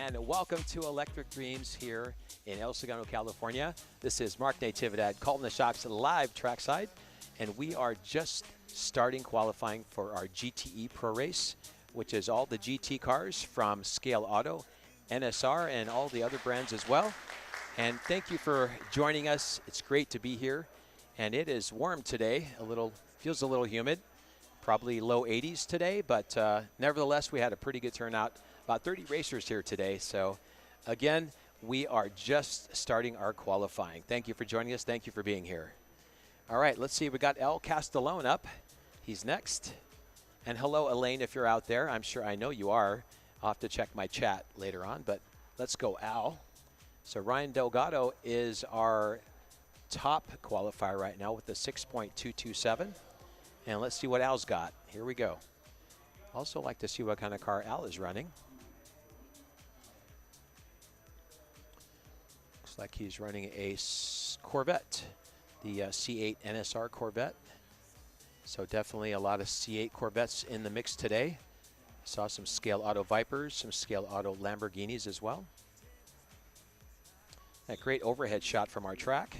and welcome to Electric Dreams here in El Segundo, California. This is Mark Natividad calling the shots live trackside, and we are just starting qualifying for our GTE Pro Race, which is all the GT cars from Scale Auto, NSR, and all the other brands as well. And thank you for joining us. It's great to be here, and it is warm today. Feels a little humid, probably low 80s today, but nevertheless, we had a pretty good turnout. About 30 racers here today. So again, we are just starting our qualifying. Thank you for joining us. Thank you for being here. All right, let's see. We got Al Castellone up. He's next. And hello, Elaine, if you're out there. I know you are. I'll have to check my chat later on, but let's go, Al. So Ryan Delgado is our top qualifier right now with the 6.227. And let's see what Al's got. Here we go. Also like to see what kind of car Al is running. Looks like he's running a Corvette, the C8 NSR Corvette. So definitely a lot of C8 Corvettes in the mix today. Saw some Scale Auto Vipers, some Scale Auto Lamborghinis as well. A great overhead shot from our track.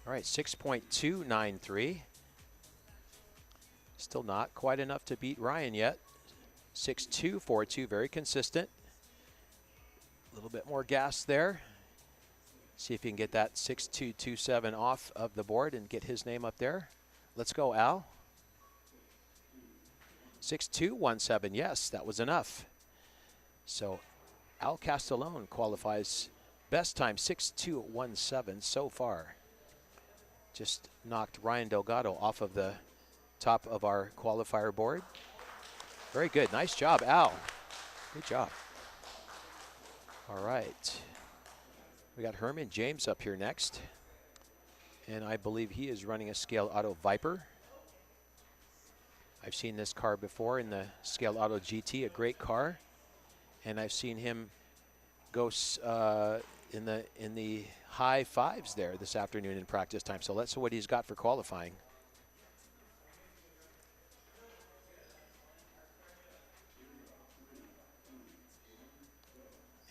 All right, 6.293. Still not quite enough to beat Ryan yet. 6.242, very consistent. A little bit more gas there. See if you can get that 6.227 off of the board and get his name up there. Let's go, Al. 6.217, yes, that was enough. So Al Castellone qualifies best time 6.217 so far. Just knocked Ryan Delgado off of the top of our qualifier board. Very good, nice job, Al. Good job. All right, we got Herman James up here next, and I believe he is running a Scale Auto Viper. I've seen this car before in the Scale Auto GT, a great car, and I've seen him go in the high fives there this afternoon in practice time. So let's see what he's got for qualifying.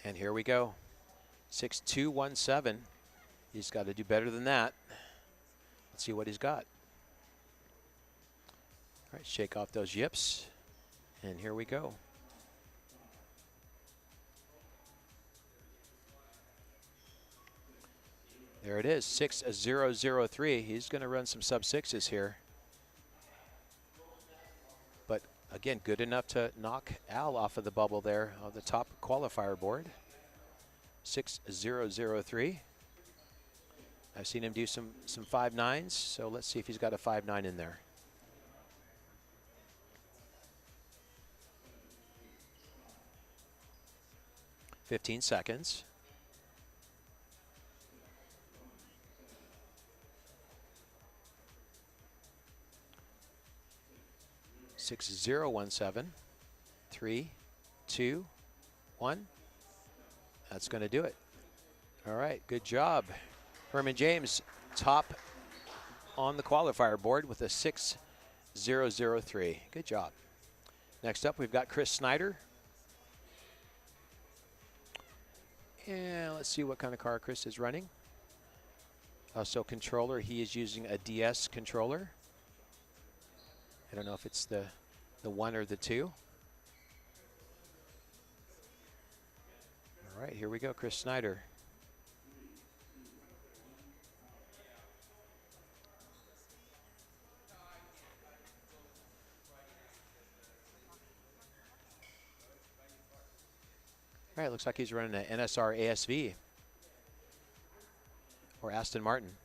And here we go, 6.217. He's got to do better than that. Let's see what he's got. All right, shake off those yips, and here we go. There it is, 6.003. He's going to run some sub-sixes here. But again, good enough to knock Al off of the bubble there on the top qualifier board. 6.003. I've seen him do some 5.9s, so let's see if he's got a 5.9 in there. "15 seconds. "6.017. 3, 2, 1. That's going to do it. All right, good job. Herman James, top on the qualifier board with a 6.003. Good job. Next up, we've got Chris Snyder. And let's see what kind of car Chris is running. Also controller, he is using a DS controller. I don't know if it's the 1 or the 2. All right, here we go, Chris Snyder. All right, looks like he's running an NSR ASV or Aston Martin.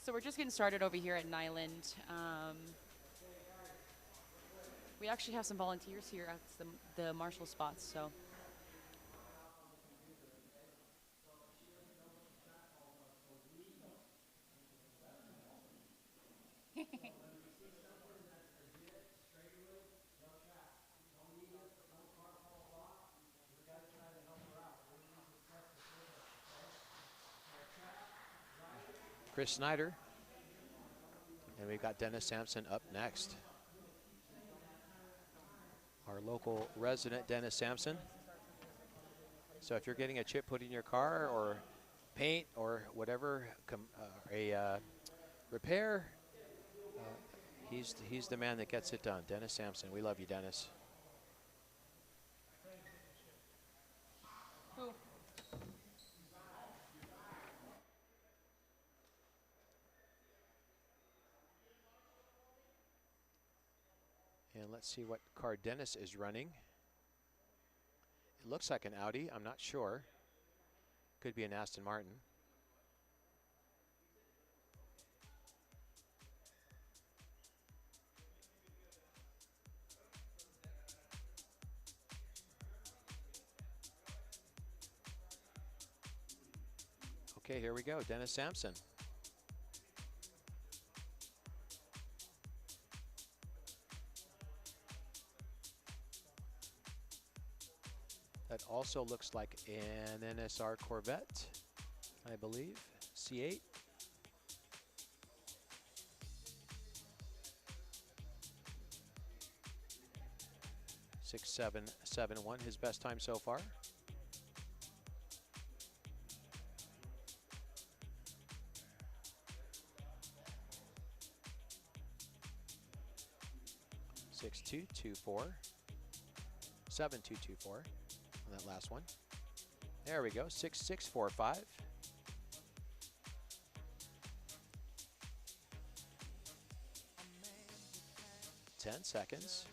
So we're just getting started over here at Nyland. We actually have some volunteers here at the marshal spots, so. Chris Snyder. And we've got Dennis Sampson up next. Our local resident, Dennis Sampson. So if you're getting a chip put in your car or paint or whatever, repair, he's the man that gets it done. Dennis Sampson. We love you, Dennis. Who? And let's see what car Dennis is running. It looks like an Audi. I'm not sure. Could be an Aston Martin. Okay, here we go. Dennis Sampson. That also looks like an NSR Corvette, I believe. C8. Six, 771, his best time so far. Six, 224. 7224 on that last one. There we go. 6645. 10 seconds.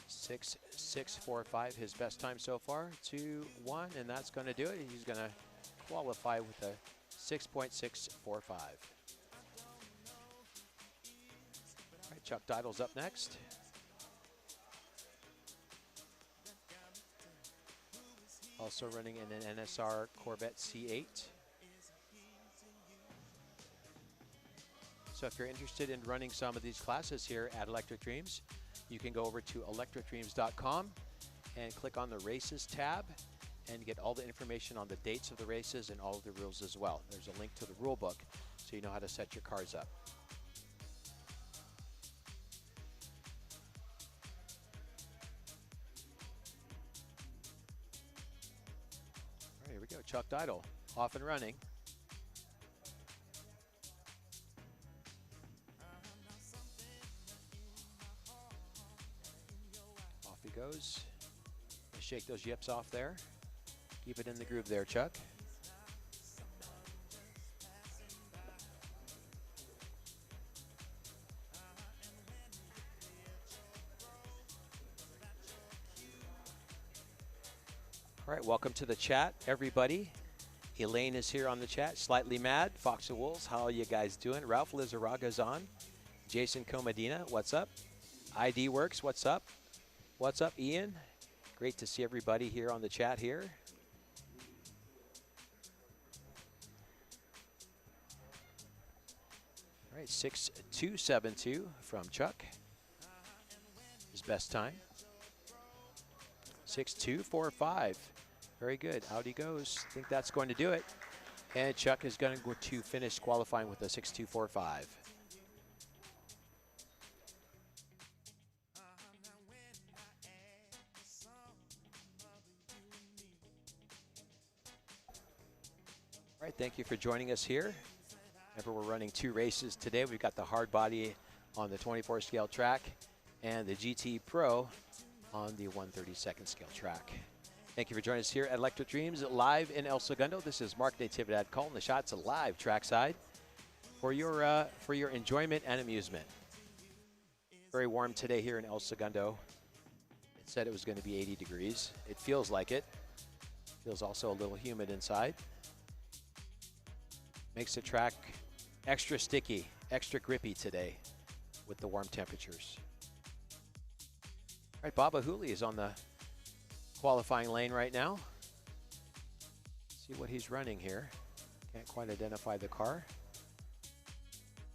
6645, his best time so far. 2, 1, and that's going to do it. He's going to qualify with a 6.645. All right, Chuck Deidel's up next. Also running in an NSR Corvette C8. So if you're interested in running some of these classes here at Electric Dreams, you can go over to electricdreams.com and click on the races tab and get all the information on the dates of the races and all of the rules as well. There's a link to the rule book so you know how to set your cars up. All right, here we go. Chuck Deidel off and running. He goes. Shake those yips off there. Keep it in the groove there, Chuck. All right, welcome to the chat, everybody. Elaine is here on the chat. Slightly Mad, Fox and Wolves, how are you guys doing? Ralph Lizarraga's on. Jason Comedina, what's up? ID Works, what's up? What's up, Ian? Great to see everybody here on the chat here. All right, 6272 from Chuck. His best time. 6245. Very good. Out he goes. I think that's going to do it. And Chuck is going to go to finish qualifying with a 6245. All right, thank you for joining us here. Remember, we're running 2 races today. We've got the hard body on the 24 scale track and the GTE Pro on the 132nd scale track. Thank you for joining us here at Electric Dreams live in El Segundo. This is Mark Natividad calling the shots live trackside for your enjoyment and amusement. Very warm today here in El Segundo. It said it was going to be 80 degrees. It feels like it. Feels also a little humid inside. Makes the track extra sticky, extra grippy today with the warm temperatures. All right, Baba Hooley is on the qualifying lane right now. See what he's running here. Can't quite identify the car.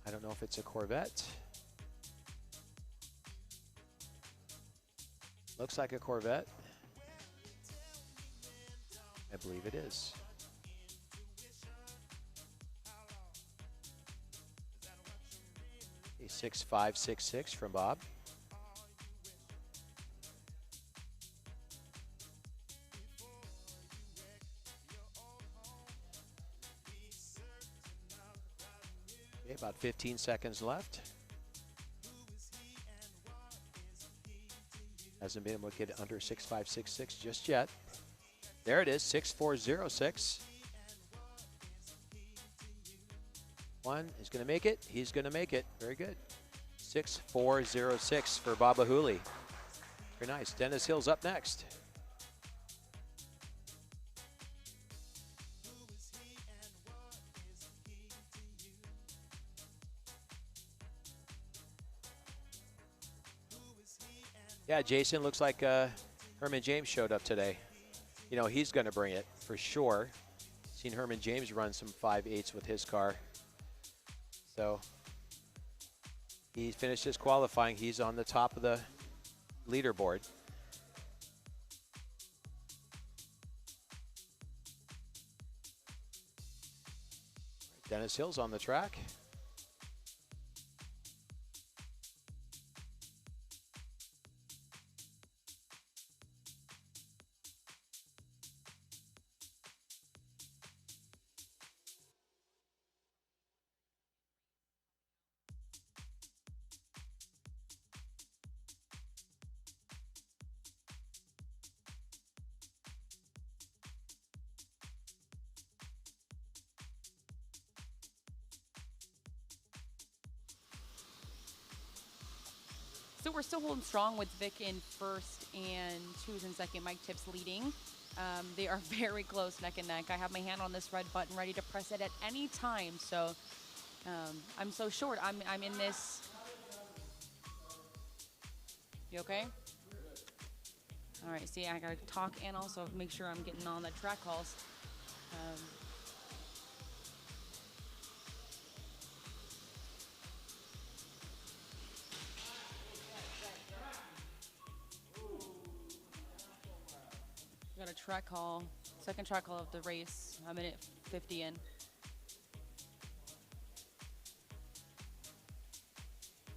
I don't know if it's a Corvette. Looks like a Corvette. I believe it is. 6.566 from Bob. Okay, about 15 seconds left. Hasn't been able to get it under 6.566 just yet. There it is, 6.406. One is going to make it. He's going to make it. Very good. 6.406 for Baba Hooley. Very nice. Dennis Hill's up next. Yeah, Jason, looks like Herman James showed up today. You know, he's going to bring it for sure. Seen Herman James run some 5.8s with his car. So he finished his qualifying. He's on the top of the leaderboard. Dennis Hill's on the track. So we're still holding strong with Vic in first and Twos in second. Mike Tips leading. They are very close, neck and neck. I have my hand on this red button, ready to press it at any time. So I'm so short. I'm in this. You okay? All right. See, I gotta talk and also make sure I'm getting on the track calls. Got a track call, second track call of the race. I'm minute 50 in.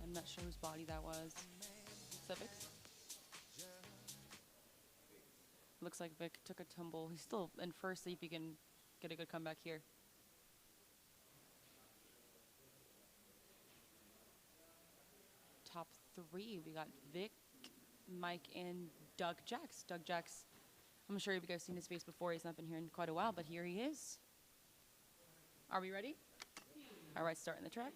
I'm not sure whose body that was. Vic's? Looks like Vic took a tumble. He's still in first, see if he can get a good comeback here. Top three, we got Vic, Mike, and Doug Jacks. Doug Jacks, I'm sure you guys have seen his face before. He's not been here in quite a while, but here he is. Are we ready? All right, starting the track.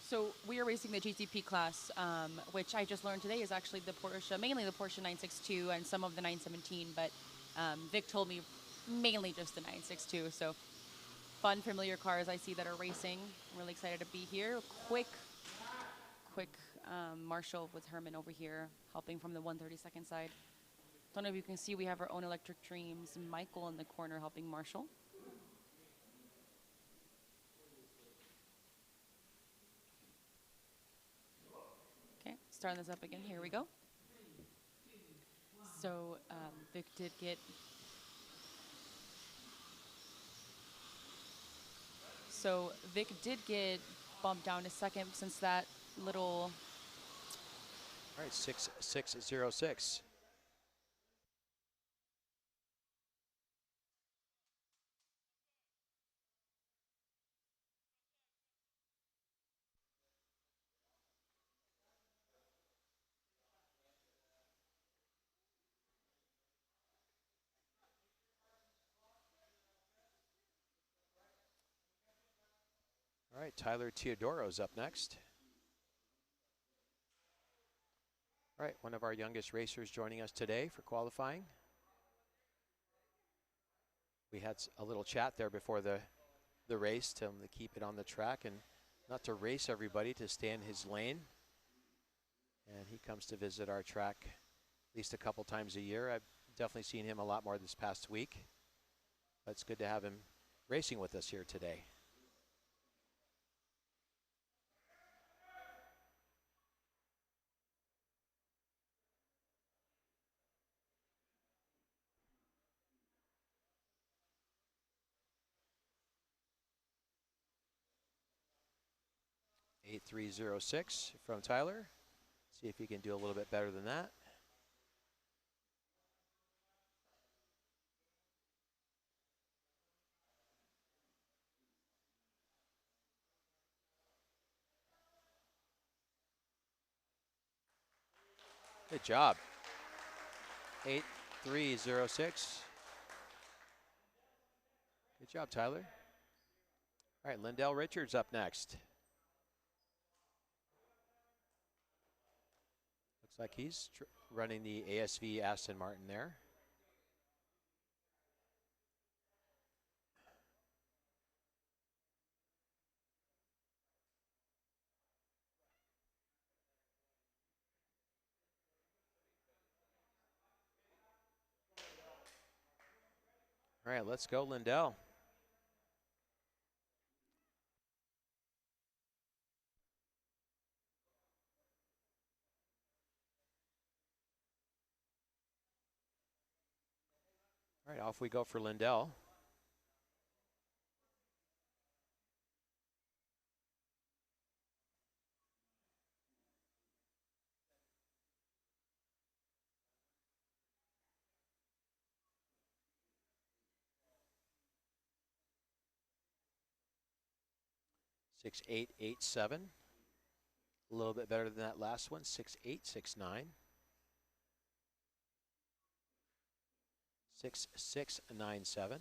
So we are racing the GTP class, which I just learned today is actually the Porsche, mainly the Porsche 962 and some of the 917, but Vic told me mainly just the 962. So fun, familiar cars I see that are racing. I'm really excited to be here. Quick Marshall with Herman over here, helping from the 132nd side. Don't know if you can see, we have our own Electric Dreams. Michael in the corner helping Marshall. Okay, starting this up again. Here we go. So Vic did get bumped down a second since that little. All right, 6.606. All right, Tyler Teodoro's up next. All right, one of our youngest racers joining us today for qualifying. We had a little chat there before the race, tell him to keep it on the track and not to race everybody, to stay in his lane. And he comes to visit our track at least a couple times a year. I've definitely seen him a lot more this past week. But it's good to have him racing with us here today. 8306 from Tyler. See if he can do a little bit better than that. Good job. 8306. Good job, Tyler. All right, Lindell Richards up next. Looks like he's running the ASV Aston Martin there. All right, let's go, Lindell. All right, off we go for Lindell. Six, 8, 8, 7. A little bit better than that last one. 6, 8, 6, 9. 6, 6, 9, 7.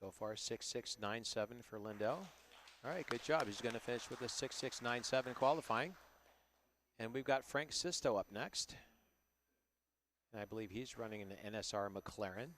So far, 6, 6, 9, 7 for Lindell. All right, good job. He's going to finish with a 6, 6, 9, 7 qualifying. And we've got Frank Sisto up next. And I believe he's running an NSR McLaren.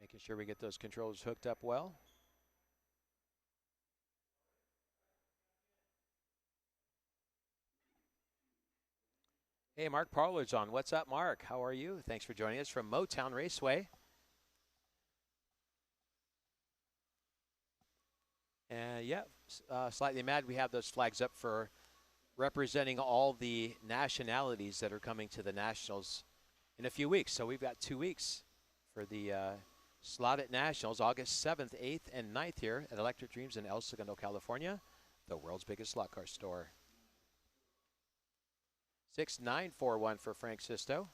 Making sure we get those controls hooked up well. Hey, Mark Parler's on. What's up, Mark? How are you? Thanks for joining us from Motown Raceway. And yeah, Slightly Mad, we have those flags up for representing all the nationalities that are coming to the Nationals in a few weeks. So we've got 2 weeks for the Slotted Nationals, August 7th, 8th, and 9th here at Electric Dreams in El Segundo, California, the world's biggest slot car store. 6-9-4-1 for Frank Sisto.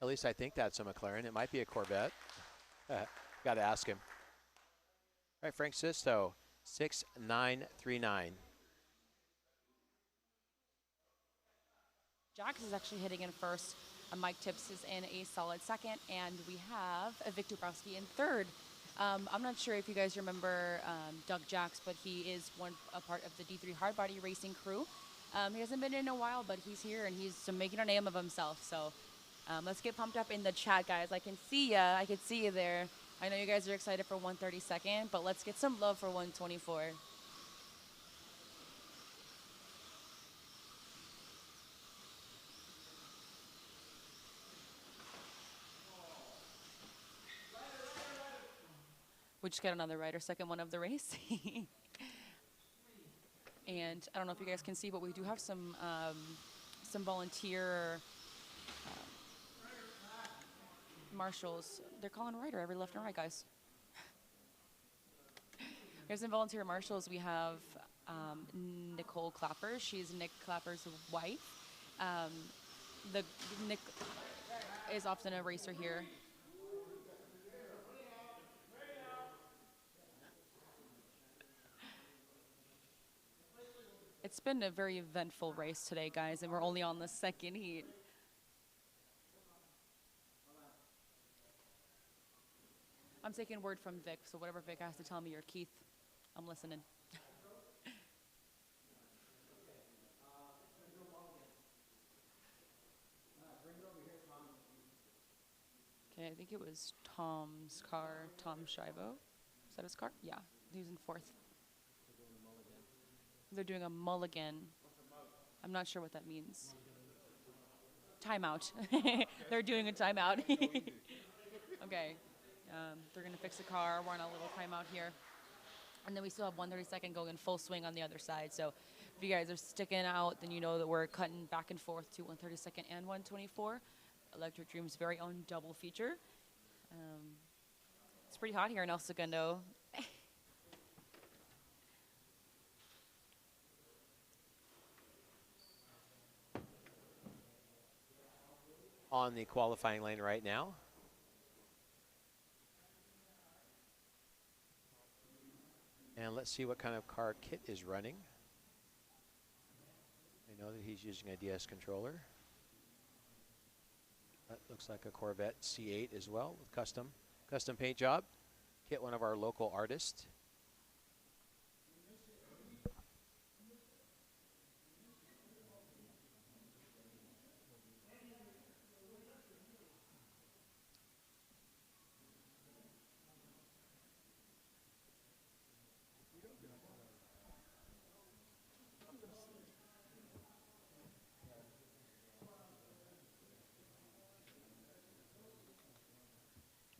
At least I think that's a McLaren. It might be a Corvette. Got to ask him. All right, Frank Sisto, 6-9-3-9. Jax is actually hitting in first. Mike Tips is in a solid second, and we have Victor Browski in third. I'm not sure if you guys remember Doug Jax, but he is a part of the D3 hardbody racing crew. He hasn't been in a while, but he's here and he's making a name of himself. So let's get pumped up in the chat, guys. I can see ya. I can see you there. I know you guys are excited for 132nd, but let's get some love for 124. We just got another rider, second one of the race. And I don't know if you guys can see, but we do have some volunteer marshals. They're calling rider every left and right, guys. Here's some volunteer marshals. We have Nicole Clapper. She's Nick Clapper's wife. Nick is often a racer here. It's been a very eventful race today, guys, and we're only on the second heat. I'm taking word from Vic, so whatever Vic has to tell me or Keith, I'm listening. Okay, I think it was Tom's car, Tom Shivo. Is that his car? Yeah, he's in fourth. They're doing a mulligan. I'm not sure what that means. Timeout. They're doing a timeout. Okay. They're going to fix the car. We're on a little timeout here. And then we still have 132nd going in full swing on the other side. So if you guys are sticking out, then you know that we're cutting back and forth to 132nd and 124. Electric Dream's very own double feature. It's pretty hot here in El Segundo. On the qualifying lane right now. And let's see what kind of car Kit is running. I know that he's using a DS controller. That looks like a Corvette C8 as well with custom paint job. Kit, one of our local artists.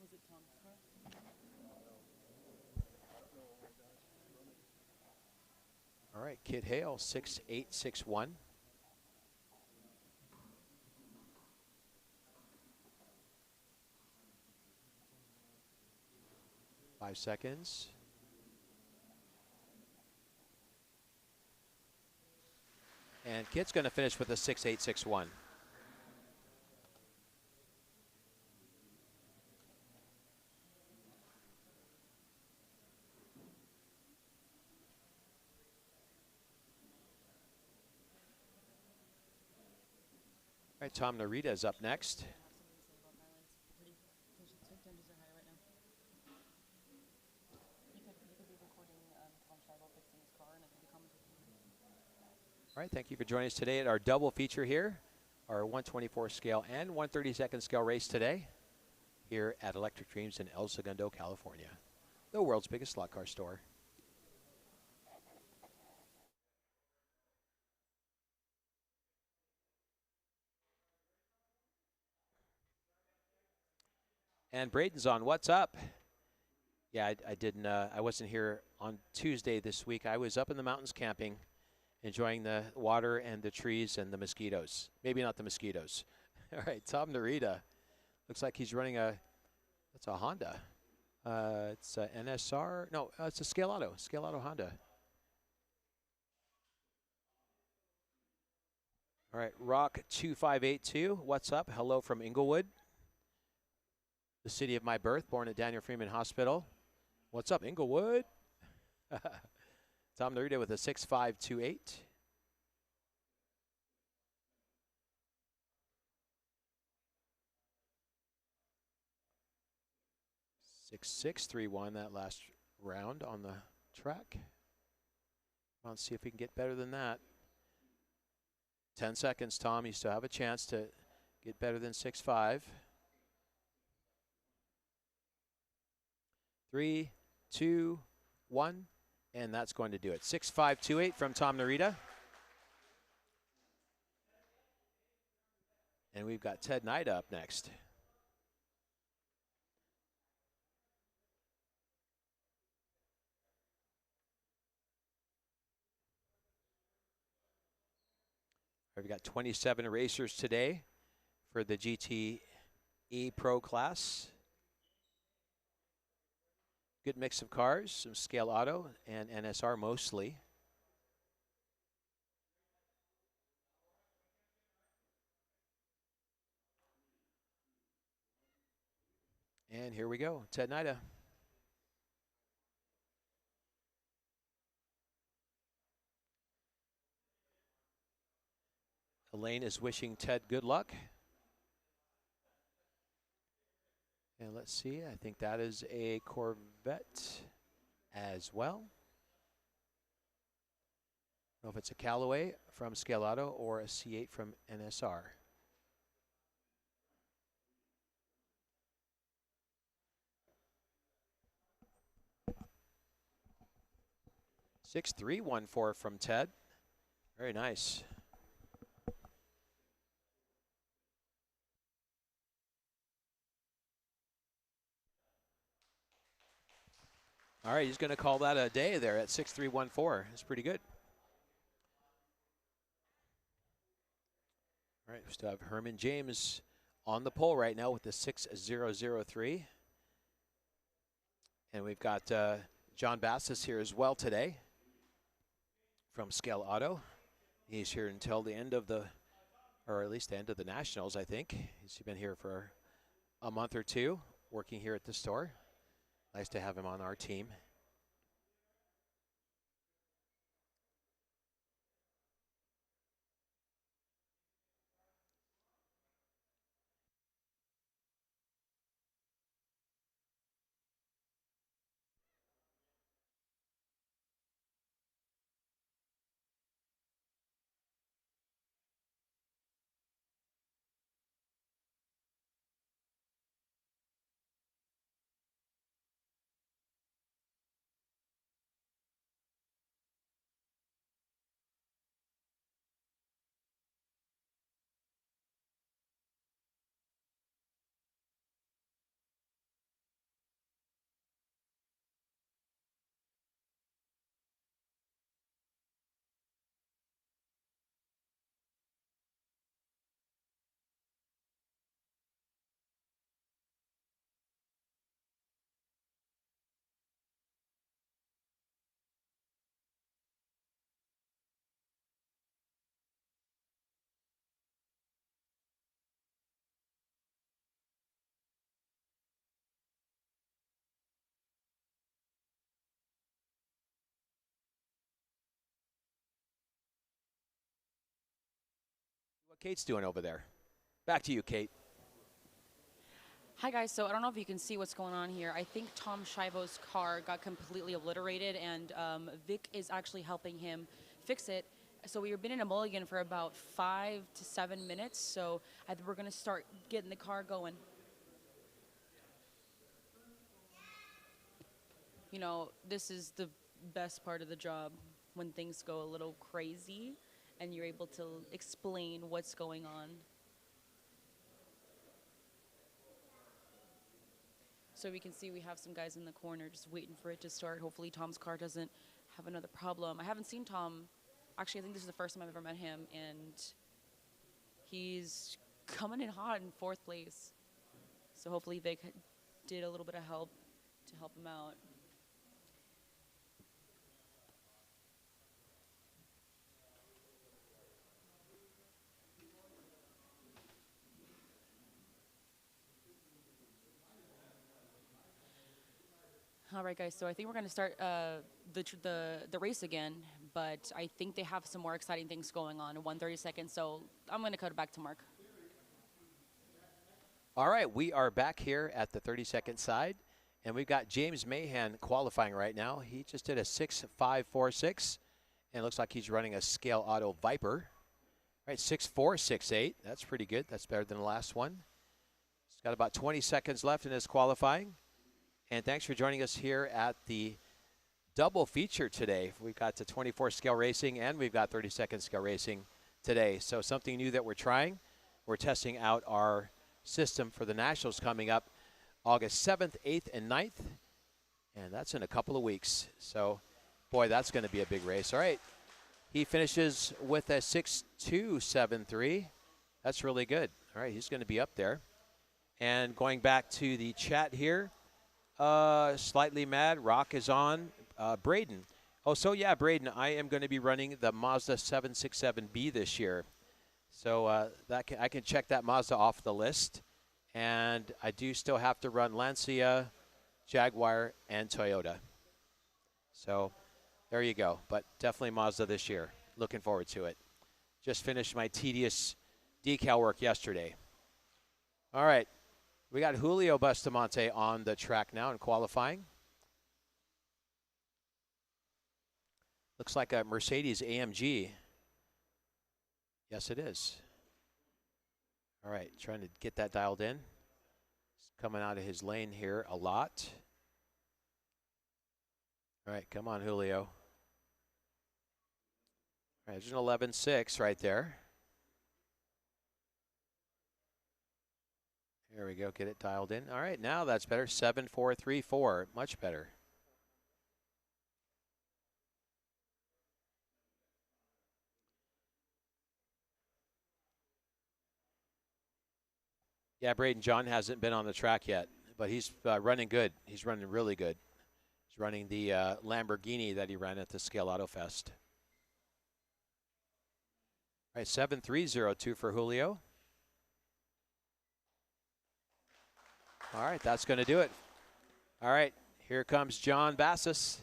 Was it Tom's car? All right, Kit Hale, 6861. Five seconds. And Kit's going to finish with a 6861. All right, Tom Narita is up next. All right, thank you for joining us today at our double feature here, our 124 scale and 132nd scale race today here at Electric Dreams in El Segundo, California, the world's biggest slot car store. And Braden's on. What's up? Yeah, I wasn't here on Tuesday this week. I was up in the mountains camping, enjoying the water and the trees and the mosquitoes. Maybe not the mosquitoes. All right, Tom Narita. Looks like he's running that's a Honda. It's a NSR. No, it's a Scale Auto Honda. All right, Rock 2582. What's up? Hello from Inglewood, the city of my birth, born at Daniel Freeman Hospital. What's up, Inglewood? Tom Narita with a 6528. 6631 that last round on the track. Let's see if we can get better than that. 10 seconds, Tom. You still have a chance to get better than 6.5. 3, 2, 1, and that's going to do it. 6.528 from Tom Narita. And we've got Ted Knight up next. We've got 27 racers today for the GTE Pro class. Good mix of cars, some Scale Auto and NSR mostly. And here we go, Ted Nida. Elaine is wishing Ted good luck. And let's see, I think that is a Corvette as well. I don't know if it's a Callaway from Scale Auto or a C8 from NSR. Six 314 from Ted. Very nice. All right, he's going to call that a day there at 6314. That's pretty good. All right, we still have Herman James on the pole right now with the 6003. And we've got John Bassis here as well today from Scale Auto. He's here until the end of the, or at least the end of the Nationals, I think. He's been here for a month or two, working here at the store. Nice to have him on our team. What Kate's doing over there. Back to you, Kate. Hi guys, so I don't know if you can see what's going on here. I think Tom Shivo's car got completely obliterated, and Vic is actually helping him fix it. So we've been in a mulligan for about 5 to 7 minutes, so I think we're gonna start getting the car going. You know, this is the best part of the job, when things go a little crazy and you're able to explain what's going on. So we can see we have some guys in the corner just waiting for it to start. Hopefully Tom's car doesn't have another problem. I haven't seen Tom. Actually, I think this is the first time I've ever met him, and he's coming in hot in 4th place. So hopefully Vic did a little bit of help to help him out. All right, guys, so I think we're going to start the race again, but I think they have some more exciting things going on in 1/32, so I'm going to cut it back to Mark. All right, we are back here at the 30-second side, and we've got James Mahan qualifying right now. He just did a 6.546, and it looks like he's running a Scale Auto Viper. All right, 6.468, that's pretty good. That's better than the last one. He's got about 20 seconds left in his qualifying. And thanks for joining us here at the double feature today. We've got the 24 scale racing and we've got 30-second scale racing today. So something new that we're trying. We're testing out our system for the Nationals coming up August 7th, 8th, and 9th. And that's in a couple of weeks. So, boy, that's going to be a big race. All right. He finishes with a 6.273. That's really good. All right, he's going to be up there. And going back to the chat here, slightly mad. Rock is on. Braden. Oh, so yeah, Braden, I am going to be running the Mazda 767B this year. So I can check that Mazda off the list. And I do still have to run Lancia, Jaguar, and Toyota. So there you go. But definitely Mazda this year. Looking forward to it. Just finished my tedious decal work yesterday. All right, we got Julio Bustamante on the track now in qualifying. Looks like a Mercedes AMG. Yes, it is. All right, trying to get that dialed in. He's coming out of his lane here a lot. All right, come on, Julio. All right, there's an 11.6 right there. There we go, get it dialed in. All right, now that's better. 7.434, much better. Yeah, Braden John hasn't been on the track yet, but he's running good. He's running really good. He's running the Lamborghini that he ran at the Scale Auto Fest. All right, 7.302 for Julio. All right, that's going to do it. All right, here comes John Bassis.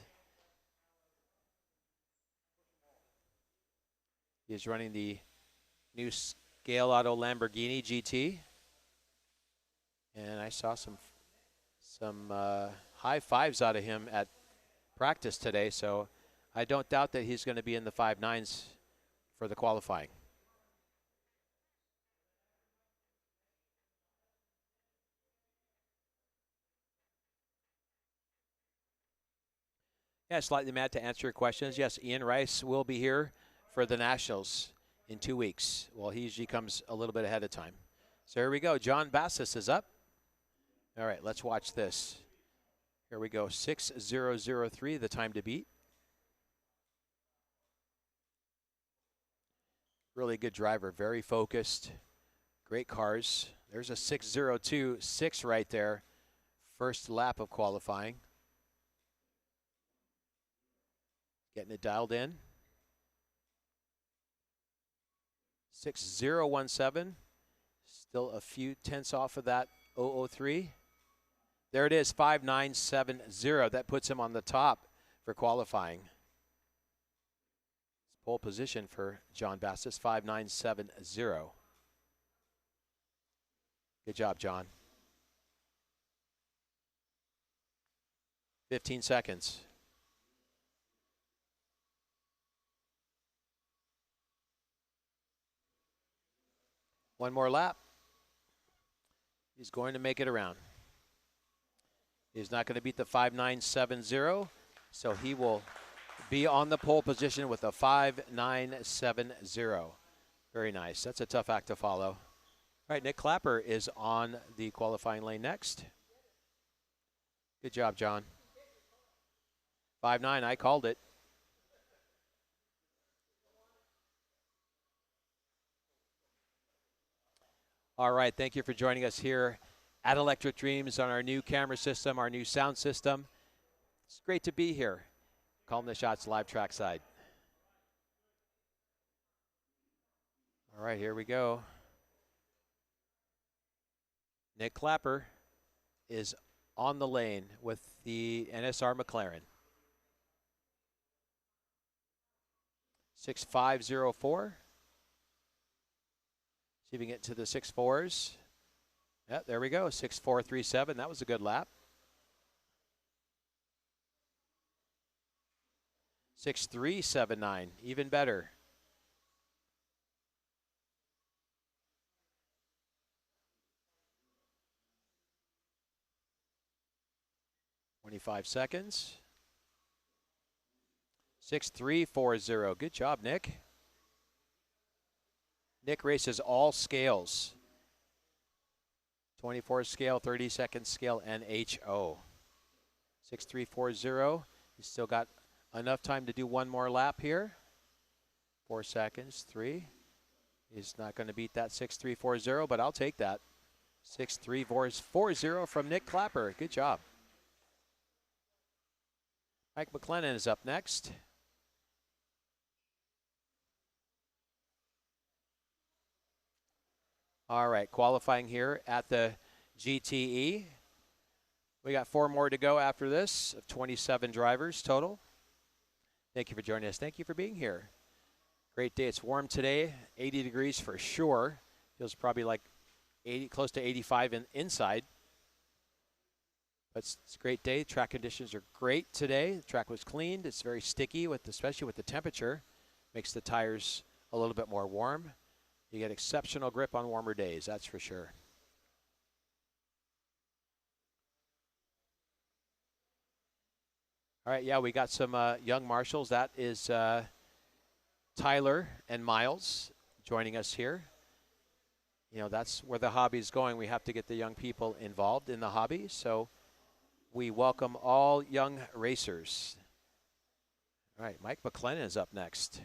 He's running the new Scale Auto Lamborghini GT. And I saw some high fives out of him at practice today, so I don't doubt that he's going to be in the 5.9s for the qualifying. Yeah, slightly mad to answer your questions. Yes, Ian Rice will be here for the Nationals in 2 weeks. Well, he usually comes a little bit ahead of time. So here we go. John Bassis is up. All right, let's watch this. Here we go. 6.003, the time to beat. Really good driver, very focused. Great cars. There's a 6.026 right there. First lap of qualifying. Getting it dialed in. 6.017. Still a few tenths off of that 003. There it is, 5.970. That puts him on the top for qualifying. It's pole position for John Bassis, 5.970. Good job, John. 15 seconds. One more lap. He's going to make it around. He's not going to beat the 5.970, so he will be on the pole position with a 5.970. Very nice. That's a tough act to follow. All right, Nick Clapper is on the qualifying lane next. Good job, John. 5.9, I called it. All right, thank you for joining us here at Electric Dreams on our new camera system, our new sound system. It's great to be here. Calling the shots live trackside. All right, here we go. Nick Clapper is on the lane with the NSR McLaren. 6.504. See if we can get to the 6.4s. Yeah, there we go, 6.437. That was a good lap. 6.379, even better. $25. 6.340. Good job, Nick. Nick races all scales. 24 scale, 30-second scale, and HO. 6.340. He's still got enough time to do one more lap here. 4 seconds, 3. He's not going to beat that 6.340, but I'll take that. 6.340 from Nick Clapper. Good job. Mike McLennan is up next. All right, qualifying here at the GTE. We got 4 more to go after this, of 27 drivers total. Thank you for joining us. Thank you for being here. Great day. It's warm today, 80 degrees for sure. Feels probably like 80, close to 85 inside. But it's a great day. Track conditions are great today. The track was cleaned. It's very sticky, especially with the temperature. Makes the tires a little bit more warm. You get exceptional grip on warmer days, that's for sure. All right, yeah, we got some young marshals. That is Tyler and Miles joining us here. You know, that's where the hobby's going. We have to get the young people involved in the hobby. So we welcome all young racers. All right, Mike McLennan is up next.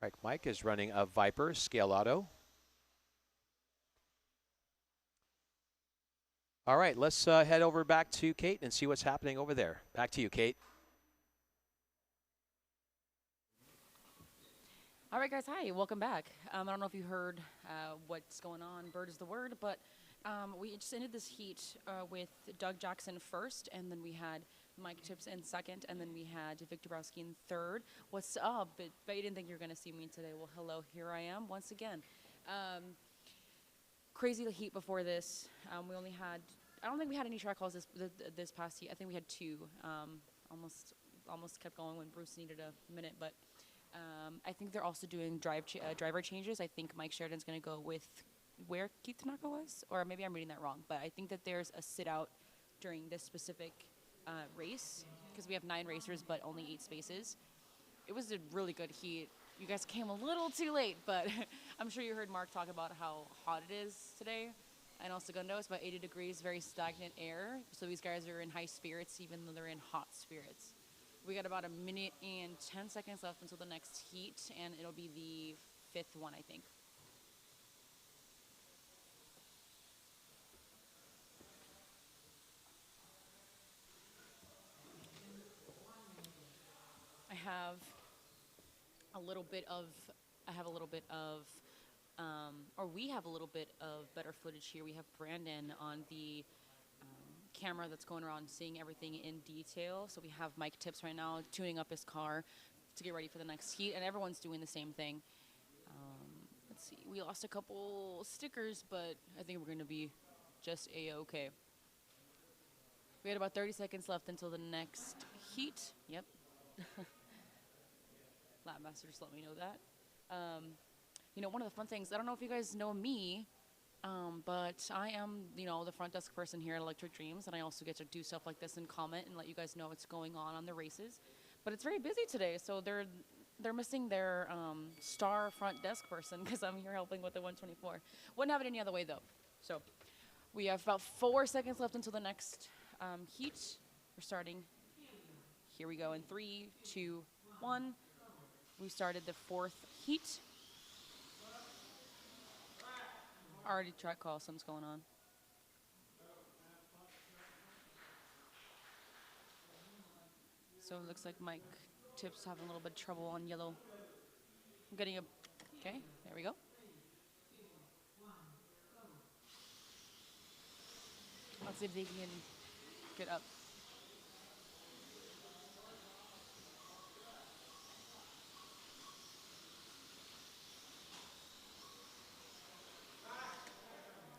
All right, Mike is running a Viper Scale Auto. All right, let's head over back to Kate and see what's happening over there. Back to you, Kate. All right, guys, hi, welcome back. I don't know if you heard what's going on, bird is the word, but we just ended this heat with Doug Jackson first, and then we had Mike Tips in second, and then we had Victor Browski in third. What's up? But you didn't think you were going to see me today. Well, hello, here I am once again. Crazy heat before this. We only had, I don't think we had any track calls this past heat. I think we had two. Almost kept going when Bruce needed a minute, but I think they're also doing driver changes. I think Mike Sheridan's going to go with where Keith Tanaka was, or maybe I'm reading that wrong, but I think that there's a sit out during this specific race because we have 9 racers but only 8 spaces. It was a really good heat. You guys came a little too late, but I'm sure you heard Mark talk about how hot it is today. And also Segundo, it's about 80 degrees, very stagnant air. So these guys are in high spirits even though they're in hot spirits. We got about 1 minute and 10 seconds left until the next heat, and it'll be the 5th one, I think. I have a little bit of, we have a little bit of better footage here. We have Brandon on the camera that's going around seeing everything in detail. So we have Mike Tips right now tuning up his car to get ready for the next heat, and everyone's doing the same thing. Let's see, we lost a couple stickers, but I think we're going to be just a-okay. We had about 30 seconds left until the next heat. Yep. Lab Master just let me know that. You know, one of the fun things, I don't know if you guys know me, but I am, you know, the front desk person here at Electric Dreams, and I also get to do stuff like this and comment and let you guys know what's going on the races. But it's very busy today, so they're missing their star front desk person because I'm here helping with the 124. Wouldn't have it any other way, though. So we have about 4 seconds left until the next heat. We're starting. Here we go in 3, 2, 1. We started the 4th heat. Already track call, something's going on. So it looks like Mike Tips having a little bit of trouble on yellow. I'm getting okay, there we go. Let's see if they can get up.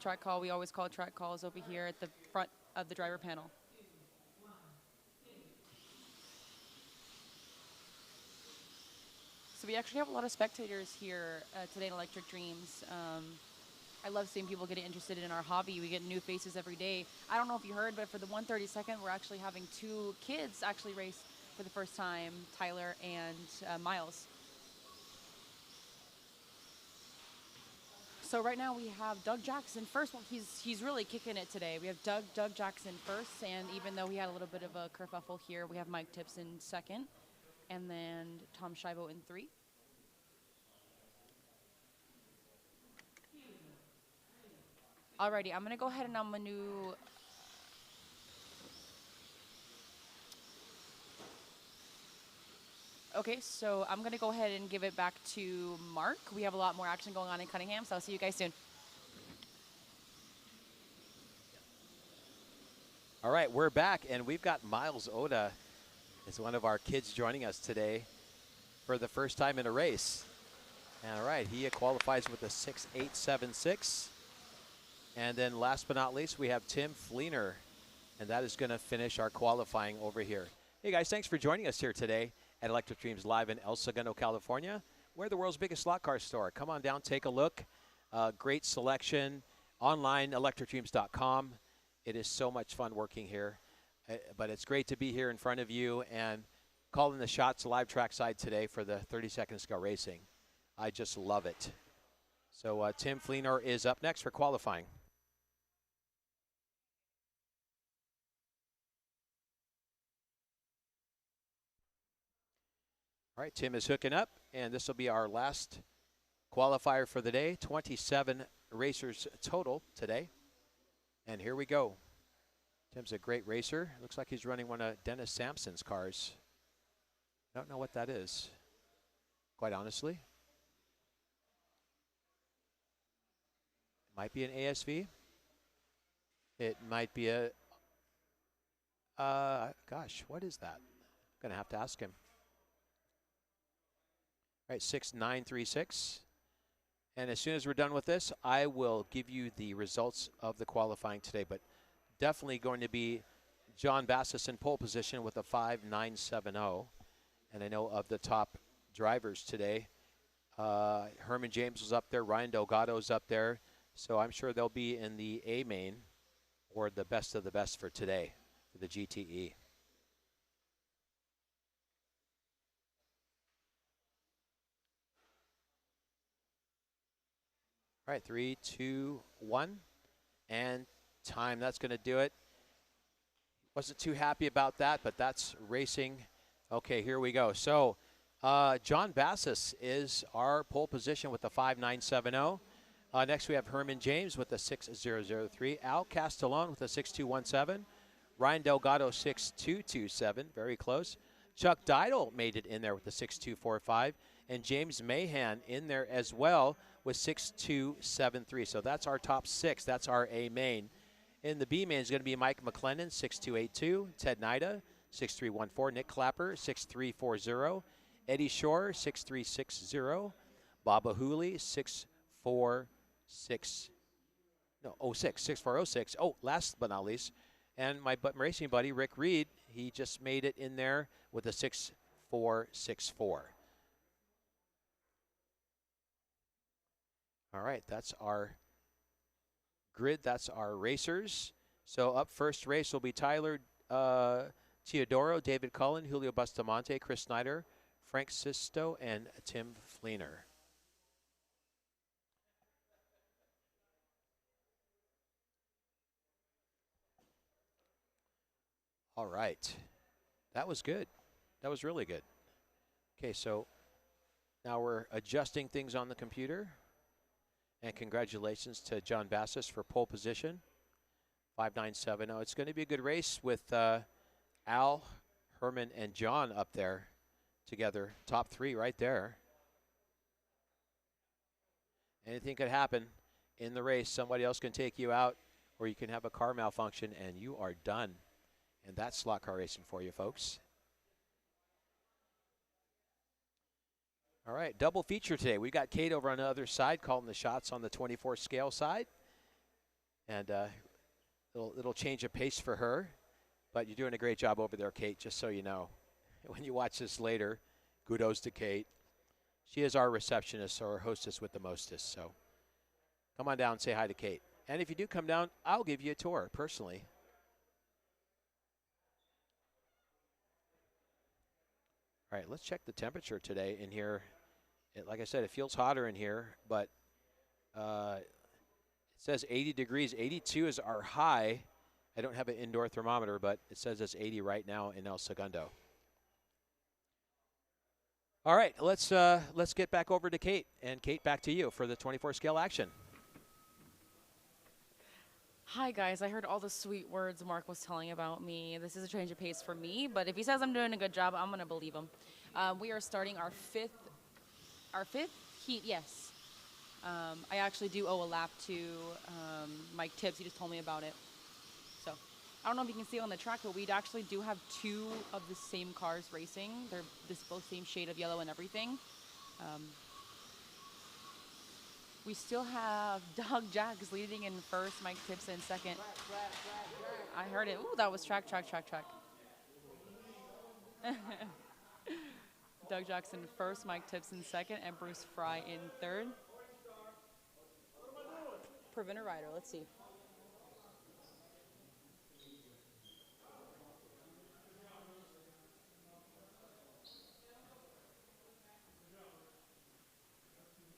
Track call, we always call track calls over here at the front of the driver panel. So we actually have a lot of spectators here today in Electric Dreams. I love seeing people get interested in our hobby. We get new faces every day. I don't know if you heard, but for the 132nd, we're actually having 2 kids actually race for the first time, Tyler and Miles. So right now we have Doug Jackson first. Well, he's really kicking it today. We have Doug Jackson first, and even though he had a little bit of a kerfuffle here, we have Mike Tips in second, and then Tom Shibo in 3. Alrighty, I'm gonna go ahead and I'm gonna okay, so I'm gonna go ahead and give it back to Mark. We have a lot more action going on in Cunningham, so I'll see you guys soon. All right, we're back, and we've got Miles Oda as one of our kids joining us today. for the first time in a race. All right, he qualifies with a 6.876. And then last but not least, we have Tim Fleener, and that is going to finish our qualifying over here. Hey guys, thanks for joining us here today at Electric Dreams Live in El Segundo, California. We're the world's biggest slot car store. Come on down, take a look. Great selection. Online, electricdreams.com. It is so much fun working here. But it's great to be here in front of you and calling the shots live trackside today for the 30-second scale racing. I just love it. So Tim Fleener is up next for qualifying. All right, Tim is hooking up, and this will be our last qualifier for the day. 27 racers total today. And here we go. Tim's a great racer. Looks like he's running one of Dennis Sampson's cars. I don't know what that is, quite honestly. It might be an ASV. It might be a, gosh, what is that? I'm going to have to ask him. All right, 6936. And as soon as we're done with this, I will give you the results of the qualifying today. But definitely going to be John Bassis in pole position with a 5.970. And I know of the top drivers today, Herman James was up there, Ryan Delgado's up there. So I'm sure they'll be in the A main or the best of the best for today for the GTE. All right, 3, 2, 1, and time. That's going to do it. Wasn't too happy about that, but that's racing. Okay, here we go. So John Bassis is our pole position with the 5.970. Next, we have Herman James with the 6.003. Al Castellone with the 6.217. Ryan Delgado 6.227, very close. Chuck Didle made it in there with the 6.245. And James Mahan in there as well with 6.273. So that's our top six. That's our A main. In the B main is going to be Mike McLennan, 6.282. Ted Nida, 6.314. Nick Clapper, 6.340. Eddie Shore, 6.360. Baba Hooley, 6.406. Oh, last but not least. And my racing buddy, Rick Reed, he just made it in there with a 6.464. All right, that's our grid. That's our racers. So up first race will be Tyler Teodoro, David Cullen, Julio Bustamante, Chris Snyder, Frank Sisto, and Tim Fleener. All right. That was good. That was really good. Okay, so now we're adjusting things on the computer. And congratulations to John Bassis for pole position, 5.970. It's going to be a good race with Al, Herman, and John up there together. Top three right there. Anything could happen in the race. Somebody else can take you out, or you can have a car malfunction, and you are done. And that's slot car racing for you, folks. All right, double feature today. We got Kate over on the other side calling the shots on the 24 scale side. And little change of pace for her. But you're doing a great job over there, Kate, just so you know. When you watch this later, kudos to Kate. She is our receptionist or hostess with the mostest. So come on down and say hi to Kate. And if you do come down, I'll give you a tour personally. All right, let's check the temperature today in here. Like I said, it feels hotter in here, but it says 80 degrees. 82 is our high. I don't have an indoor thermometer, but it says it's 80 right now in El Segundo. All right, let's get back over to Kate. And Kate, back to you for the 24 scale action. Hi, guys. I heard all the sweet words Mark was telling about me. This is a change of pace for me, but if he says I'm doing a good job, I'm going to believe him. We are starting our fifth heat, yes. I actually do owe a lap to Mike Tibbs. He just told me about it. So I don't know if you can see it on the track, but we actually do have two of the same cars racing. They're this both same shade of yellow and everything. We still have Doug Jacks leading in first, Mike Tips in second. I heard it. Ooh, that was track. Doug Jackson first, Mike Tips in second, and Bruce Fry in third. Preventer rider, let's see.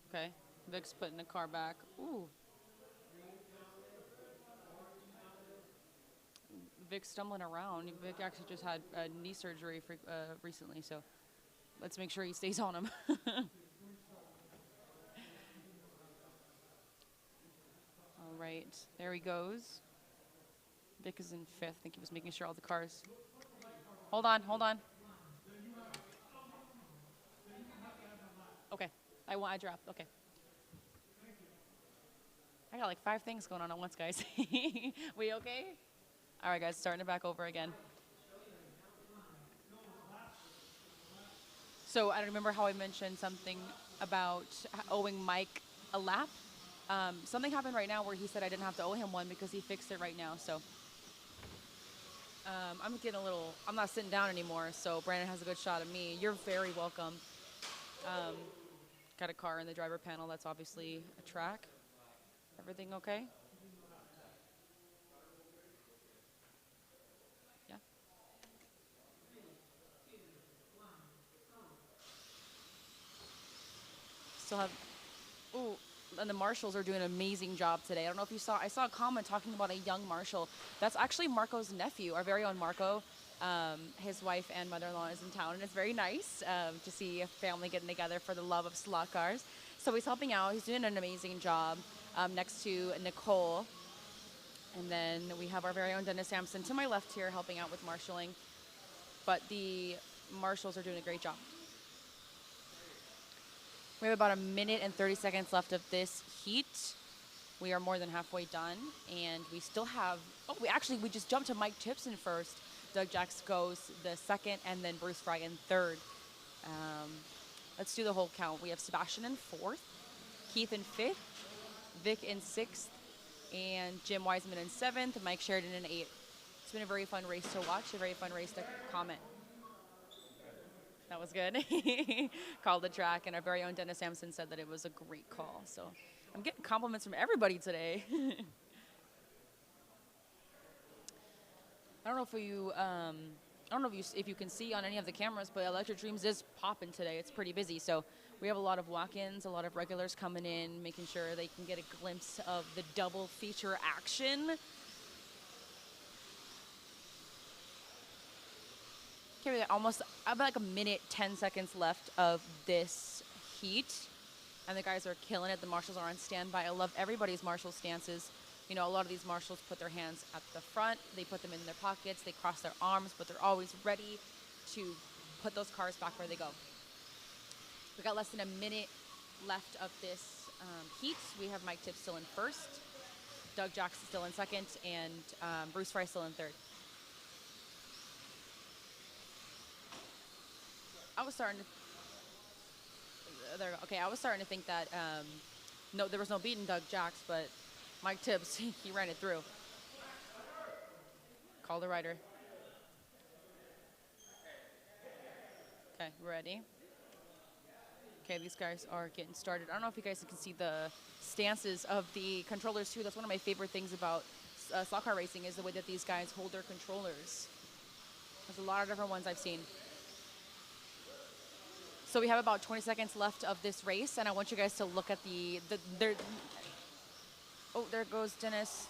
Okay, Vic's putting the car back. Ooh. Vic's stumbling around. Vic actually just had knee surgery recently, so let's make sure he stays on him. All right, there he goes. Vic is in fifth. I think he was making sure all the cars. Hold on. Okay, I dropped. Okay. I got like 5 things going on at once, guys. We okay? All right, guys, starting it back over again. So I remember how I mentioned something about owing Mike a lap. Something happened right now where he said I didn't have to owe him one because he fixed it right now. So I'm getting a little, I'm not sitting down anymore, so Brandon has a good shot of me. You're very welcome. Got a car in the driver panel. That's obviously a track. Everything okay? Yeah. Still have, ooh, and the marshals are doing an amazing job today. I don't know if you saw, I saw a comment talking about a young marshal. That's actually Marco's nephew, our very own Marco. His wife and mother-in-law is in town, and it's very nice to see a family getting together for the love of slot cars. So he's helping out. He's doing an amazing job next to Nicole. And then we have our very own Dennis Sampson to my left here helping out with marshaling. But the marshals are doing a great job. We have about 1 minute and 30 seconds left of this heat. We are more than halfway done, and we still have, we just jumped to Mike Tips in first. Doug Jacks goes the second, and then Bruce Fry in third. Let's do the whole count. We have Sebastian in fourth, Keith in fifth, Vic in sixth, and Jim Wiseman in seventh, Mike Sheridan in eighth. It's been a very fun race to watch, a very fun race to comment. That was good. Called the track, and our very own Dennis Sampson said that it was a great call. So I'm getting compliments from everybody today. I don't know if you can see on any of the cameras, but Electric Dreams is popping today. It's pretty busy. So we have a lot of walk-ins, a lot of regulars coming in, making sure they can get a glimpse of the double feature action. Okay, almost about like 1 minute, 10 seconds left of this heat. And the guys are killing it. The marshals are on standby. I love everybody's marshal stances. You know, a lot of these marshals put their hands at the front. They put them in their pockets. They cross their arms, but they're always ready to put those cars back where they go. We got less than 1 minute left of this heat. We have Mike Tips still in first, Doug Jacks still in second, and Bruce Fry still in third. I was starting to think that no, there was no beating Doug Jacks, but Mike Tips, he ran it through. Call the rider. Okay, ready? Okay, these guys are getting started. I don't know if you guys can see the stances of the controllers too. That's one of my favorite things about slot car racing is the way that these guys hold their controllers. There's a lot of different ones I've seen. So we have about 20 seconds left of this race, and I want you guys to look at oh, there goes Dennis.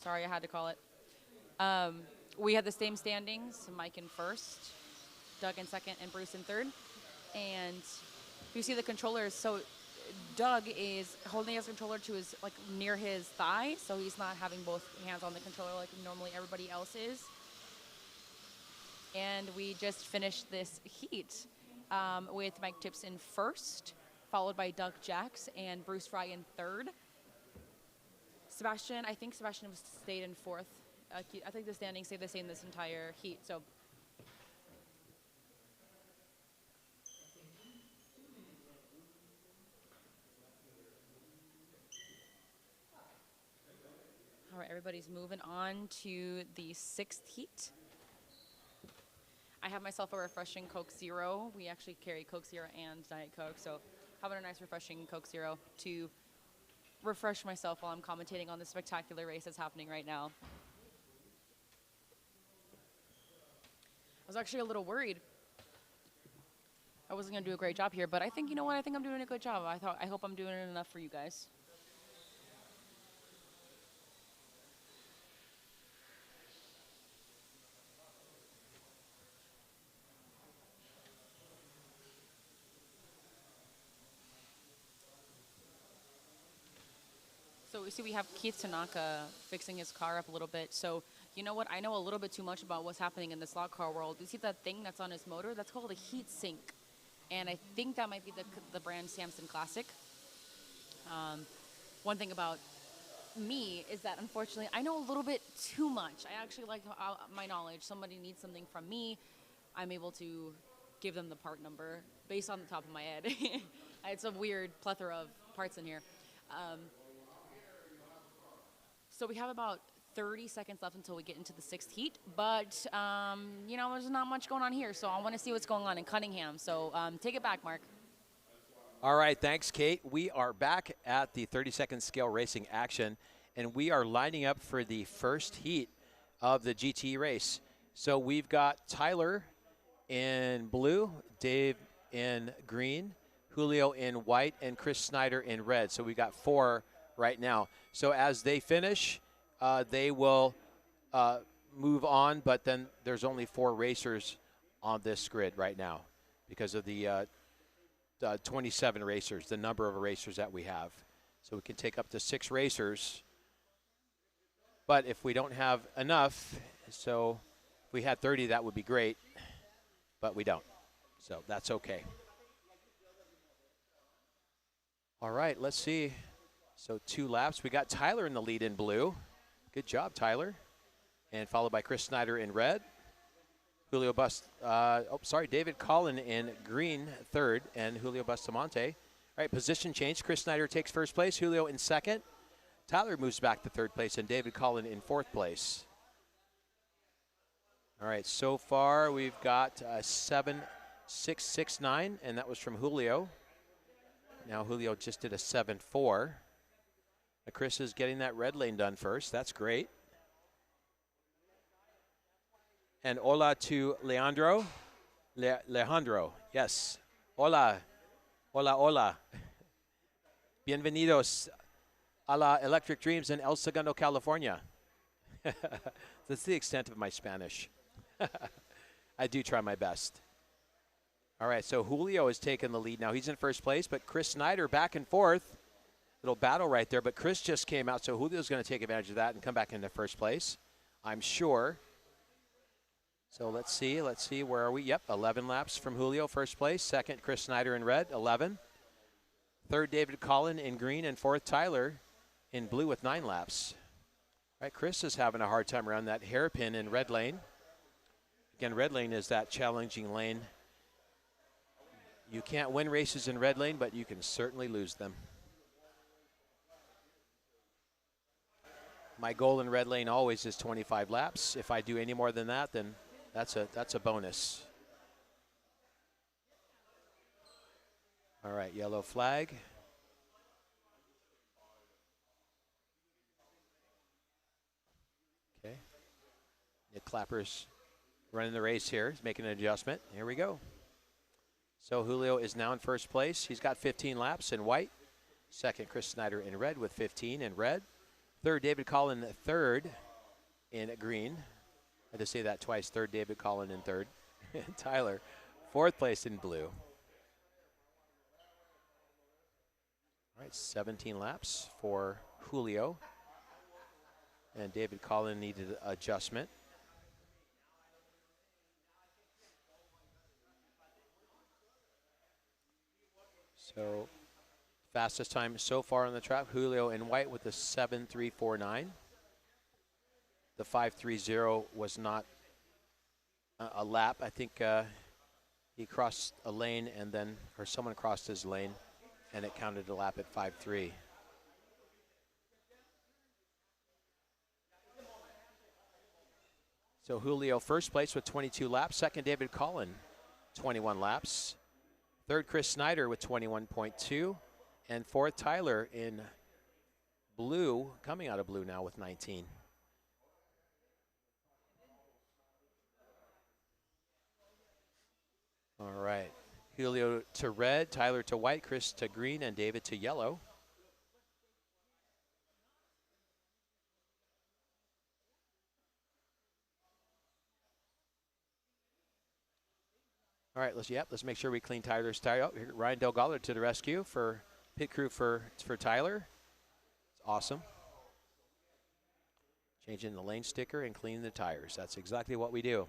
Sorry, I had to call it. We have the same standings, Mike in first, Doug in second, and Bruce in third. And you see the controllers, so Doug is holding his controller to his, like, near his thigh, so he's not having both hands on the controller like normally everybody else is. And we just finished this heat with Mike Tips in first, followed by Doug Jacks and Bruce Fry in third. I think Sebastian stayed in fourth. I think the standings stay the same this entire heat. So. All right, everybody's moving on to the 6th heat. I have myself a refreshing Coke Zero. We actually carry Coke Zero and Diet Coke, so having a nice refreshing Coke Zero to refresh myself while I'm commentating on the spectacular race that's happening right now. I was actually a little worried I wasn't going to do a great job here, but I think, you know what, I think I'm doing a good job. I hope I'm doing it enough for you guys. So we see we have Keith Tanaka fixing his car up a little bit. So you know what? I know a little bit too much about what's happening in the slot car world. You see that thing that's on his motor? That's called a heat sink. And I think that might be the brand Samson Classic. One thing about me is that, unfortunately, I know a little bit too much. I actually like my knowledge. Somebody needs something from me, I'm able to give them the part number based on the top of my head. It's a weird plethora of parts in here. So we have about 30 seconds left until we get into the 6th heat, but you know, there's not much going on here, so I want to see what's going on in Cunningham. So take it back, Mark. All right, thanks, Kate. We are back at the 30-second scale racing action, and we are lining up for the first heat of the GTE race. So we've got Tyler in blue, Dave in green, Julio in white, and Chris Snyder in red. So we've got 4 right now. So as they finish, they will move on, but then there's only 4 racers on this grid right now because of the 27 racers, the number of racers that we have. So we can take up to 6 racers. But if we don't have enough, so if we had 30, that would be great, but we don't. So that's okay. All right, let's see. So 2 laps. We got Tyler in the lead in blue. Good job, Tyler. And followed by Chris Snyder in red. David Collin in green, 3rd, and Julio Bustamante. All right, position change. Chris Snyder takes 1st place, Julio in 2nd. Tyler moves back to 3rd place, and David Collin in 4th place. All right, so far we've got 7.669, and that was from Julio. Now Julio just did a 7.4. Chris is getting that red lane done first. That's great. And hola to Leandro. Alejandro, yes. Hola. Hola, hola. Bienvenidos a la Electric Dreams in El Segundo, California. That's the extent of my Spanish. I do try my best. All right, so Julio has taken the lead now. He's in 1st place, but Chris Snyder back and forth. Little battle right there, but Chris just came out, so Julio's going to take advantage of that and come back into 1st place, I'm sure. So let's see, where are we? Yep, 11 laps from Julio, 1st place. 2nd, Chris Snyder in red, 11. 3rd, David Collin in green, and 4th, Tyler in blue with 9 laps. All right, Chris is having a hard time around that hairpin in red lane. Again, red lane is that challenging lane. You can't win races in red lane, but you can certainly lose them. My goal in red lane always is 25 laps. If I do any more than that, then that's a bonus. All right, yellow flag. Okay. Nick Clapper's running the race here. He's making an adjustment. Here we go. So Julio is now in 1st place. He's got 15 laps in white. 2nd, Chris Snyder in red with 15 in red. 3rd, David Collin 3rd in green. I had to say that twice. 3rd, David Collin in 3rd. Tyler, 4th place in blue. All right, 17 laps for Julio. And David Collin needed adjustment. So fastest time so far on the track, Julio in white with a 7.349. the 5:30 was not a lap. I think he crossed a lane and then, or someone crossed his lane, and it counted a lap at 5:3. So Julio first place with 22 laps. Second, David Collin, 21 laps. Third, Chris Snyder with 21.2. And fourth, Tyler in blue, coming out of blue now with 19. All right. Julio to red, Tyler to white, Chris to green, and David to yellow. All right, let's make sure we clean Tyler's tire up. Here, Ryan Delgado to the rescue for pit crew for Tyler. It's awesome. Changing the lane sticker and cleaning the tires. That's exactly what we do.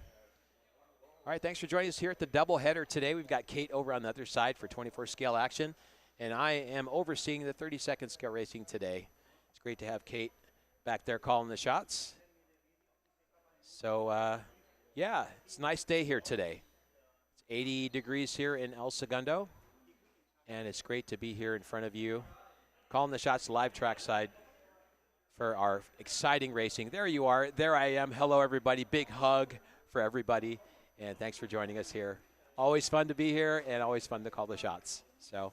All right, thanks for joining us here at the doubleheader today. We've got Kate over on the other side for 24 scale action, and I am overseeing the 30-second scale racing today. It's great to have Kate back there calling the shots. So, yeah, it's a nice day here today. 80 degrees here in El Segundo, and it's great to be here in front of you, calling the shots live trackside for our exciting racing. There you are. There I am. Hello, everybody. Big hug for everybody, and thanks for joining us here. Always fun to be here and always fun to call the shots. So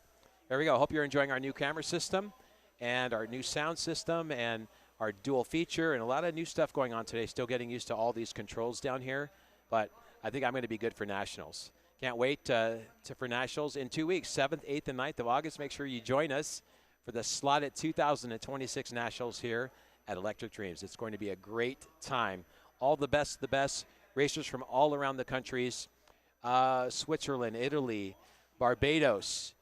there we go. Hope you're enjoying our new camera system and our new sound system and our dual feature and a lot of new stuff going on today. Still getting used to all these controls down here, but I think I'm going to be good for Nationals. Can't wait for Nationals in 2 weeks, 7th, 8th, and 9th of August. Make sure you join us for the slotted 2026 Nationals here at Electric Dreams. It's going to be a great time. All the best racers from all around the countries, Switzerland, Italy, Barbados,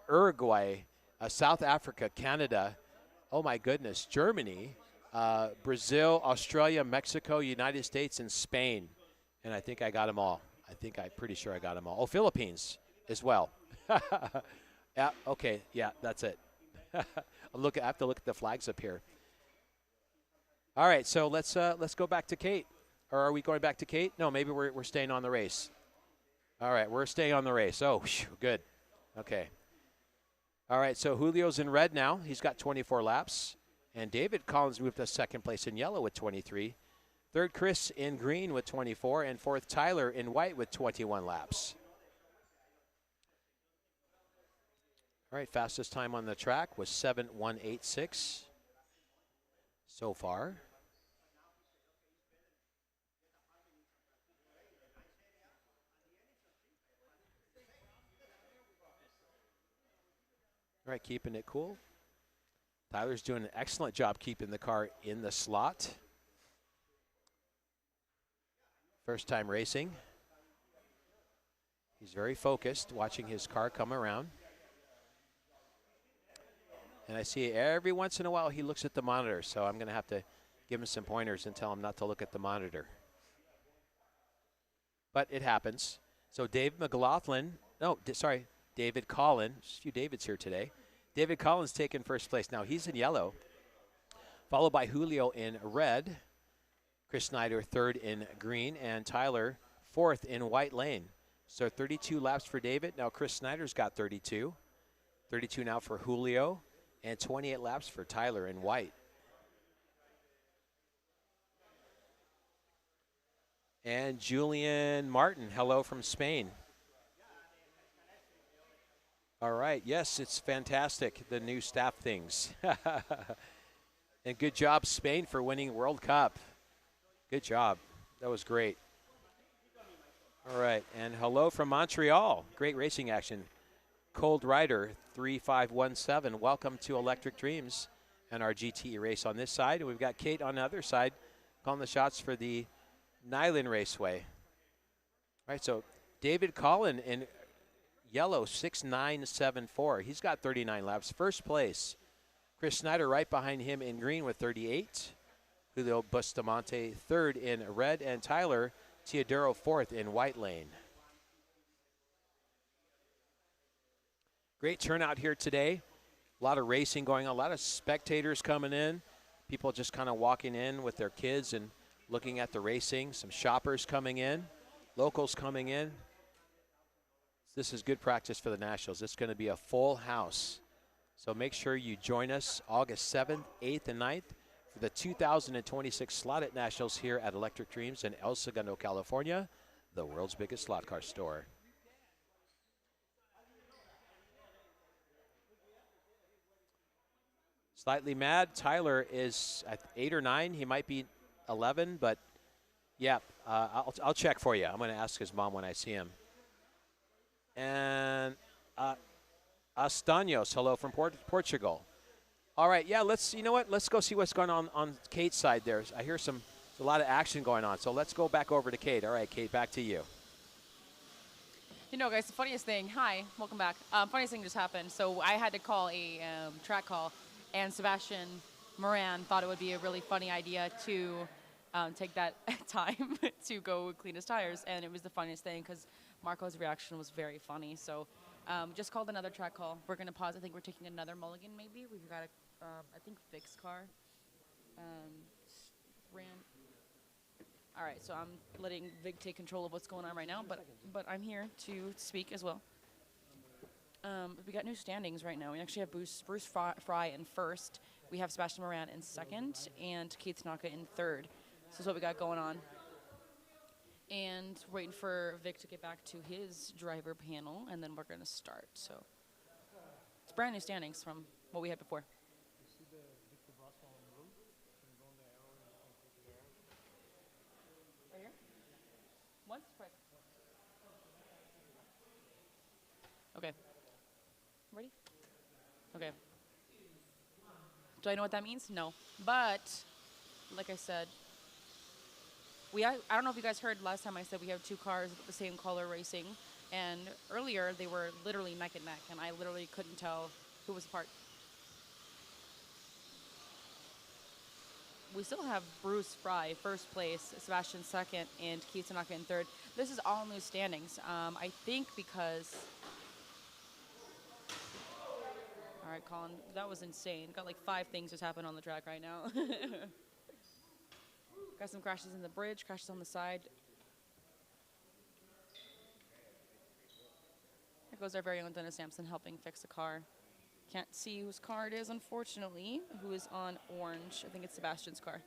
Uruguay, South Africa, Canada, oh my goodness, Germany, Brazil, Australia, Mexico, United States, and Spain. And I think I got them all. I'm pretty sure I got them all. Oh, Philippines as well. Yeah, okay, yeah, that's it. I have to look at the flags up here. All right, so let's go back to Kate. Or are we going back to Kate? No, maybe we're staying on the race. All right, we're staying on the race. Oh, good. Okay. All right, so Julio's in red now. He's got 24 laps. And David Collins moved to second place in yellow with 23. Third, Chris in green with 24. And fourth, Tyler in white with 21 laps. All right, fastest time on the track was 7:186 so far. All right, keeping it cool. Tyler's doing an excellent job keeping the car in the slot. First time racing. He's very focused, watching his car come around. And I see every once in a while he looks at the monitor, so I'm going to have to give him some pointers and tell him not to look at the monitor. But it happens. So David Collin, a few Davids here today. David Collins taking first place. Now he's in yellow, followed by Julio in red, Chris Snyder third in green, and Tyler fourth in white lane. So 32 laps for David. Now Chris Snyder's got 32. 32 now for Julio, and 28 laps for Tyler in white. And Julian Martin, hello from Spain. All right, yes, it's fantastic, the new staff things. And good job, Spain, for winning World Cup. Good job. That was great. All right, and hello from Montreal. Great racing action. Cold Rider 3517, welcome to Electric Dreams and our GTE race on this side. And we've got Kate on the other side calling the shots for the Nylon Raceway. All right, so David Collin in yellow, 6974. He's got 39 laps. First place. Chris Snyder right behind him in green with 38. Julio Bustamante third in red, and Tyler Teodoro fourth in white lane. Great turnout here today. A lot of racing going on, a lot of spectators coming in. People just kind of walking in with their kids and looking at the racing. Some shoppers coming in, locals coming in. This is good practice for the Nationals. It's going to be a full house. So make sure you join us August 7th, 8th, and 9th for the 2026 Slotted Nationals here at Electric Dreams in El Segundo, California, the world's biggest slot car store. Slightly mad. Tyler is at 8 or 9. He might be 11, but yeah, I'll check for you. I'm going to ask his mom when I see him. And Astaños, hello from Portugal. All right, yeah, you know what? Let's go see what's going on Kate's side there. I hear there's a lot of action going on. So let's go back over to Kate. All right, Kate, back to you. You know, guys, the funniest thing, hi, welcome back. Funniest thing just happened. So I had to call a track call, and Sebastian Moran thought it would be a really funny idea to take that time to go clean his tires. And it was the funniest thing because Marco's reaction was very funny. So just called another track call. We're going to pause. I think we're taking another mulligan maybe. We've got a, I think, fixed car. All right, so I'm letting Vic take control of what's going on right now, but I'm here to speak as well. We got new standings right now. We actually have Bruce Fry in first. We have Sebastian Moran in second, and Keith Tanaka in third. So that's what we got going on. And waiting for Vic to get back to his driver panel, and then we're going to start. So it's brand new standings from what we had before. Right here? Once? Twice? Okay. Ready? Okay. Do I know what that means? No. But, like I said, I don't know if you guys heard last time I said we have two cars with the same color racing. And earlier, they were literally neck and neck, and I literally couldn't tell who was apart. We still have Bruce Fry, first place, Sebastian second, and Keith Tanaka in third. This is all new standings. I think because... All right, Colin, that was insane. Got like 5 things just happened on the track right now. Got some crashes in the bridge, crashes on the side. There goes our very own Dennis Sampson helping fix the car. Can't see whose car it is, unfortunately, who is on orange. I think it's Sebastian's car.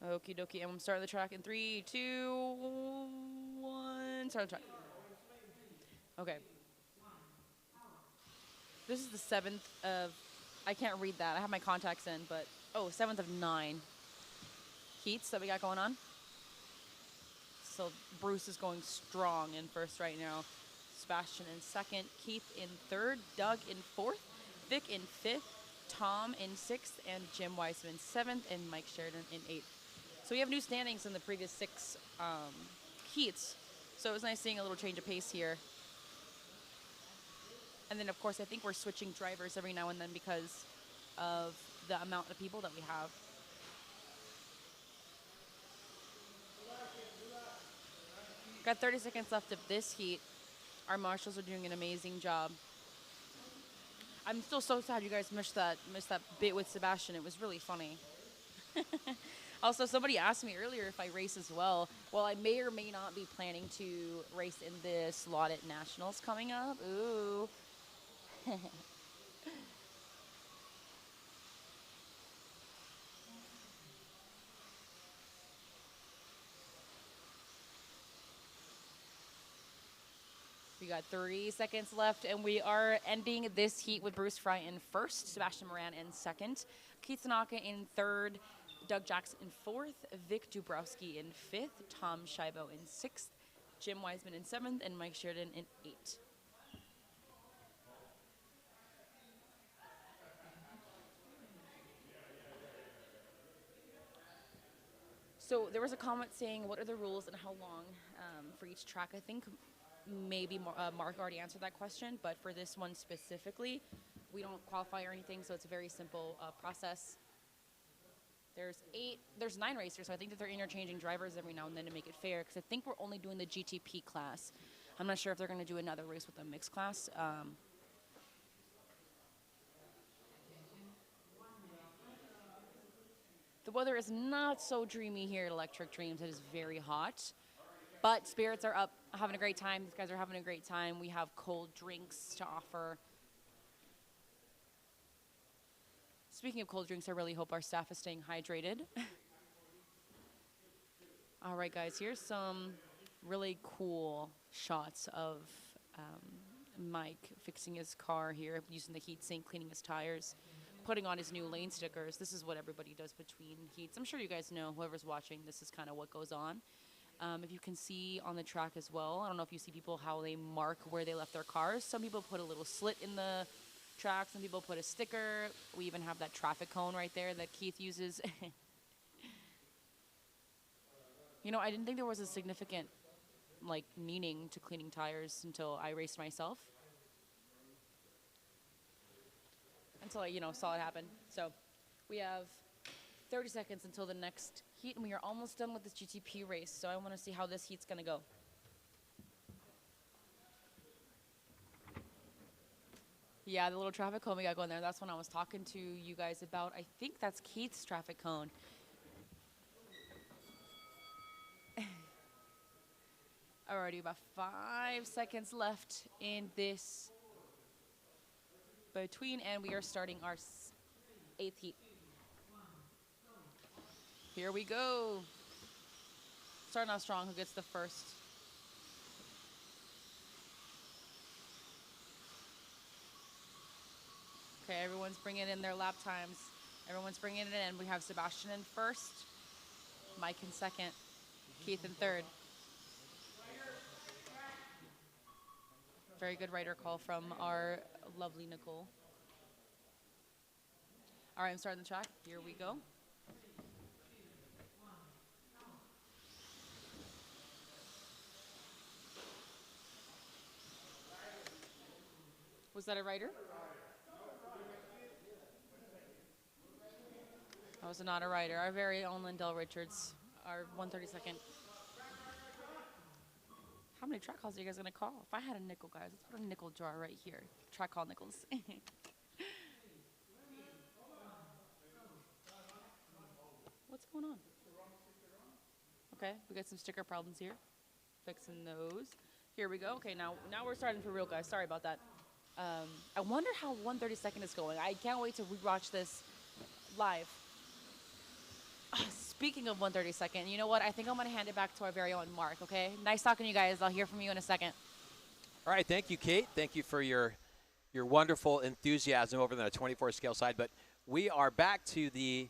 Okie dokie, and I'm starting the track in 3, 2, 1. Start the track. Okay. This is the 7th of, I can't read that. I have my contacts in, but, 7th of 9 heats that we got going on. So Bruce is going strong in first right now. Sebastian in second, Keith in third, Doug in fourth, Vic in fifth, Tom in sixth, and Jim Weissman in seventh, and Mike Sheridan in eighth. So we have new standings in the previous 6 heats. So it was nice seeing a little change of pace here. And then, of course, I think we're switching drivers every now and then because of the amount of people that we have. Got 30 seconds left of this heat. Our marshals are doing an amazing job. I'm still so sad you guys missed that bit with Sebastian. It was really funny. Also, somebody asked me earlier if I race as well. Well, I may or may not be planning to race in the Slotted Nationals coming up. Ooh. We got 3 seconds left, and we are ending this heat with Bruce Fry in first, Sebastian Moran in second, Keith Tanaka in third, Doug Jackson in fourth, Vic Dubrowski in fifth, Tom Shibo in sixth, Jim Weissman in seventh, and Mike Sheridan in eighth. So there was a comment saying, what are the rules and how long for each track? I think maybe Mark already answered that question, but for this one specifically, we don't qualify or anything, so it's a very simple process. There's 9 racers, so I think that they're interchanging drivers every now and then to make it fair, because I think we're only doing the GTP class. I'm not sure if they're going to do another race with the mixed class. The weather is not so dreamy here at Electric Dreams. It is very hot. But spirits are up, having a great time. These guys are having a great time. We have cold drinks to offer. Speaking of cold drinks, I really hope our staff is staying hydrated. All right, guys, here's some really cool shots of Mike fixing his car here, using the heat sink, cleaning his tires, putting on his new lane stickers. This is what everybody does between heats. I'm sure you guys know, whoever's watching, this is kind of what goes on. If you can see on the track as well, I don't know if you see people how they mark where they left their cars. Some people put a little slit in the track. Some people put a sticker. We even have that traffic cone right there that Keith uses. You know, I didn't think there was a significant, like, meaning to cleaning tires until I raced myself. Until I, you know, saw it happen. So we have 30 seconds until the next heat, and we are almost done with this GTP race. So I want to see how this heat's going to go. Yeah, the little traffic cone we got going there, that's when I was talking to you guys about. I think that's Keith's traffic cone. Alrighty, about 5 seconds left in this between, and we are starting our 8th heat. Here we go. Starting off strong, who gets the first? Okay, everyone's bringing in their lap times. Everyone's bringing it in. We have Sebastian in first, Mike in second, Keith in third. Very good rider call from our lovely Nicole. All right, I'm starting the track. Here we go. Was that a rider? That was not a rider. Our very own Lindell Richards, our 132nd. How many track calls are you guys gonna call? If I had a nickel, guys, let's put a nickel jar right here. Track call nickels. What's going on? Okay, we got some sticker problems here. Fixing those. Here we go. Okay, now we're starting for real, guys. Sorry about that. I wonder how 132nd is going. I can't wait to rewatch this live. Speaking of 132nd, you know what? I think I'm going to hand it back to our very own Mark, okay? Nice talking to you guys. I'll hear from you in a second. All right, thank you, Kate. Thank you for your wonderful enthusiasm over on the 24 scale side. But we are back to the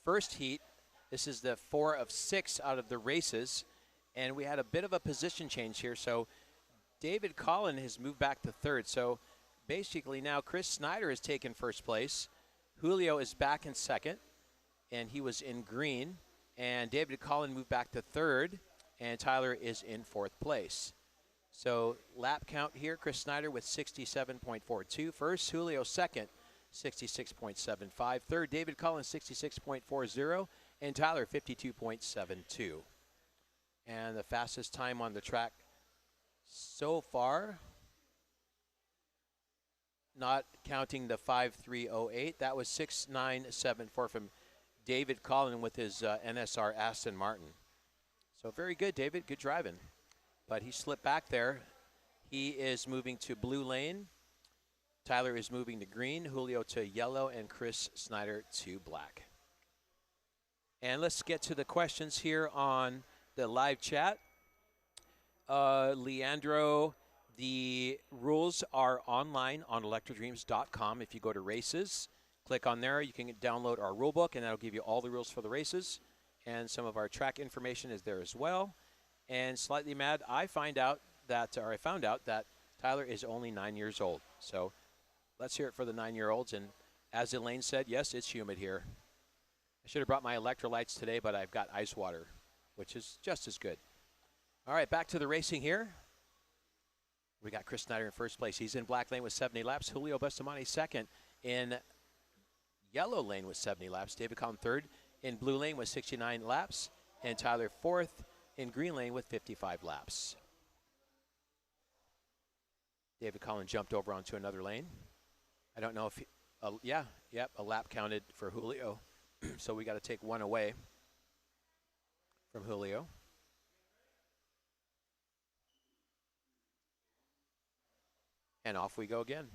first heat. This is the 4 of 6 out of the races. And we had a bit of a position change here. So David Collin has moved back to third. So basically now Chris Snyder has taken first place. Julio is back in second, and he was in green. And David Collin moved back to third, and Tyler is in fourth place. So lap count here, Chris Snyder with 67.42. First, Julio second, 66.75. Third, David Collin, 66.40. And Tyler, 52.72. And the fastest time on the track so far, not counting the 5.308, that was 6.974 from David Collin with his NSR Aston Martin. So very good, David. Good driving. But he slipped back there. He is moving to blue lane. Tyler is moving to green, Julio to yellow, and Chris Snyder to black. And let's get to the questions here on the live chat. Leandro, the rules are online on electrodreams.com. If you go to races, click on there. You can download our rule book, and that'll give you all the rules for the races. And some of our track information is there as well. And slightly mad, I found out that Tyler is only 9 years old. So let's hear it for the 9-year-olds. And as Elaine said, yes, it's humid here. I should have brought my electrolytes today, but I've got ice water, which is just as good. All right, back to the racing here. We got Chris Snyder in first place. He's in black lane with 70 laps. Julio Bustamante second in yellow lane with 70 laps. David Collin third in blue lane with 69 laps. And Tyler fourth in green lane with 55 laps. David Collin jumped over onto another lane. I don't know if he, a lap counted for Julio. So we got to take one away from Julio. And off we go again.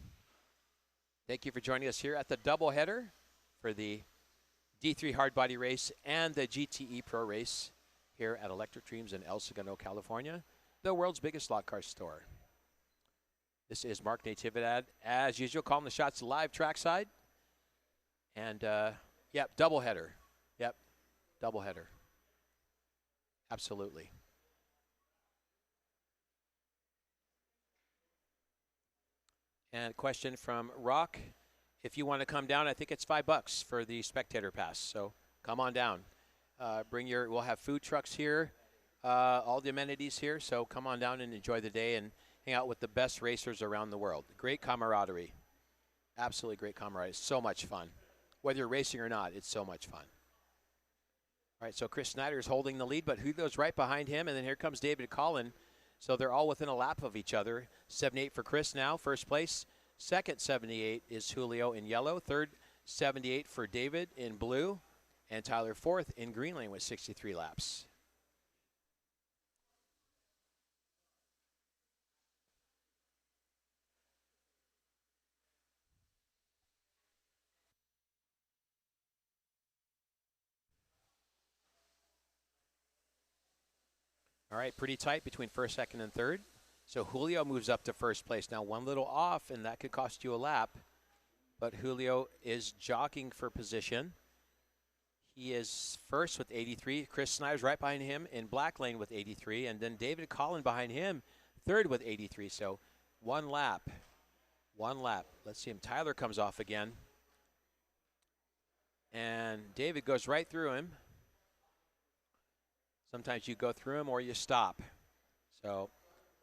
Thank you for joining us here at the doubleheader for the D3 hardbody race and the GTE Pro race here at Electric Dreams in El Segundo, California, the world's biggest slot car store. This is Mark Natividad, as usual, calling the shots live trackside. And, yep, doubleheader. Yep, doubleheader. Absolutely. And a question from Rock. If you want to come down, I think it's $5 for the spectator pass. So come on down. We'll have food trucks here, all the amenities here. So come on down and enjoy the day and hang out with the best racers around the world. Great camaraderie. Absolutely great camaraderie. So much fun. Whether you're racing or not, it's so much fun. All right, so Chris Snyder is holding the lead, but Julio's right behind him, and then here comes David Collin. So they're all within a lap of each other. 78 for Chris now, first place. Second 78 is Julio in yellow. Third 78 for David in blue. And Tyler fourth in green lane with 63 laps. All right, pretty tight between first, second, and third. So Julio moves up to first place. Now one little off, and that could cost you a lap. But Julio is jockeying for position. He is first with 83. Chris Snyder's right behind him in black lane with 83. And then David Collin behind him, third with 83. So one lap. One lap. Let's see him. Tyler comes off again. And David goes right through him. Sometimes you go through them or you stop. So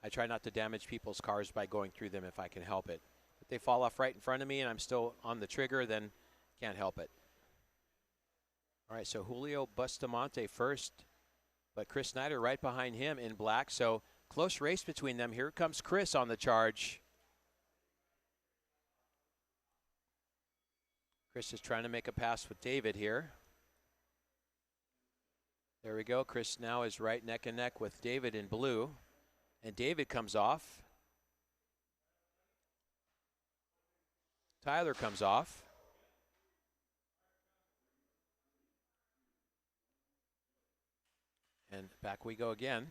I try not to damage people's cars by going through them if I can help it. If they fall off right in front of me and I'm still on the trigger, then can't help it. All right, so Julio Bustamante first, but Chris Snyder right behind him in black. So close race between them. Here comes Chris on the charge. Chris is trying to make a pass with David here. There we go. Chris now is right neck and neck with David in blue. And David comes off. Tyler comes off. And back we go again.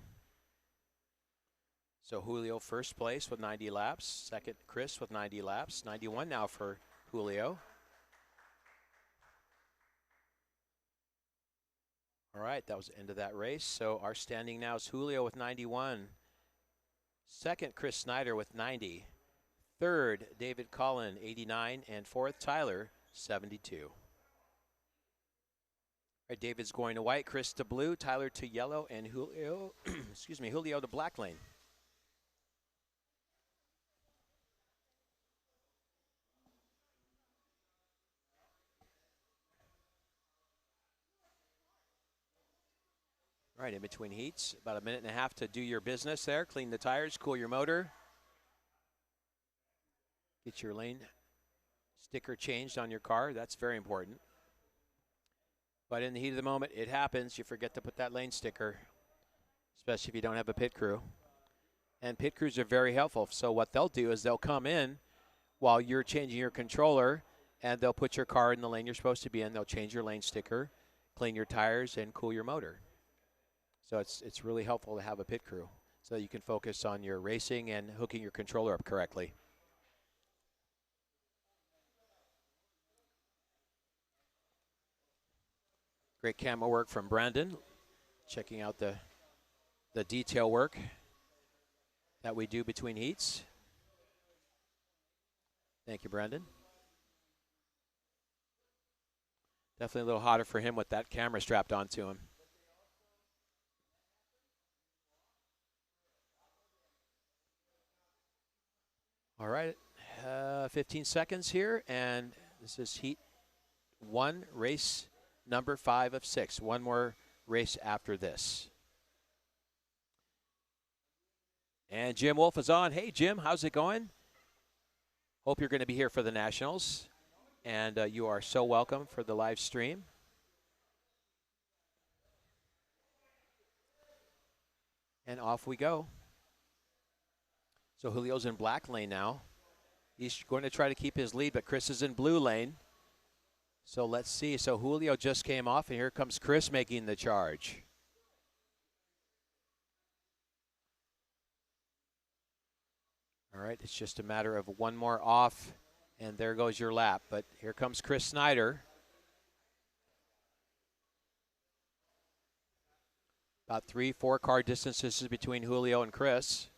So Julio first place with 90 laps. Second, Chris with 90 laps. 91 now for Julio. All right, that was the end of that race. So our standing now is Julio with 91. Second, Chris Snyder with 90. Third, David Collin, 89. And fourth, Tyler, 72. All right, David's going to white, Chris to blue, Tyler to yellow, and Julio, Julio to black lane. All right, in between heats, about a minute and a half to do your business there. Clean the tires, cool your motor. Get your lane sticker changed on your car. That's very important. But in the heat of the moment, it happens. You forget to put that lane sticker, especially if you don't have a pit crew. And pit crews are very helpful. So what they'll do is they'll come in while you're changing your controller, and they'll put your car in the lane you're supposed to be in. They'll change your lane sticker, clean your tires, and cool your motor. So it's really helpful to have a pit crew so that you can focus on your racing and hooking your controller up correctly. Great camera work from Brandon, checking out the detail work that we do between heats. Thank you, Brandon. Definitely a little hotter for him with that camera strapped onto him. All right, 15 seconds here, and this is heat 1, race number 5 of 6. One more race after this. And Jim Wolf is on. Hey, Jim, how's it going? Hope you're going to be here for the Nationals, and you are so welcome for the live stream. And off we go. So Julio's in black lane now. He's going to try to keep his lead, but Chris is in blue lane. So let's see. So Julio just came off, and here comes Chris making the charge. All right, it's just a matter of one more off, and there goes your lap. But here comes Chris Snyder. About 3-4 car distances between Julio and Chris.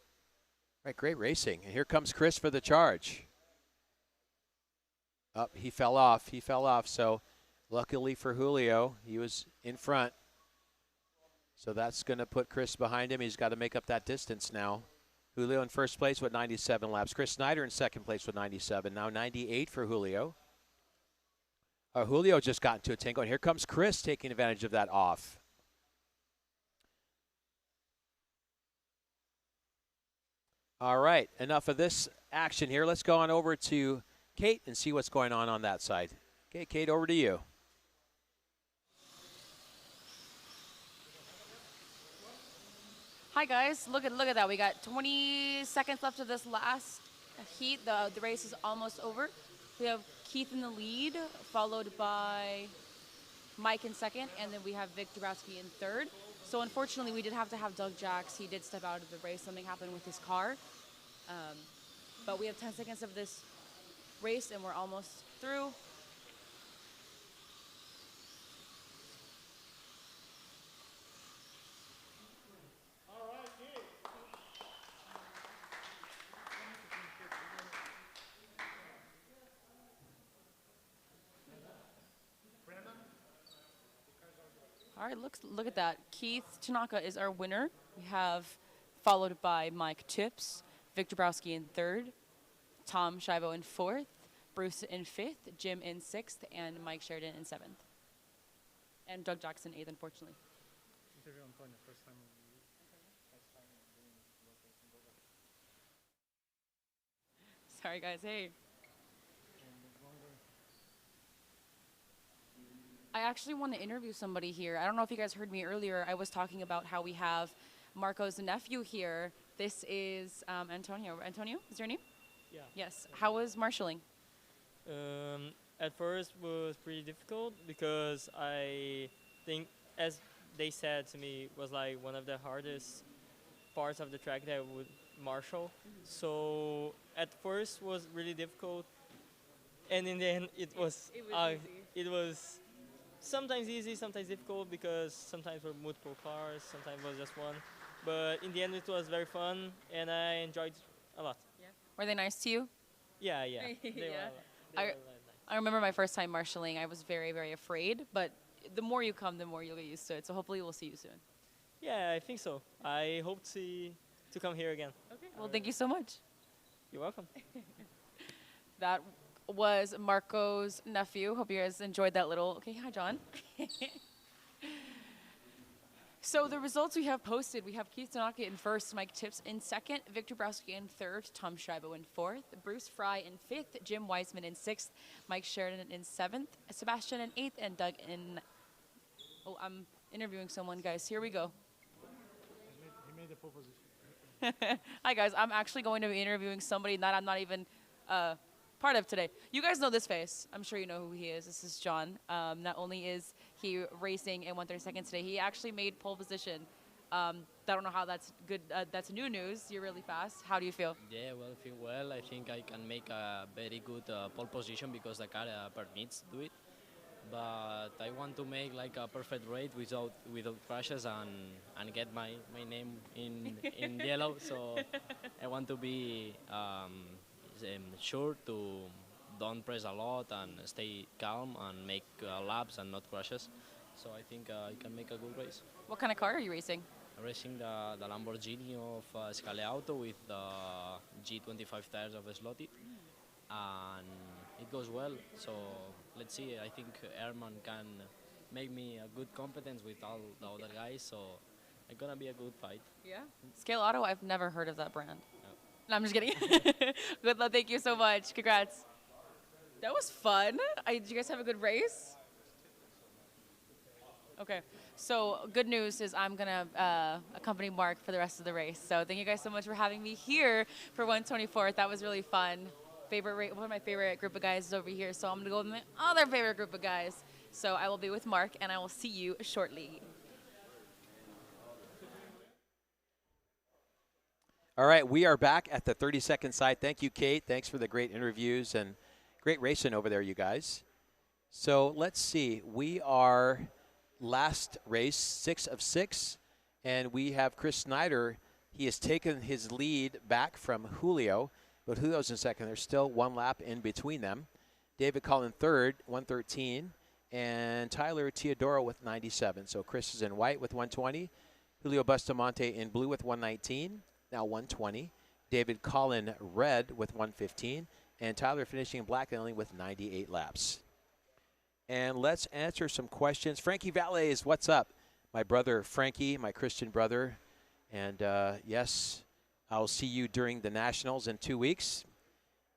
All right, great racing. And here comes Chris for the charge. Up, he fell off. He fell off. So luckily for Julio, he was in front. So that's going to put Chris behind him. He's got to make up that distance now. Julio in first place with 97 laps. Chris Snyder in second place with 97. Now 98 for Julio. Julio just got into a tango, and here comes Chris taking advantage of that off. All right, enough of this action here. Let's go on over to Kate and see what's going on that side. Okay, Kate, over to you. Hi guys, look at that. We got 20 seconds left of this last heat. The race is almost over. We have Keith in the lead, followed by Mike in second, and then we have Vic Dabrowski in third. So unfortunately, we did have to have Doug Jacks. He did step out of the race. Something happened with his car. But we have 10 seconds of this race, and we're almost through. All right, look at that. Keith Tanaka is our winner. We have followed by Mike Tips, Victor Browski in third, Tom Shivo in fourth, Bruce in fifth, Jim in sixth, and Mike Sheridan in seventh. And Doug Jackson eighth, unfortunately. Sorry, guys. Hey. I actually want to interview somebody here. I don't know if you guys heard me earlier. I was talking about how we have Marco's nephew here. This is Antonio. Antonio, is your name? Yeah. Yes. How was marshalling? At first was pretty difficult because I think, as they said to me, was like one of the hardest parts of the track that I would marshal. So at first was really difficult, and in the end it was sometimes easy, sometimes difficult because sometimes were multiple cars, sometimes was just one. But in the end it was very fun and I enjoyed a lot. Yeah. Were they nice to you? Yeah. They Yeah. were nice. I remember my first time marshalling. I was very, very afraid, but the more you come, the more you'll get used to it. So hopefully we'll see you soon. Yeah, I think so. I hope to come here again. Okay. Well, thank you so much. You're welcome. That was Marco's nephew. Hope you guys enjoyed that little. Okay, hi, John. So the results we have posted, we have Keith Tanaka in first, Mike Tips in second, Victor Browski in third, Tom Schreiber in fourth, Bruce Fry in fifth, Jim Weisman in sixth, Mike Sheridan in seventh, Sebastian in eighth, and Doug in... Oh, I'm interviewing someone, guys. Here we go. He made the pole position. Hi, guys. I'm actually going to be interviewing somebody that I'm not even part of today. You guys know this face. I'm sure you know who he is. This is John. Not only is he racing in 132nd today, he actually made pole position. I don't know how that's good. That's new news. You're really fast. How do you feel? Yeah, well, I feel well. I think I can make a very good pole position because the car permits to do it. But I want to make like a perfect race without crashes and get my name in yellow. So I want to be sure to don't press a lot and stay calm and make laps and not crashes. So I think I can make a good race. What kind of car are you racing? I'm racing the Lamborghini of Scale Auto with the G25 tires of Slotty. And it goes well, so let's see. I think Herman can make me a good competence with all the other guys, so it's gonna be a good fight. Yeah. Scale Auto, I've never heard of that brand. No. No, I'm just kidding. Good luck. Thank you so much. Congrats. That was fun. Did you guys have a good race? Okay. So good news is I'm gonna accompany Mark for the rest of the race. So thank you guys so much for having me here for 124th. That was really fun. One of my favorite group of guys is over here. So I'm gonna go with my other favorite group of guys. So I will be with Mark, and I will see you shortly. All right, we are back at the 30-second side. Thank you, Kate. Thanks for the great interviews and great racing over there, you guys. So let's see. We are last race, 6 of 6, and we have Chris Snyder. He has taken his lead back from Julio, but Julio's in second. There's still one lap in between them. David Collin third, 113, and Tyler Teodoro with 97. So Chris is in white with 120. Julio Bustamante in blue with 119, now 120. David Collin red with 115, and Tyler finishing in black and only with 98 laps. And let's answer some questions. Frankie Valles, what's up? My brother Frankie, my Christian brother. And yes, I'll see you during the Nationals in 2 weeks.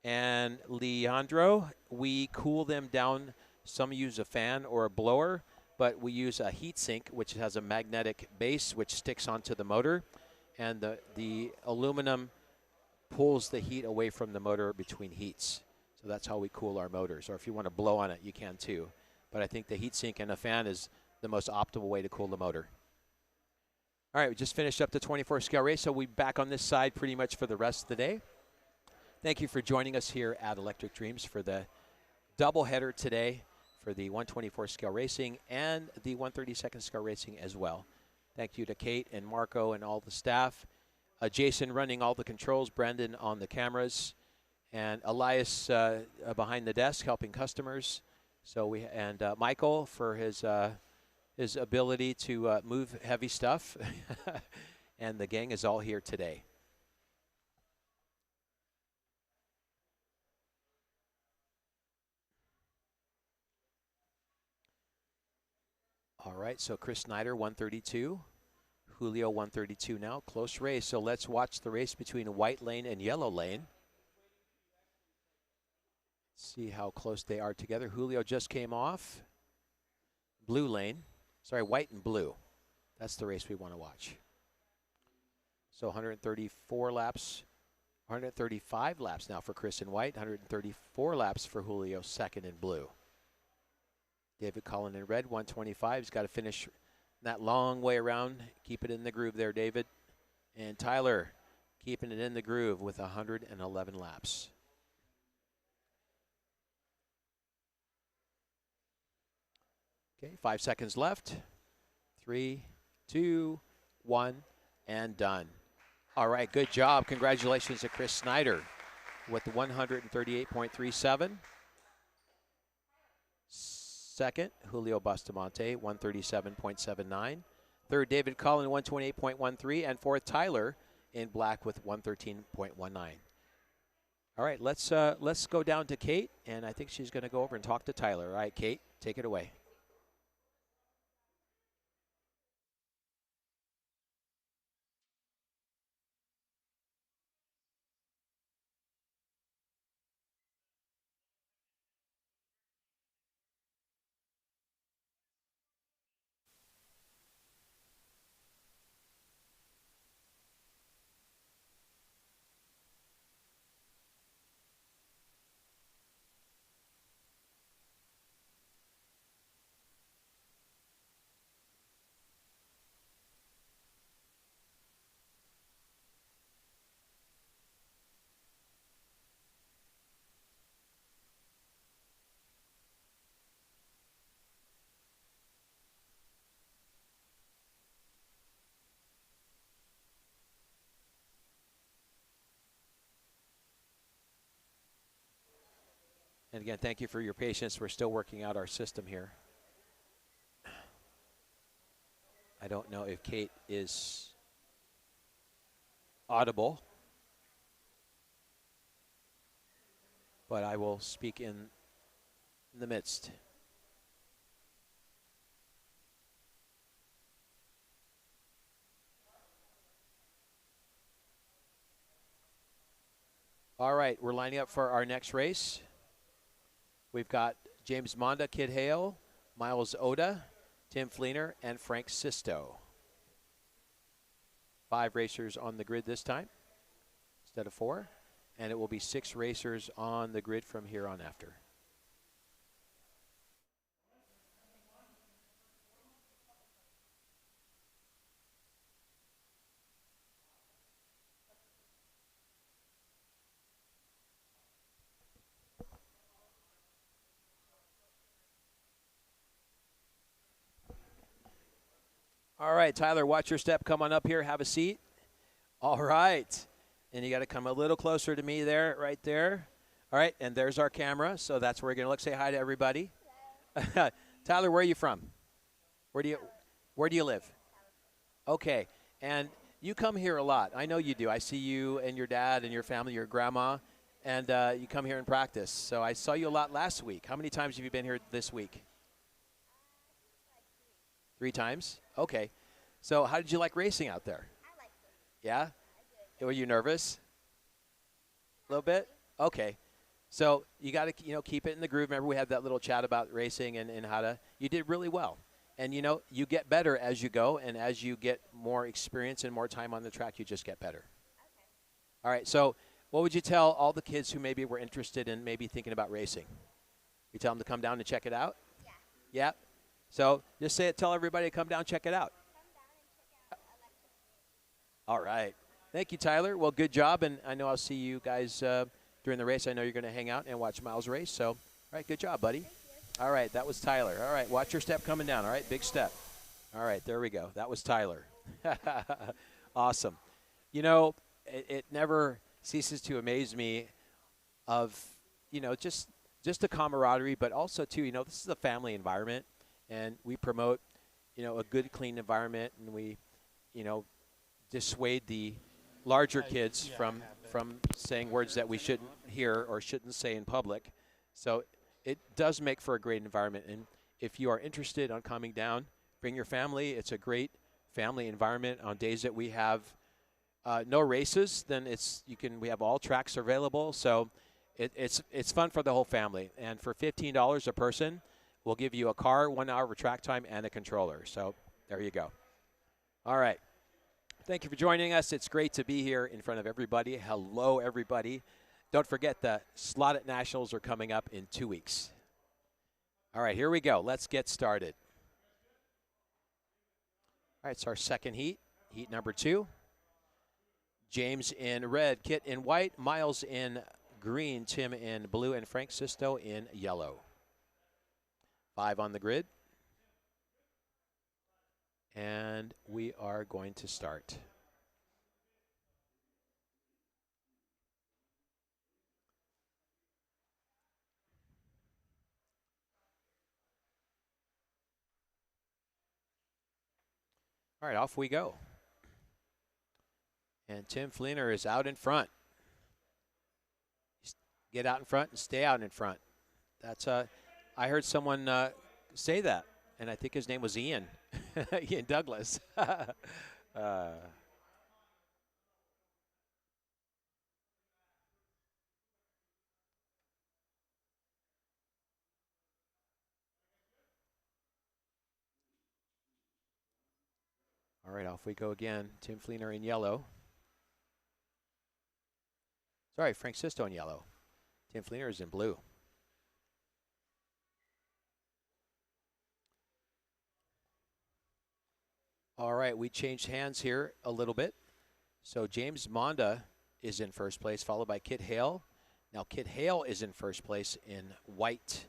And Leandro, we cool them down. Some use a fan or a blower, but we use a heat sink, which has a magnetic base, which sticks onto the motor. And the aluminum pulls the heat away from the motor between heats. So that's how we cool our motors. Or if you want to blow on it, you can too. But I think the heat sink and a fan is the most optimal way to cool the motor. All right, we just finished up the 24 scale race, so we'll be back on this side pretty much for the rest of the day. Thank you for joining us here at Electric Dreams for the doubleheader today for the 124 scale racing and the 132nd scale racing as well. Thank you to Kate and Marco and all the staff. Jason running all the controls, Brandon on the cameras, and Elias behind the desk helping customers. So Michael for his ability to move heavy stuff, and the gang is all here today. All right, so Chris Snyder 132, Julio 132 now, close race. So let's watch the race between white lane and yellow lane. See how close they are together. Julio just came off. Blue lane. Sorry, white and blue. That's the race we want to watch. So 134 laps, 135 laps now for Chris in white, 134 laps for Julio, second in blue. David Collin in red, 125. He's got to finish that long way around. Keep it in the groove there, David. And Tyler keeping it in the groove with 111 laps. Okay, 5 seconds left. 3, 2, 1, and done. All right, good job. Congratulations to Chris Snyder with the 138.37. Second, Julio Bustamante, 137.79. Third, David Collin, 128.13. And fourth, Tyler in black with 113.19. All right, let's go down to Kate, and I think she's going to go over and talk to Tyler. All right, Kate, take it away. And again, thank you for your patience. We're still working out our system here. I don't know if Kate is audible, but I will speak in the midst. All right, we're lining up for our next race. We've got James Monda, Kid Hale, Miles Oda, Tim Fleener, and Frank Sisto. 5 racers on the grid this time instead of 4. And it will be 6 racers on the grid from here on after. All right, Tyler, watch your step. Come on up here. Have a seat. All right. And you got to come a little closer to me there, right there. All right, and there's our camera. So that's where we're going to look. Say hi to everybody. Tyler, where are you from? Where do you live? Okay. And you come here a lot. I know you do. I see you and your dad and your family, your grandma, and you come here and practice. So I saw you a lot last week. How many times have you been here this week? 3 times? Okay. So how did you like racing out there? I liked it. Yeah? I Were you nervous? A little bit? Okay. So you got to, keep it in the groove. Remember we had that little chat about racing and how to, you did really well. And, you get better as you go, and as you get more experience and more time on the track, you just get better. Okay. All right. So what would you tell all the kids who maybe were interested in maybe thinking about racing? You tell them to come down and check it out? Yeah. Yeah? So just say it, tell everybody to come down and check it out. Come down and check out electric dreams. All right. Thank you, Tyler. Well, good job, and I know I'll see you guys during the race. I know you're going to hang out and watch Miles race. So, all right, good job, buddy. Thank you. All right, that was Tyler. All right, watch your step coming down. All right, big step. All right, there we go. That was Tyler. Awesome. It never ceases to amaze me of, just the camaraderie, but also, too, this is a family environment. And we promote, a good, clean environment, and we, dissuade the larger kids from saying words that we shouldn't hear or shouldn't say in public. So it does make for a great environment. And if you are interested on coming down, bring your family. It's a great family environment. On days that we have no races, then we have all tracks available. So it's fun for the whole family. And for $15 a person, we'll give you a car, 1 hour of track time, and a controller. So there you go. All right. Thank you for joining us. It's great to be here in front of everybody. Hello, everybody. Don't forget the Slotted Nationals are coming up in 2 weeks. All right, here we go. Let's get started. All right, it's our second heat, heat number 2. James in red, Kit in white, Miles in green, Tim in blue, and Frank Sisto in yellow. 5 on the grid. And we are going to start. All right, off we go. And Tim Fleener is out in front. Get out in front and stay out in front. That's I heard someone say that, and I think his name was Ian. Ian Douglas. All right, off we go again. Tim Fleener in yellow. Sorry, Frank Sisto in yellow. Tim Fleener is in blue. All right, we changed hands here a little bit. So James Monda is in first place, followed by Kit Hale. Now Kit Hale is in first place in white.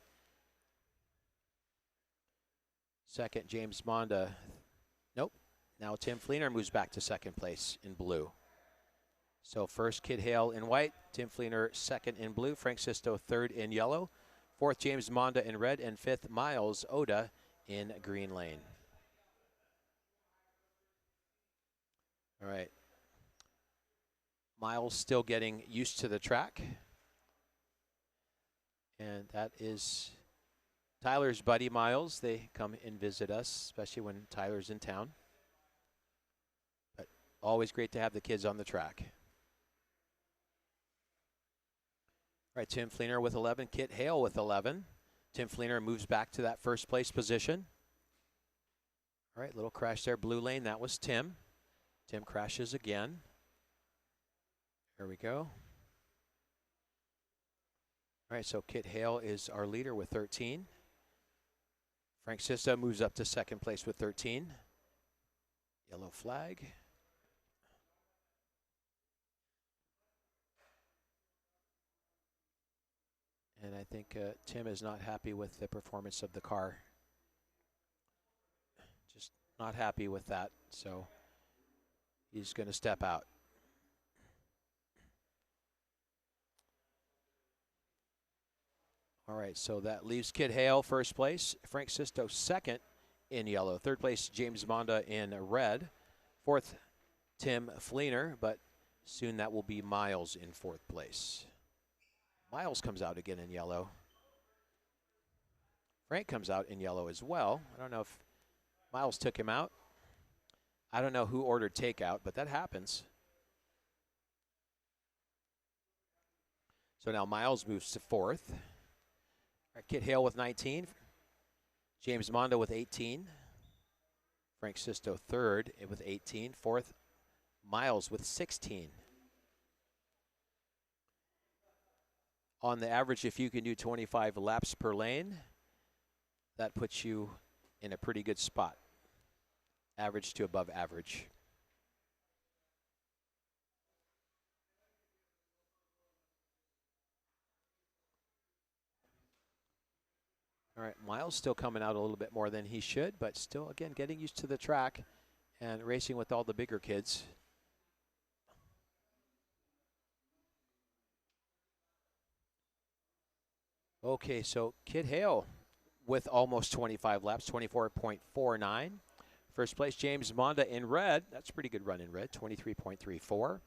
Second, James Monda. Nope. Now Tim Fleener moves back to second place in blue. So first, Kit Hale in white. Tim Fleener second in blue. Frank Sisto third in yellow. Fourth, James Monda in red. And fifth, Miles Oda in green lane. All right. Miles still getting used to the track. And that is Tyler's buddy, Miles. They come and visit us, especially when Tyler's in town. But always great to have the kids on the track. All right, Tim Fleener with 11, Kit Hale with 11. Tim Fleener moves back to that first place position. All right, little crash there. Blue lane, that was Tim. Tim crashes again. There we go. All right, so Kit Hale is our leader with 13. Frank Sista moves up to second place with 13. Yellow flag. And I think Tim is not happy with the performance of the car. Just not happy with that, so he's going to step out. All right, so that leaves Kid Hale first place, Frank Sisto second in yellow, third place James Monda in red, fourth Tim Fleener, but soon that will be Miles in fourth place. Miles comes out again in yellow. Frank comes out in yellow as well. I don't know if Miles took him out. I don't know who ordered takeout, but that happens. So now Miles moves to fourth. Kit Hale with 19. James Mondo with 18. Frank Sisto third with 18. Fourth, Miles with 16. On the average, if you can do 25 laps per lane, that puts you in a pretty good spot. Average to above average. All right, Miles still coming out a little bit more than he should, but still, again, getting used to the track and racing with all the bigger kids. Okay, so Kid Hale with almost 25 laps, 24.49. First place, James Monda in red. That's a pretty good run in red, 23.34.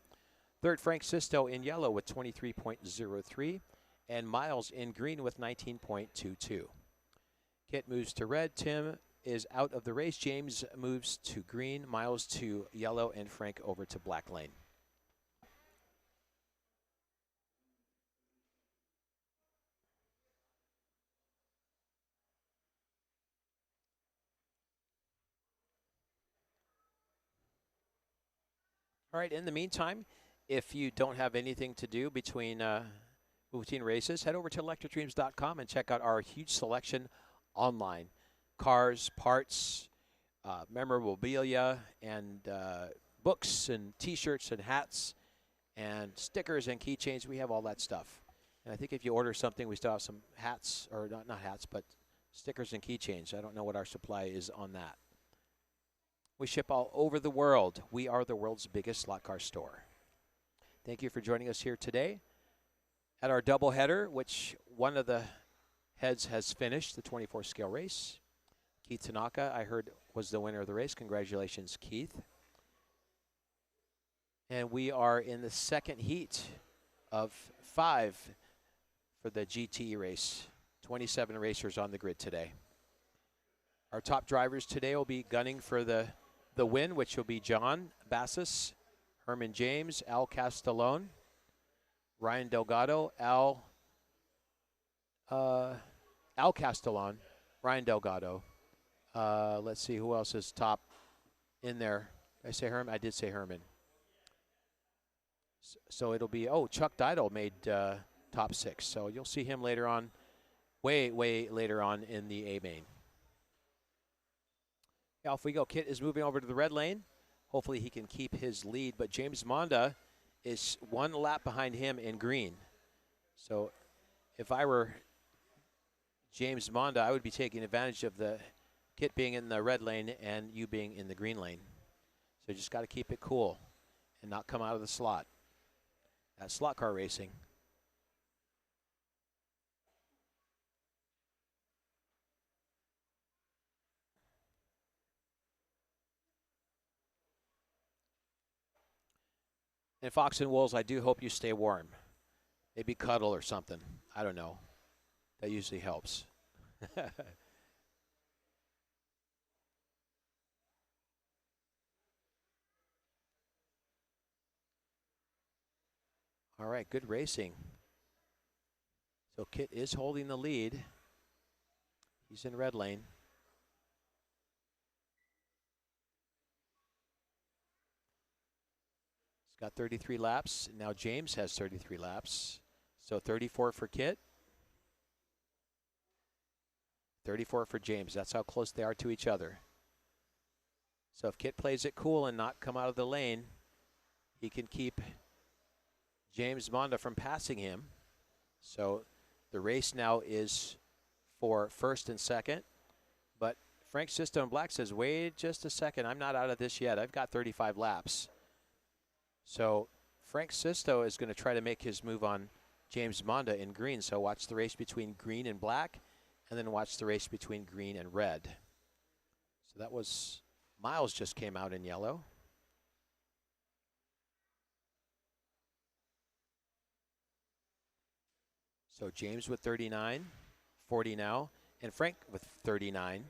Third, Frank Sisto in yellow with 23.03. And Miles in green with 19.22. Kit moves to red. Tim is out of the race. James moves to green. Miles to yellow. And Frank over to black lane. All right, in the meantime, if you don't have anything to do between races, head over to electricdreams.com and check out our huge selection online. Cars, parts, memorabilia, and books, and T-shirts, and hats, and stickers, and keychains. We have all that stuff. And I think if you order something, we still have some hats, or not hats, but stickers and keychains. I don't know what our supply is on that. We ship all over the world. We are the world's biggest slot car store. Thank you for joining us here today at our doubleheader, which one of the heads has finished, the 24 scale race. Keith Tanaka, I heard, was the winner of the race. Congratulations, Keith. And we are in the second heat of 5 for the GTE race. 27 racers on the grid today. Our top drivers today will be gunning for the win, which will be John Bassis, Herman James, Al Castellone, Ryan Delgado, Al Castellone, Ryan Delgado. Let's see who else is top in there. Did I say Herman? I did say Herman. So it'll be, Chuck Didle made top 6. So you'll see him later on, way later on in the A main. Off we go. Kit is moving over to the red lane. Hopefully he can keep his lead, but James Monda is 1 lap behind him in green. So if I were James Monda, I would be taking advantage of the Kit being in the red lane and you being in the green lane. So you just got to keep it cool and not come out of the slot. That's slot car racing. And Fox and Wolves, I do hope you stay warm. Maybe cuddle or something. I don't know. That usually helps. All right, good racing. So Kit is holding the lead. He's in red lane. got 33 laps. Now James has 33 laps. So 34 for Kit. 34 for James. That's how close they are to each other. So if Kit plays it cool and not come out of the lane, he can keep James Monda from passing him. So the race now is for first and second. But Frank Sisto in black says, wait just a second. I'm not out of this yet. I've got 35 laps. So Frank Sisto is going to try to make his move on James Monda in green. So watch the race between green and black, and then watch the race between green and red. So that was Miles just came out in yellow. So James with 39, 40 now, and Frank with 39.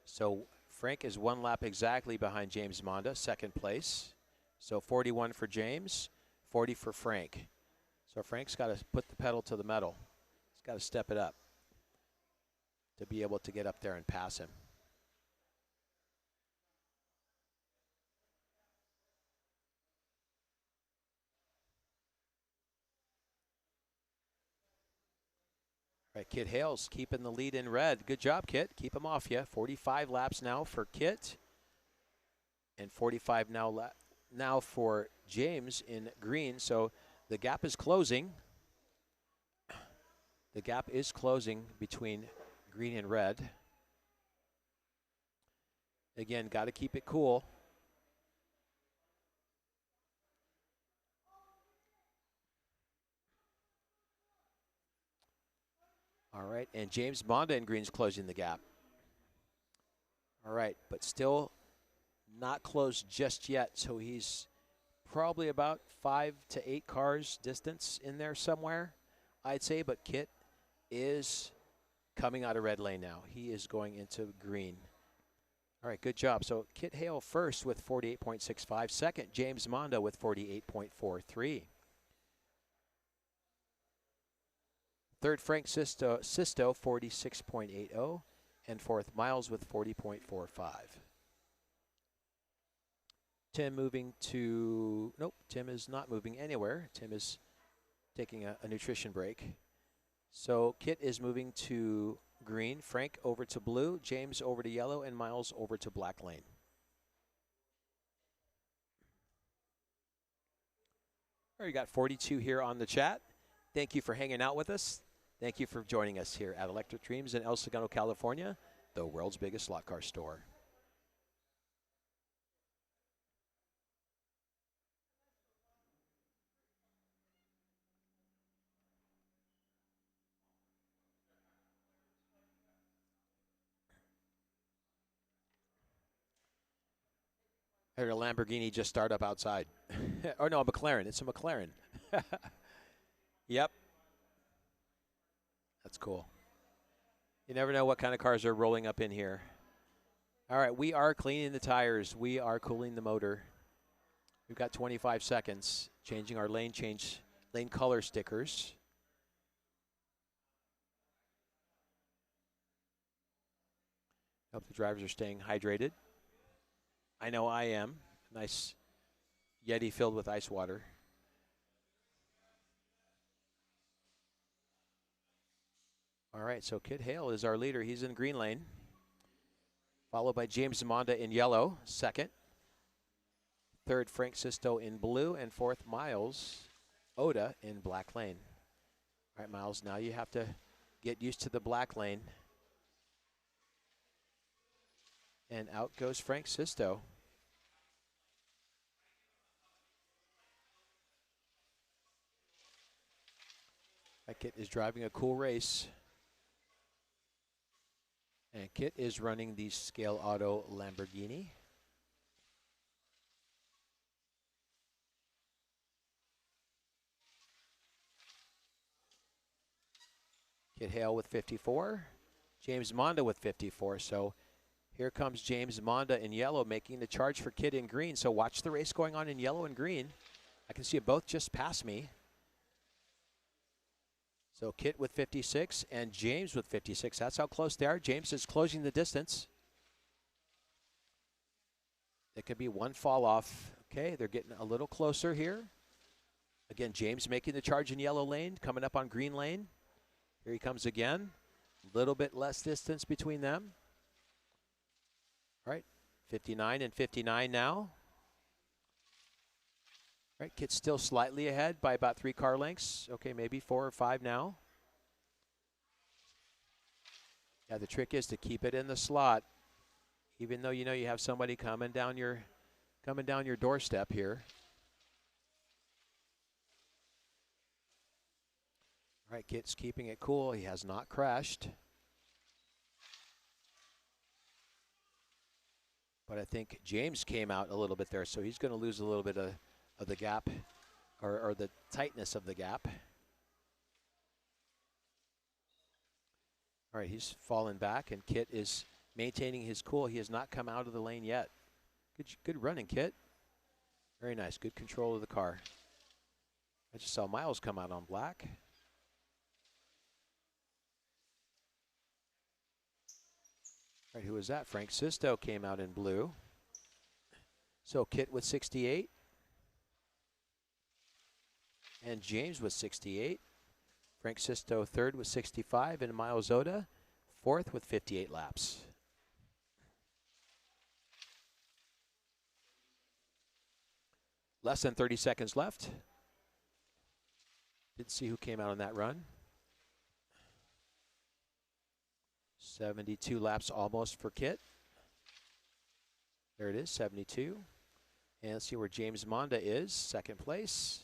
So Frank is 1 lap exactly behind James Monda, second place. So 41 for James, 40 for Frank. So Frank's got to put the pedal to the metal. He's got to step it up to be able to get up there and pass him. All right, Kit Hales keeping the lead in red. Good job, Kit. Keep him off you. 45 laps now for Kit. And 45 now for James in green. So the gap is closing. The gap is closing between green and red. Again, got to keep it cool. All right, and James Monda in green's closing the gap. All right, but still not closed just yet, so he's probably about 5 to 8 cars distance in there somewhere, I'd say, but Kit is coming out of red lane now. He is going into green. All right, good job. So Kit Hale first with 48.65. Second, James Monda with 48.43. Third, Frank Sisto 46.80. And fourth, Miles with 40.45. Tim moving to, nope, Tim is not moving anywhere. Tim is taking a nutrition break. So Kit is moving to green, Frank over to blue, James over to yellow, and Miles over to black lane. All right, you got 42 here on the chat. Thank you for hanging out with us. Thank you for joining us here at Electric Dreams in El Segundo, California, the world's biggest slot car store. I heard a Lamborghini just start up outside. Or no, a McLaren. It's a McLaren. Yep. That's cool. You never know what kind of cars are rolling up in here. All right, we are cleaning the tires. We are cooling the motor. We've got 25 seconds. Changing our lane color stickers. Hope the drivers are staying hydrated. I know I am. Nice Yeti filled with ice water. All right, so Kit Hale is our leader. He's in green lane. Followed by James Monda in yellow, second. Third, Frank Sisto in blue. And fourth, Miles Oda in black lane. All right, Miles, now you have to get used to the black lane. And out goes Frank Sisto. Kit is driving a cool race. And Kit is running the Scale Auto Lamborghini. Kit Hale with 54. James Monda with 54. So here comes James Monda in yellow making the charge for Kit in green. So watch the race going on in yellow and green. I can see it both just past me. So Kit with 56 and James with 56. That's how close they are. James is closing the distance. It could be one fall off. Okay, they're getting a little closer here. Again, James making the charge in yellow lane, coming up on green lane. Here he comes again. A little bit less distance between them. All right, 59 and 59 now. All right, Kit's still slightly ahead by about 3 car lengths. Okay, maybe 4 or 5 now. Yeah, the trick is to keep it in the slot, even though you know you have somebody coming down your doorstep here. All right, Kit's keeping it cool. He has not crashed. But I think James came out a little bit there, so he's going to lose a little bit of the gap, or the tightness of the gap. All right, he's fallen back, and Kit is maintaining his cool. He has not come out of the lane yet. Good running, Kit. Very nice. Good control of the car. I just saw Miles come out on black. All right, who was that? Frank Sisto came out in blue. So Kit with 68. And James with 68. Frank Sisto third with 65, and Miles Oda fourth with 58 laps. Less than 30 seconds left. Didn't see who came out on that run. 72 laps almost for Kit. There it is, 72. And let's see where James Monda is, second place.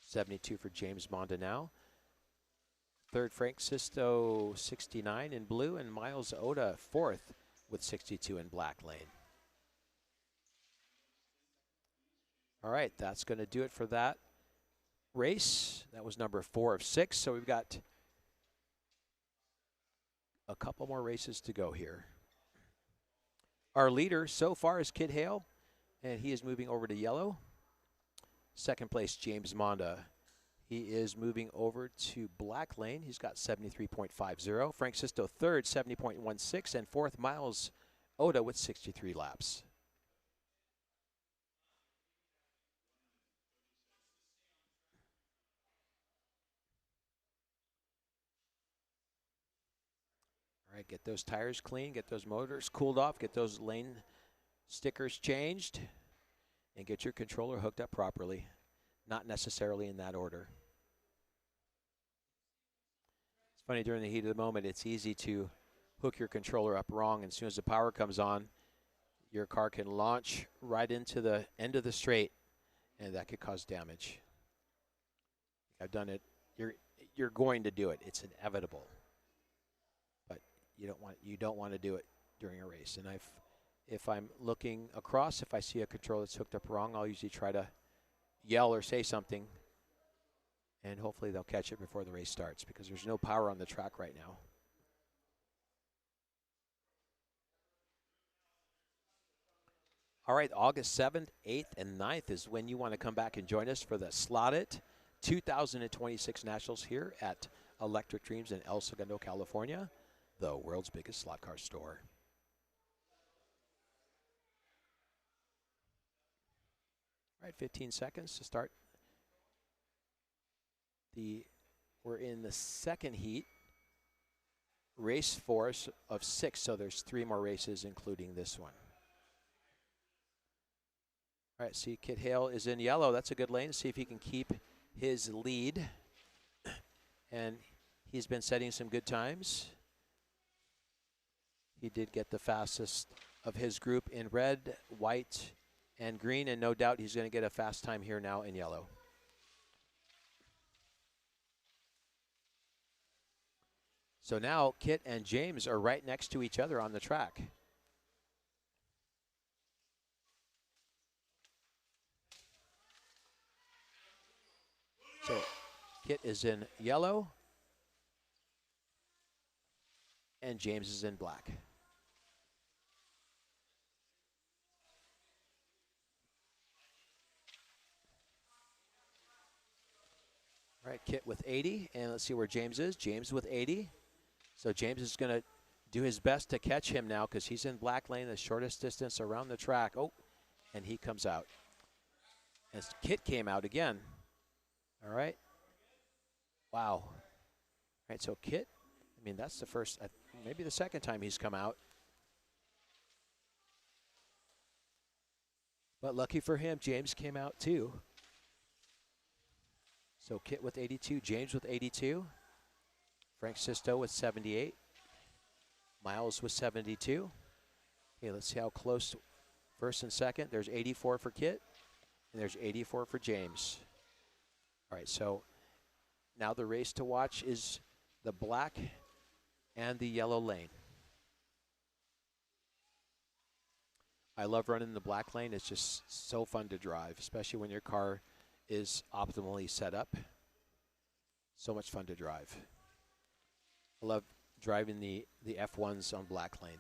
72 for James Monda now. Third, Frank Sisto, 69 in blue, and Miles Oda, fourth with 62 in black lane. All right, that's going to do it for that race. That was number 4 of 6, so we've got a couple more races to go here. Our leader so far is Kit Hale, and he is moving over to yellow. Second place, James Monda. He is moving over to black lane. He's got 73.50. Frank Sisto third, 70.16. And fourth, Miles Oda with 63 laps. All right, get those tires clean, get those motors cooled off, get those lane stickers changed, and get your controller hooked up properly. Not necessarily in that order. It's funny, during the heat of the moment, it's easy to hook your controller up wrong. And as soon as the power comes on, your car can launch right into the end of the straight, and that could cause damage. I've done it. You're going to do it. It's inevitable. But you don't want to do it during a race. And if I'm looking across, if I see a controller that's hooked up wrong, I'll usually try to yell or say something, and hopefully they'll catch it before the race starts, because there's no power on the track right now. All right, August 7th, 8th, and 9th is when you want to come back and join us for the Slotted 2026 Nationals here at Electric Dreams in El Segundo, California, the world's biggest slot car store. All right, 15 seconds to start. We're in the second heat, race 4 of 6, so there's 3 more races, including this one. All right, see, Kit Hale is in yellow. That's a good lane. See if he can keep his lead. And he's been setting some good times. He did get the fastest of his group in red, white, and green, and no doubt he's going to get a fast time here now in yellow. So now Kit and James are right next to each other on the track. So Kit is in yellow, and James is in black. All right, Kit with 80, and let's see where James is. James with 80. So James is going to do his best to catch him now, because he's in black lane, the shortest distance around the track. Oh, and he comes out. As Kit came out again. All right. Wow. All right, so Kit, I mean, that's the first, maybe the second time he's come out. But lucky for him, James came out too. So Kit with 82, James with 82, Frank Sisto with 78, Miles with 72. Okay, let's see how close first and second. There's 84 for Kit, and there's 84 for James. All right, so now the race to watch is the black and the yellow lane. I love running the black lane. It's just so fun to drive, especially when your car is optimally set up. So much fun to drive. I love driving the F1s on black lane.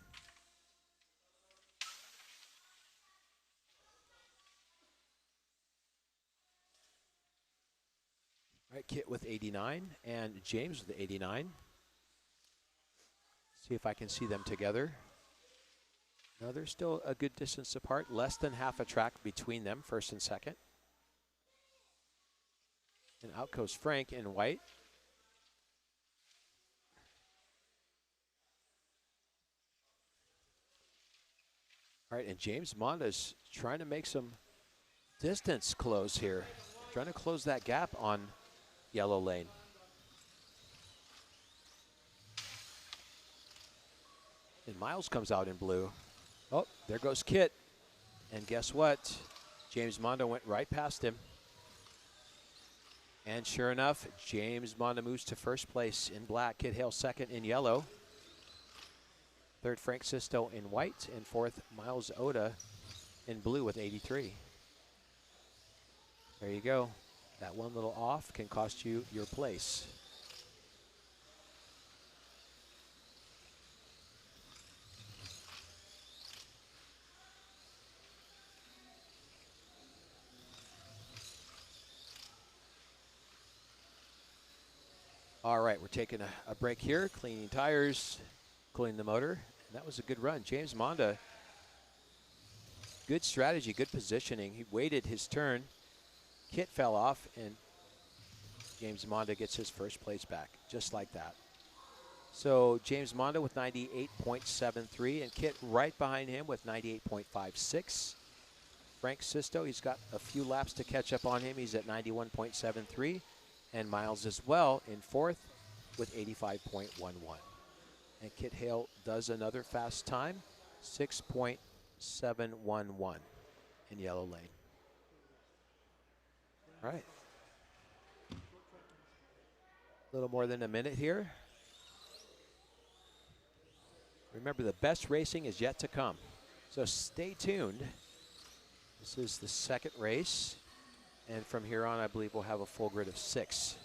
All right, Kit with 89 and James with 89. See if I can see them together. No, they're still a good distance apart, less than half a track between them, first and second. And out goes Frank in white. All right, and James Monda's trying to make some distance close here. Trying to close that gap on yellow lane. And Miles comes out in blue. Oh, there goes Kit. And guess what? James Monda went right past him. And sure enough, James Monda moves to first place in black. Kit Hale second in yellow. Third, Frank Sisto in white. And fourth, Miles Oda in blue with 83. There you go. That one little off can cost you your place. All right, we're taking a break here, cleaning tires, cooling the motor. And that was a good run. James Monda, good strategy, good positioning. He waited his turn. Kit fell off, and James Monda gets his first place back, just like that. So James Monda with 98.73, and Kit right behind him with 98.56. Frank Sisto, he's got a few laps to catch up on him. He's at 91.73. And Miles as well in fourth with 85.11. And Kit Hale does another fast time, 6.711 in yellow lane. All right. A little more than a minute here. Remember, the best racing is yet to come. So stay tuned. This is the second race. And from here on, I believe we'll have a full grid of 6.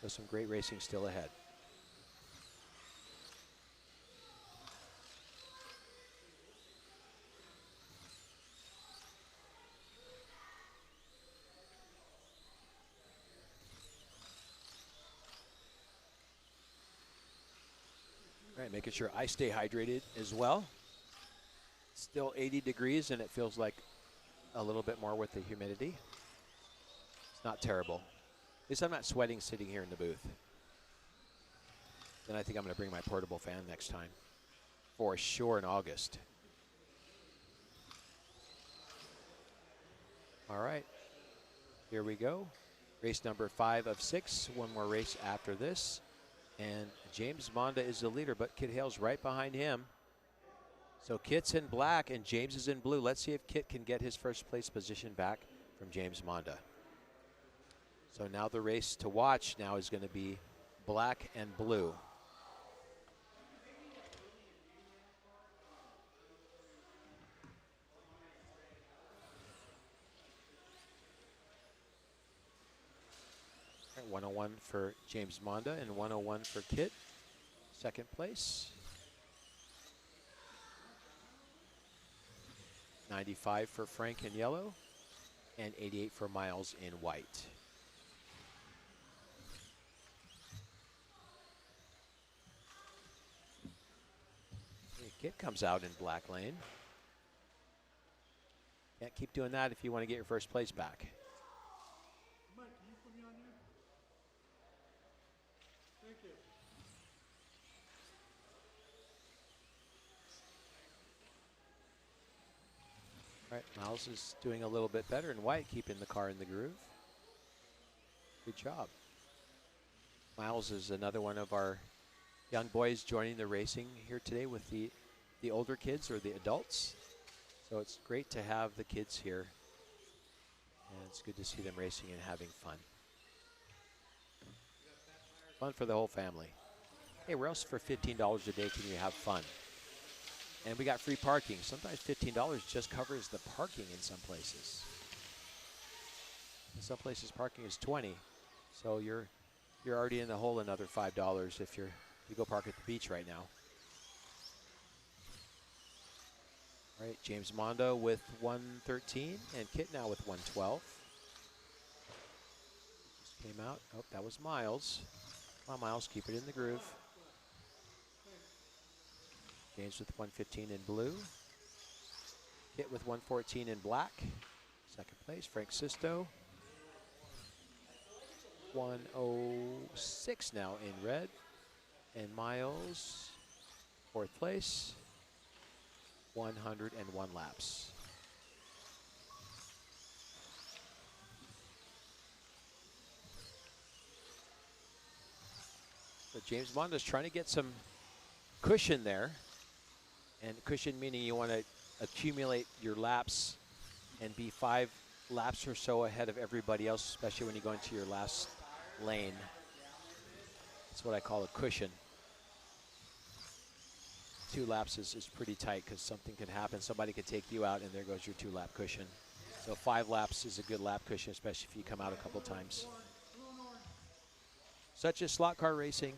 There's some great racing still ahead. All right, making sure I stay hydrated as well. Still 80 degrees, and it feels like a little bit more with the humidity. It's not terrible. At least I'm not sweating sitting here in the booth. Then I think I'm going to bring my portable fan next time. For sure in August. All right. Here we go. Race number 5 of 6. One more race after this. And James Monda is the leader, but Kit Hale's right behind him. So Kit's in black and James is in blue. Let's see if Kit can get his first place position back from James Monda. So now the race to watch now is going to be black and blue. All right, 101 for James Monda and 101 for Kit, second place. 95 for Frank in yellow, and 88 for Miles in white. Kit comes out in black lane. Can't keep doing that if you want to get your first place back. All right, Miles is doing a little bit better in white, keeping the car in the groove. Good job. Miles is another one of our young boys joining the racing here today with the older kids or the adults. So it's great to have the kids here. And it's good to see them racing and having fun. Fun for the whole family. Hey, where else for $15 a day can you have fun? And we got free parking. Sometimes $15 just covers the parking in some places. In some places parking is $20. So you're already in the hole another $5 if you go park at the beach right now. All right, James Mondo with 113 and Kit now with 112. Just came out. Oh, that was Miles. Come on, Miles, keep it in the groove. James with 115 in blue. Kit with 114 in black. Second place, Frank Sisto. 106 now in red. And Miles, fourth place. 101 laps. So James Mondo's trying to get some cushion there. And cushion meaning you want to accumulate your laps and be 5 laps or so ahead of everybody else, especially when you go into your last lane. That's what I call a cushion. 2 laps is pretty tight because something could happen. Somebody could take you out and there goes your 2-lap cushion. So 5 laps is a good lap cushion, especially if you come out a couple times. Such as slot car racing.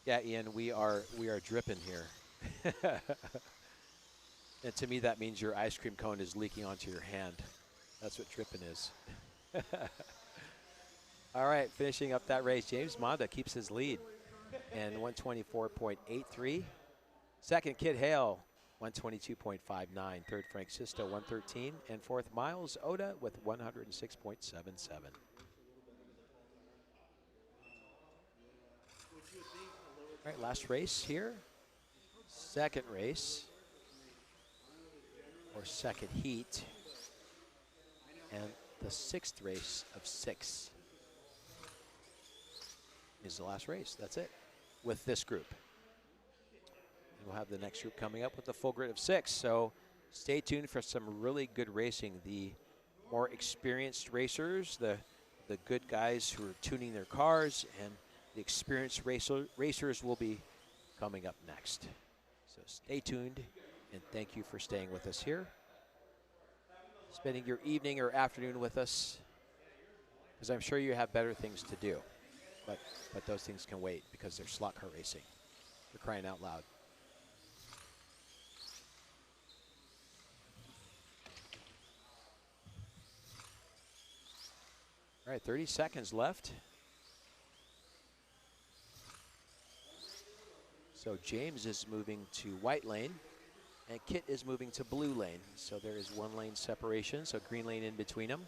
Yeah, Ian, we are dripping here. And to me, that means your ice cream cone is leaking onto your hand. That's what dripping is. All right, finishing up that race, James Mondo keeps his lead and 124.83. Second, Kit Hale, 122.59. Third, Frank Sisto, 113. And fourth, Miles Oda with 106.77. All right, last race here. Second race, or second heat, and the 6th race of 6 is the last race. That's it with this group. And we'll have the next group coming up with the full grid of 6. So stay tuned for some really good racing. The more experienced racers, the good guys who are tuning their cars, and the experienced racers will be coming up next. So stay tuned, and thank you for staying with us here. Spending your evening or afternoon with us, because I'm sure you have better things to do. But those things can wait because they're slot car racing. They're crying out loud. All right, 30 seconds left. So James is moving to white lane, and Kit is moving to blue lane. So there is 1 lane separation, so green lane in between them.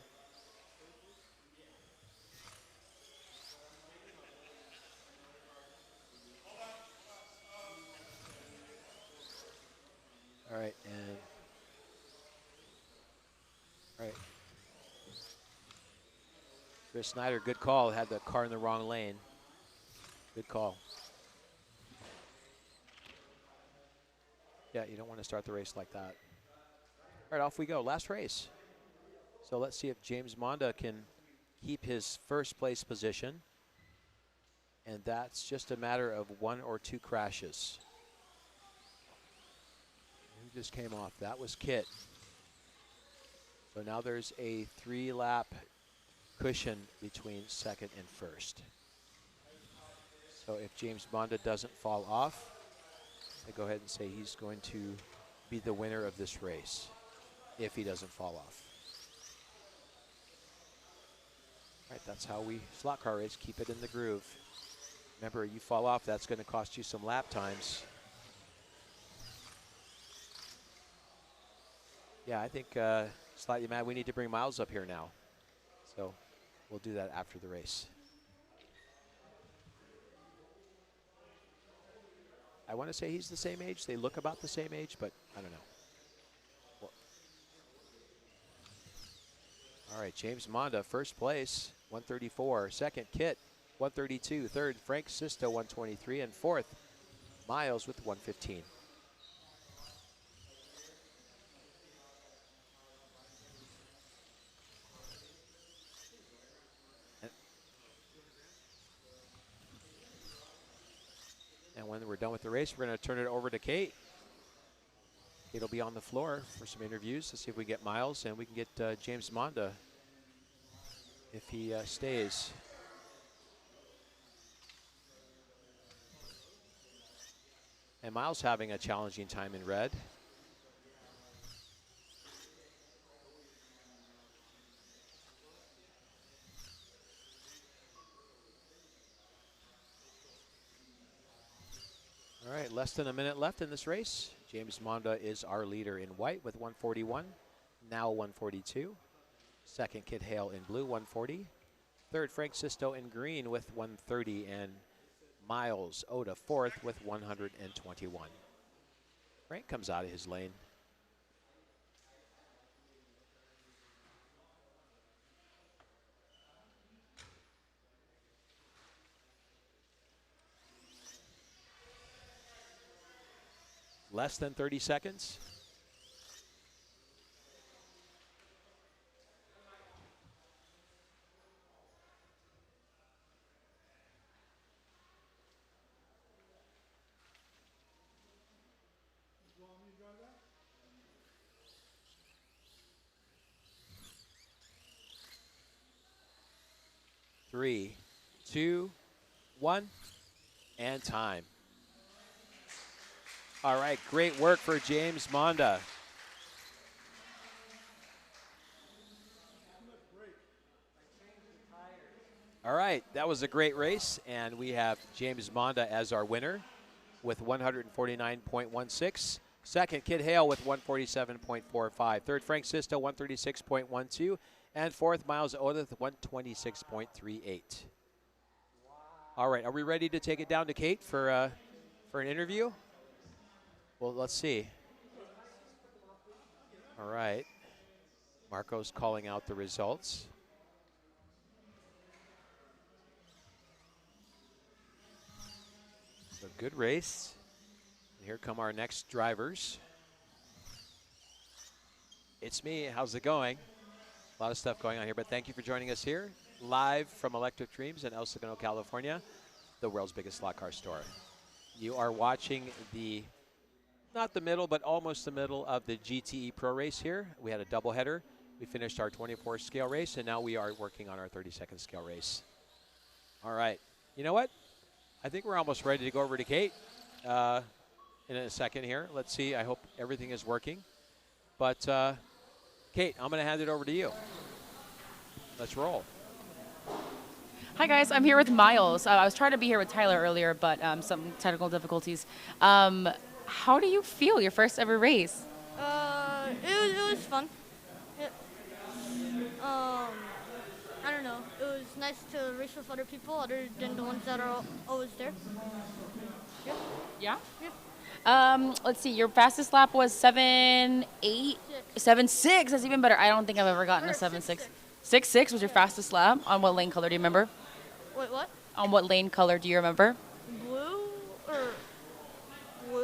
All right, and all right. Chris Snyder, good call. Had the car in the wrong lane. Good call. Yeah, you don't want to start the race like that. All right, off we go. Last race. So let's see if James Mondo can keep his first place position. And that's just a matter of 1 or 2 crashes. Who just came off? That was Kit. So now there's a 3-lap cushion between second and first. So if James Mondo doesn't fall off, I go ahead and say he's going to be the winner of this race if he doesn't fall off. All right, that's how we slot car race, keep it in the groove. Remember, you fall off, that's going to cost you some lap times. Yeah, I think slightly mad. We need to bring Miles up here now. So we'll do that after the race. I want to say he's the same age. They look about the same age, but I don't know. Well, all right, James Monda, first place, 134. Second, Kit, 132. Third, Frank Sisto, 123. And fourth, Miles with 115. And when we're done with the race, we're going to turn it over to Kate. Kate'll be on the floor for some interviews to see if we get Miles and we can get James Monda if he stays. And Miles having a challenging time in red. All right, less than a minute left in this race. James Monda is our leader in white with 141, now 142. Second, Kit Hale in blue, 140. Third, Frank Sisto in green with 130, and Miles Oda fourth with 121. Frank comes out of his lane. Less than 30 seconds. Three, two, one, and time. All right, great work for James Monda. All right, that was a great race, and we have James Monda as our winner with 149.16. Second, Kid Hale with 147.45. Third, Frank Sisto, 136.12. And fourth, Miles Oda, 126.38. All right, are we ready to take it down to Kate for an interview? Well, let's see. All right. Marco's calling out the results. So good race. And here come our next drivers. It's me. How's it going? A lot of stuff going on here, but thank you for joining us here live from Electric Dreams in El Segundo, California, the world's biggest slot car store. You are watching the, not the middle, but almost the middle of the GTE Pro Race here. We had a doubleheader. We finished our 24 scale race, and now we are working on our 32nd scale race. All right. You know what? I think we're almost ready to go over to Kate in a second here. Let's see. I hope everything is working. But, Kate, I'm going to hand it over to you. Let's roll. Hi, guys. I'm here with Miles. I was trying to be here with Tyler earlier, but some technical difficulties. How do you feel your first ever race? It was fun. I don't know. It was nice to race with other people other than the ones that are always there. Yeah? Yeah. Let's see. Your fastest lap was 7.8? 7.6. That's even better. I don't think I've ever gotten a 7.6. 6.6 was your fastest lap. On what lane color do you remember? Wait, what? On what lane color do you remember? Blue,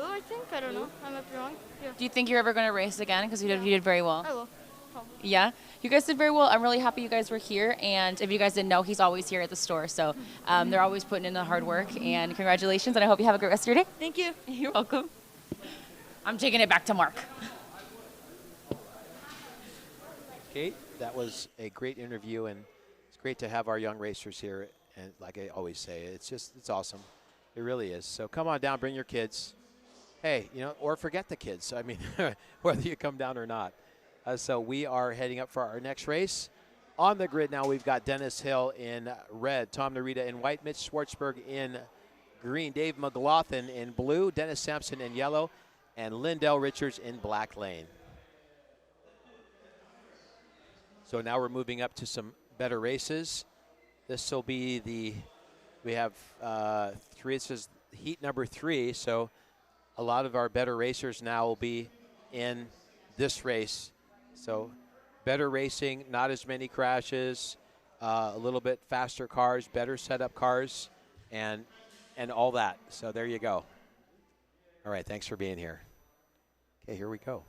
I think. I don't know. I might be wrong. Yeah. Do you think you're ever going to race again? Because you did very well. I will. Probably. Yeah? You guys did very well. I'm really happy you guys were here. And if you guys didn't know, he's always here at the store. So they're always putting in the hard work. And congratulations. And I hope you have a great rest of your day. Thank you. You're welcome. I'm taking it back to Mark. Kate, that was a great interview, and it's great to have our young racers here. And like I always say, it's awesome. It really is. So come on down, bring your kids. Hey, or forget the kids. I mean, whether you come down or not. So we are heading up for our next race. On the grid now, we've got Dennis Hill in red, Tom Narita in white, Mitch Schwartzberg in green, Dave McLaughlin in blue, Dennis Sampson in yellow, and Lindell Richards in black lane. So now we're moving up to some better races. This will be we have three, this is heat number 3, so a lot of our better racers now will be in this race. So better racing, not as many crashes, a little bit faster cars, better setup cars, and all that. So there you go. All right, thanks for being here. Okay, here we go.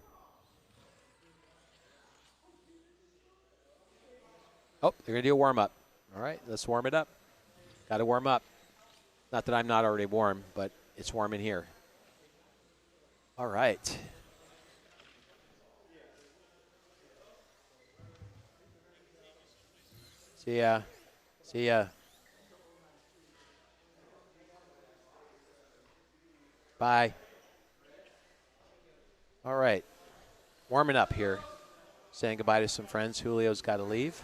Oh, they're going to do a warm-up. All right, let's warm it up. Got to warm up. Not that I'm not already warm, but it's warm in here. All right. See ya. See ya. Bye. All right. Warming up here. Saying goodbye to some friends. Julio's got to leave.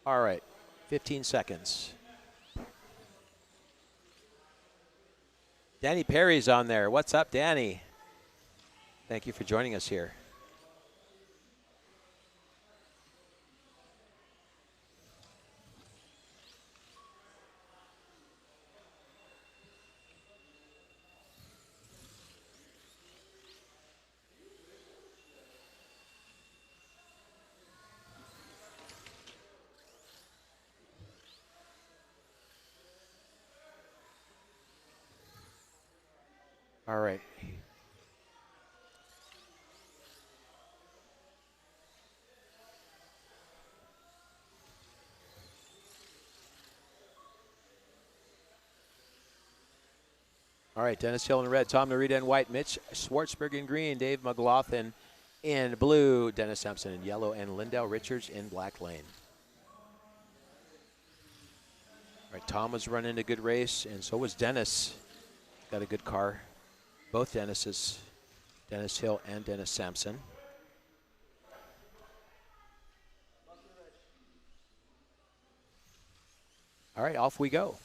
All right. 15 seconds. Danny Perry's on there. What's up, Danny? Thank you for joining us here. All right. All right, Dennis Hill in red, Tom Narita in white, Mitch Schwartzberg in green, Dave McLaughlin in blue, Dennis Sampson in yellow, and Lindell Richards in black lane. All right, Tom was running a good race, and so was Dennis. Got a good car. Both Dennises, Dennis Hill and Dennis Sampson. All right, off we go. All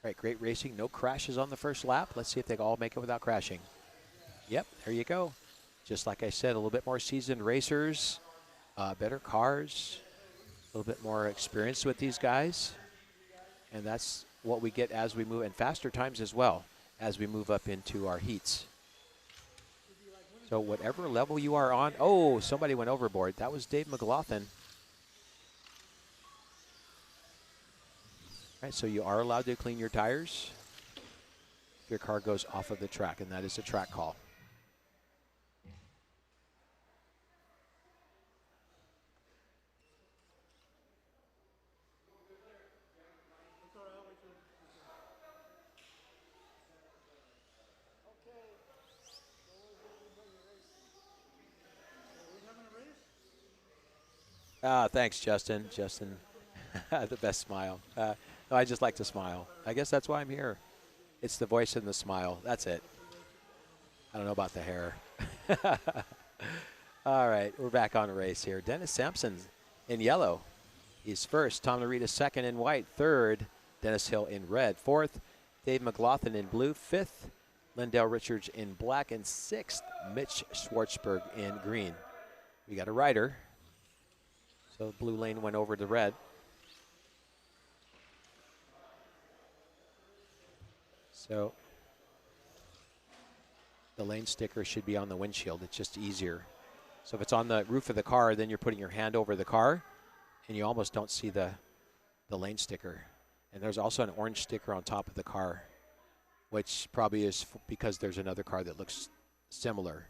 right, great racing. No crashes on the first lap. Let's see if they all make it without crashing. Yep, there you go. Just like I said, a little bit more seasoned racers, better cars, a little bit more experience with these guys. And that's what we get as we move, and faster times as well, as we move up into our heats. So whatever level you are on, oh, somebody went overboard. That was Dave McLaughlin. All right, so you are allowed to clean your tires if your car goes off of the track, and that is a track call. Thanks, Justin. Justin, the best smile. No, I just like to smile. I guess that's why I'm here. It's the voice and the smile. That's it. I don't know about the hair. All right, we're back on a race here. Dennis Sampson in yellow. He's first. Tom Narita second in white. Third, Dennis Hill in red. Fourth, Dave McLaughlin in blue. Fifth, Lindell Richards in black. And sixth, Mitch Schwartzberg in green. We got a rider. So blue lane went over to red. So the lane sticker should be on the windshield. It's just easier. So if it's on the roof of the car, then you're putting your hand over the car, and you almost don't see the lane sticker. And there's also an orange sticker on top of the car, which probably is because there's another car that looks similar.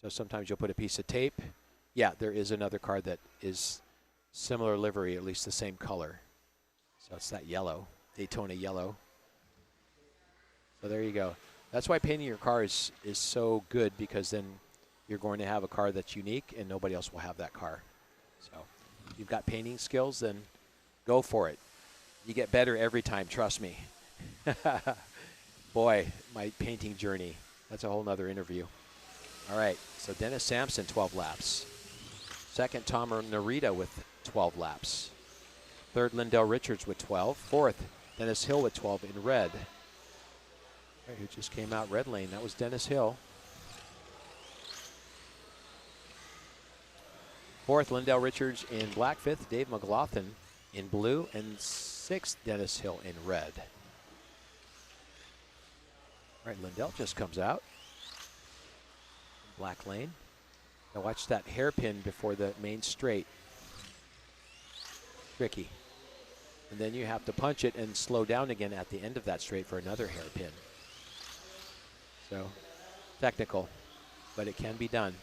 So sometimes you'll put a piece of tape. Yeah, there is another car that is similar livery, at least the same color. So it's that yellow, Daytona yellow. So there you go. That's why painting your car is so good, because then you're going to have a car that's unique and nobody else will have that car. So if you've got painting skills, then go for it. You get better every time, trust me. Boy, my painting journey, that's a whole nother interview. All right, so Dennis Sampson, 12 laps. Second, Tom Narita with 12 laps. Third, Lindell Richards with 12. Fourth, Dennis Hill with 12 in red. Right, who just came out red lane? That was Dennis Hill. Fourth, Lindell Richards in black. Fifth, Dave McLaughlin in blue. And sixth, Dennis Hill in red. All right, Lindell just comes out. Black lane. Now watch that hairpin before the main straight. Tricky. And then you have to punch it and slow down again at the end of that straight for another hairpin. So technical, but it can be done.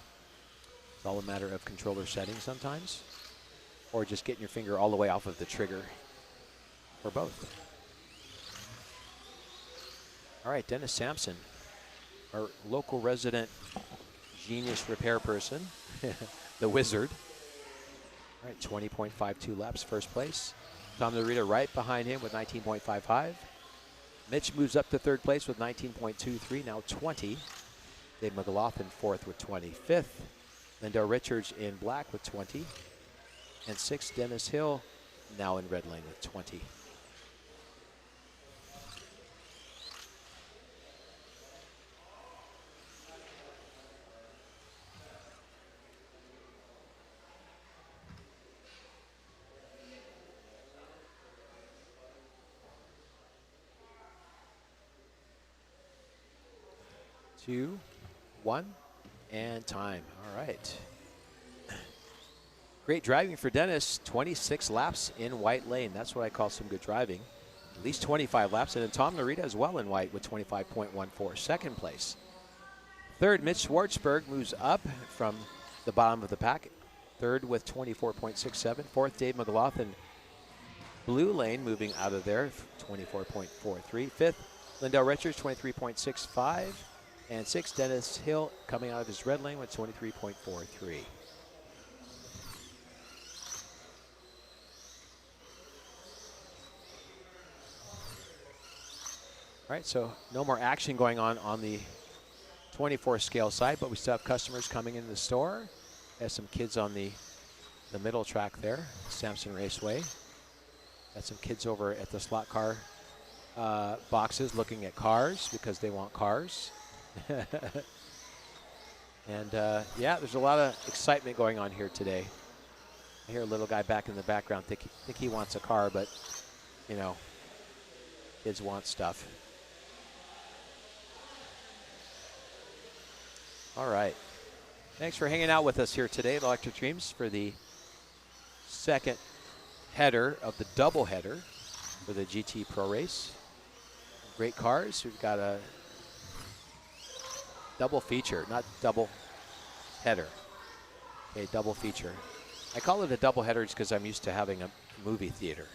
It's all a matter of controller settings sometimes, or just getting your finger all the way off of the trigger, or both. All right, Dennis Sampson, our local resident genius repair person, the wizard. All right, 20.52 laps, first place. Tom Narita right behind him with 19.55. Mitch moves up to third place with 19.23, now 20. Dave McLaughlin fourth with 20. Fifth, Lindell Richards in black with 20. And sixth, Dennis Hill now in red lane with 20. Two, one, and time. All right. Great driving for Dennis. 26 laps in white lane. That's what I call some good driving. At least 25 laps. And then Tom Narita as well in white with 25.14. Second place. Third, Mitch Schwartzberg moves up from the bottom of the pack. Third with 24.67. Fourth, Dave McLaughlin, blue lane, moving out of there, 24.43. Fifth, Lindell Richards, 23.65. And sixth, Dennis Hill coming out of his red lane with 23.43. All right, so no more action going on the 24 scale side, but we still have customers coming into the store. There's some kids on the middle track there, Sampson Raceway. Got some kids over at the slot car boxes looking at cars because they want cars. And yeah, there's a lot of excitement going on here today. I hear a little guy back in the background think he wants a car, but you know, kids want stuff. All right. Thanks for hanging out with us here today at Electric Dreams for the second header of the double header for the GTE Pro Race. Great cars. We've got a double feature, not double header. Okay, double feature. I call it a double header just because I'm used to having a movie theater.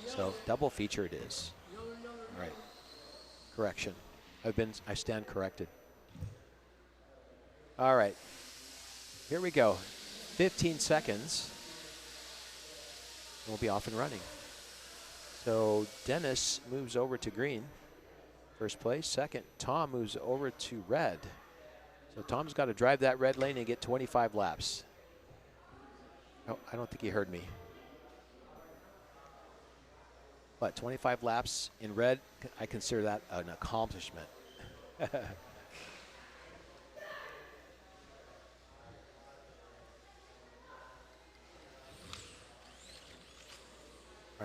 So double feature it is. All right. Correction. I stand corrected. All right. Here we go. 15 seconds. We'll be off and running. So Dennis moves over to green. First place. Second, Tom moves over to red. So Tom's got to drive that red lane and get 25 laps. Oh, I don't think he heard me. But 25 laps in red, I consider that an accomplishment. All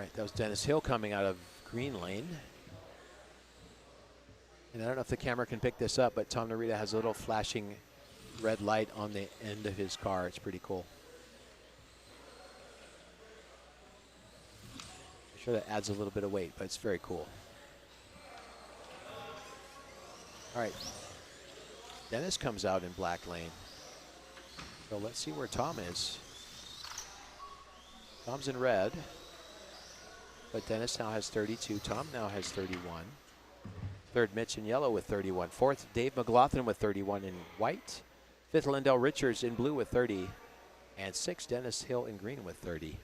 right, that was Dennis Hill coming out of green lane. And I don't know if the camera can pick this up, but Tom Narita has a little flashing red light on the end of his car. It's pretty cool. I'm sure that adds a little bit of weight, but it's very cool. All right. Dennis comes out in black lane. So let's see where Tom is. Tom's in red. But Dennis now has 32. Tom now has 31. Third, Mitch in yellow with 31. Fourth, Dave McLaughlin with 31 in white. Fifth, Lindell Richards in blue with 30. And sixth, Dennis Hill in green with 30.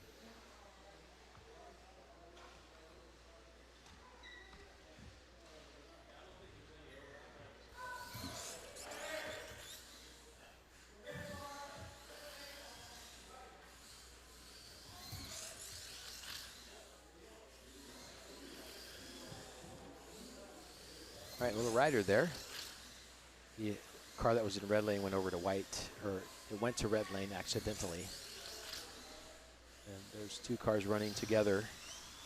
All right, little rider there. The car that was in red lane went over to white, or it went to red lane accidentally. And there's two cars running together,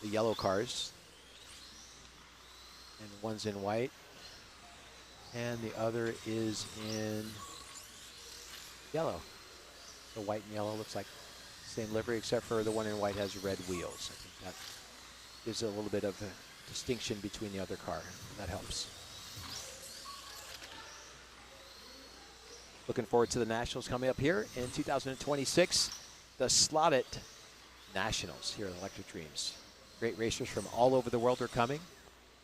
the yellow cars. And one's in white, and the other is in yellow. The white and yellow looks like same livery, except for the one in white has red wheels. I think that gives a little bit of a distinction between the other car. That helps. Looking forward to the Nationals coming up here in 2026. The slotted Nationals here at Electric Dreams. Great racers from all over the world are coming.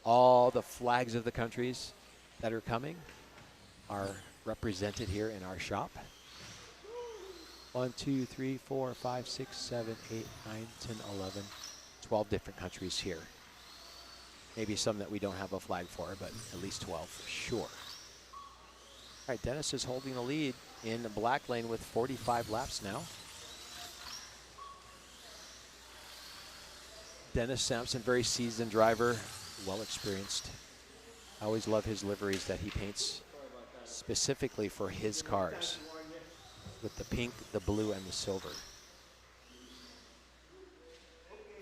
All the flags of the countries that are coming are represented here in our shop. 1, 2, 3, 4, 5, 6, 7, 8, 9, 10, 11, 12 different countries here. Maybe some that we don't have a flag for, but at least 12 for sure. All right, Dennis is holding the lead in the black lane with 45 laps now. Dennis Sampson, very seasoned driver, well experienced. I always love his liveries that he paints specifically for his cars, with the pink, the blue, and the silver,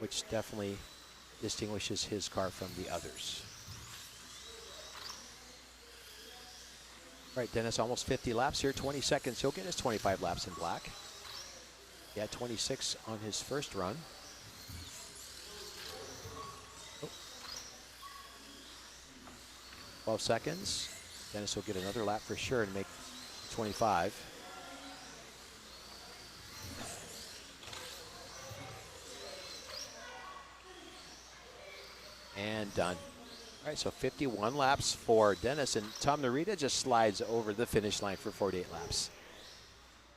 which definitely distinguishes his car from the others. All right, Dennis, almost 50 laps here, 20 seconds. He'll get his 25 laps in black. He had 26 on his first run. Oh. 12 seconds. Dennis will get another lap for sure and make 25. And done. All right, so 51 laps for Dennis, and Tom Narita just slides over the finish line for 48 laps.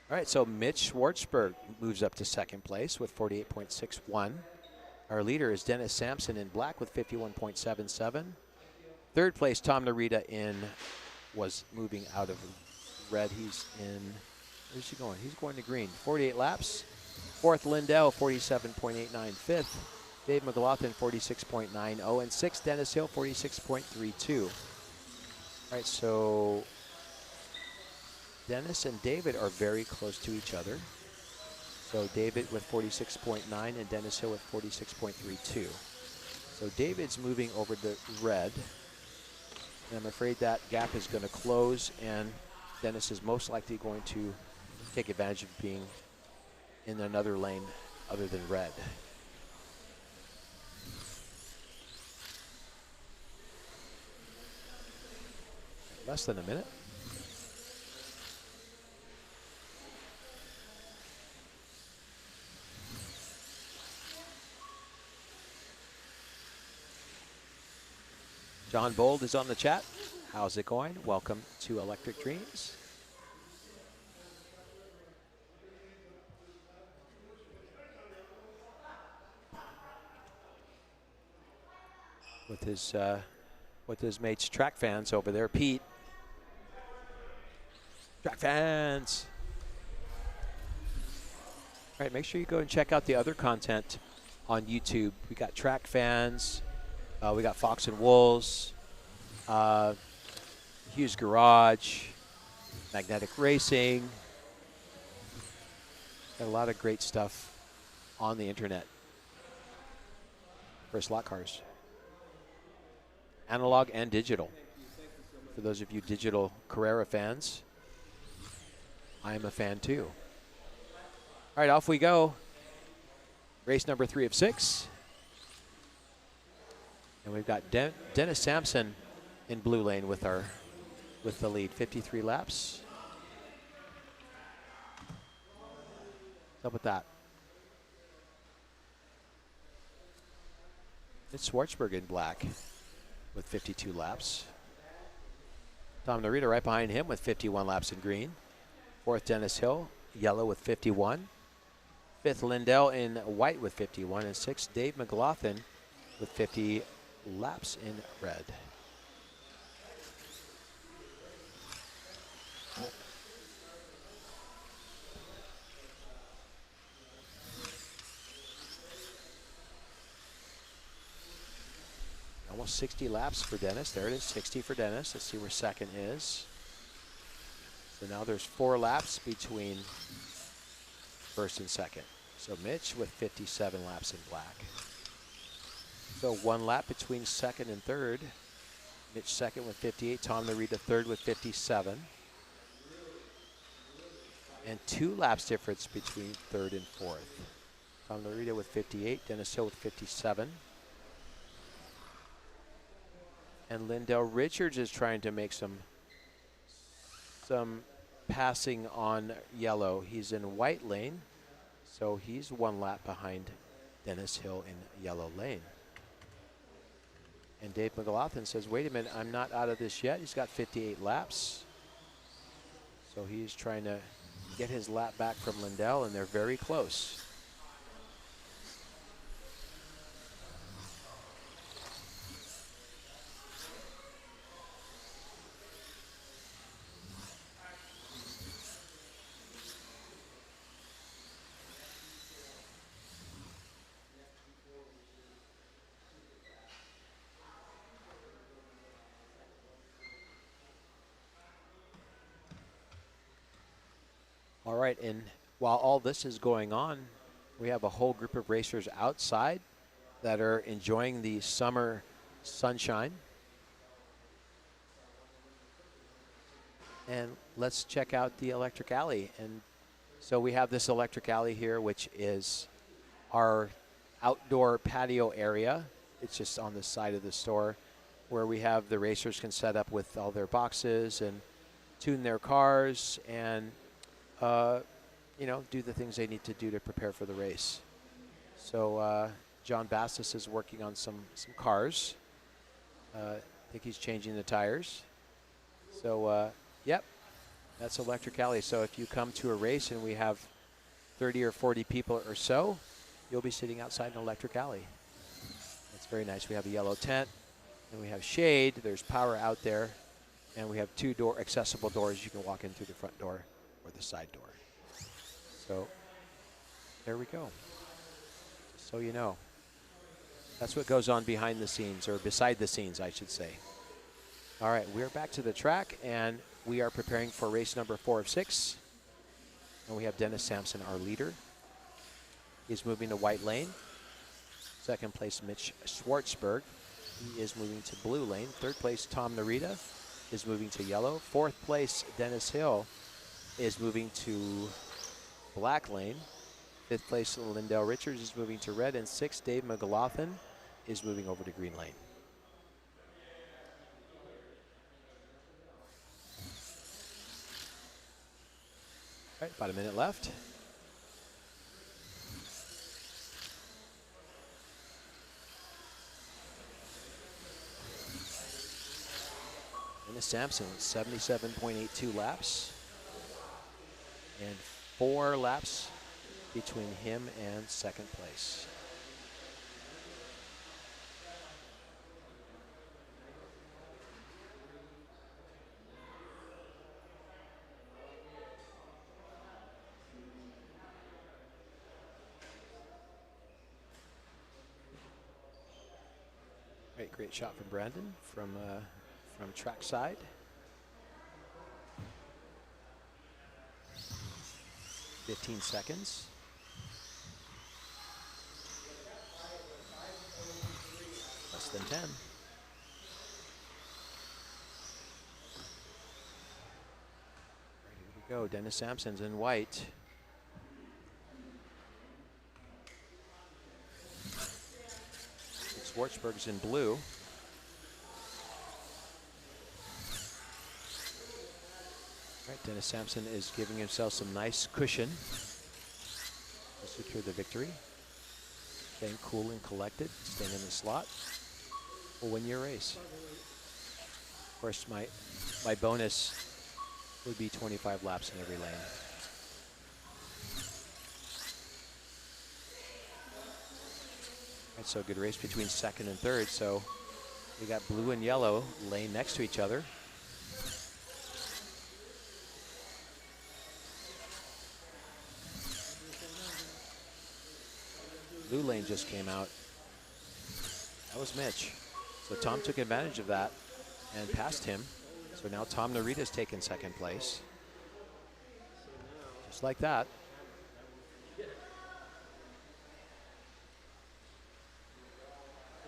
All right, so Mitch Schwartzberg moves up to second place with 48.61. Our leader is Dennis Sampson in black with 51.77. Third place, Tom Narita was moving out of red. He's in, where's he going? He's going to green. 48 laps. Fourth, Lindell, 47.89. Fifth, Dave McLaughlin, 46.90. And sixth, Dennis Hill, 46.32. All right, so Dennis and David are very close to each other. So David with 46.9 and Dennis Hill with 46.32. So David's moving over to red. And I'm afraid that gap is going to close, and Dennis is most likely going to take advantage of being in another lane other than red. Less than a minute. John Bold is on the chat. How's it going? Welcome to Electric Dreams. With his mates track fans over there. Pete. Track fans. All right, make sure you go and check out the other content on YouTube. We got track fans. We got Fox and Wolves, Hughes Garage, Magnetic Racing. Got a lot of great stuff on the internet for slot cars. Analog and digital. For those of you digital Carrera fans, I am a fan too. All right, off we go. Race number 3 of 6. And we've got Dennis Sampson in blue lane with the lead. 53 laps. What's up with that? It's Schwartzberg in black with 52 laps. Tom Narita right behind him with 51 laps in green. Fourth, Dennis Hill, yellow with 51. Fifth, Lindell in white with 51. And sixth, Dave McLaughlin with 50 laps in red. Almost 60 laps for Dennis. There it is, 60 for Dennis. Let's see where second is. So now there's 4 laps between first and second. So Mitch with 57 laps in black. So 1 lap between second and third. Mitch second with 58, Tom Narita third with 57. And 2 laps difference between third and fourth. Tom Narita with 58, Dennis Hill with 57. And Lindell Richards is trying to make some passing on yellow. He's in white lane, so he's 1 lap behind Dennis Hill in yellow lane. And Dave McLaughlin says, wait a minute, I'm not out of this yet. He's got 58 laps. So he's trying to get his lap back from Lindell, and they're very close. All right, and while all this is going on, we have a whole group of racers outside that are enjoying the summer sunshine. And let's check out the electric alley. And so we have this electric alley here, which is our outdoor patio area. It's just on the side of the store where we have the racers can set up with all their boxes and tune their cars and you know, do the things they need to do to prepare for the race. So John Bastis is working on some cars. I think he's changing the tires. So yep, that's Electric Alley. So if you come to a race and we have 30 or 40 people or so, you'll be sitting outside an Electric Alley. That's very nice. We have a yellow tent and we have shade. There's power out there, and we have 2 accessible doors. You can walk in through the front door or the side door. So there we go. Just so you know. That's what goes on behind the scenes, or beside the scenes, I should say. All right, we're back to the track, and we are preparing for race number 4 of 6. And we have Dennis Sampson, our leader. He's moving to white lane. Second place, Mitch Schwartzberg. He is moving to blue lane. Third place, Tom Narita is moving to yellow. Fourth place, Dennis Hill is moving to black lane. Fifth place, Lindell Richards is moving to red. And sixth, Dave McLaughlin is moving over to green lane. All right, about a minute left. Dennis Sampson, 77.82 laps. And 4 laps between him and second place. Great shot from Brandon from trackside. $15 seconds. Less than 10. Here we go. Dennis Sampson's in white. Schwartzberg's in blue. All right, Dennis Sampson is giving himself some nice cushion to secure the victory. Staying cool and collected, staying in the slot. Will win your race. Of course, my bonus would be 25 laps in every lane. Right, so good race between second and third. So we got blue and yellow lane next to each other. Blue lane just came out. That was Mitch. So Tom took advantage of that and passed him. So now Tom Narita's taken second place. Just like that.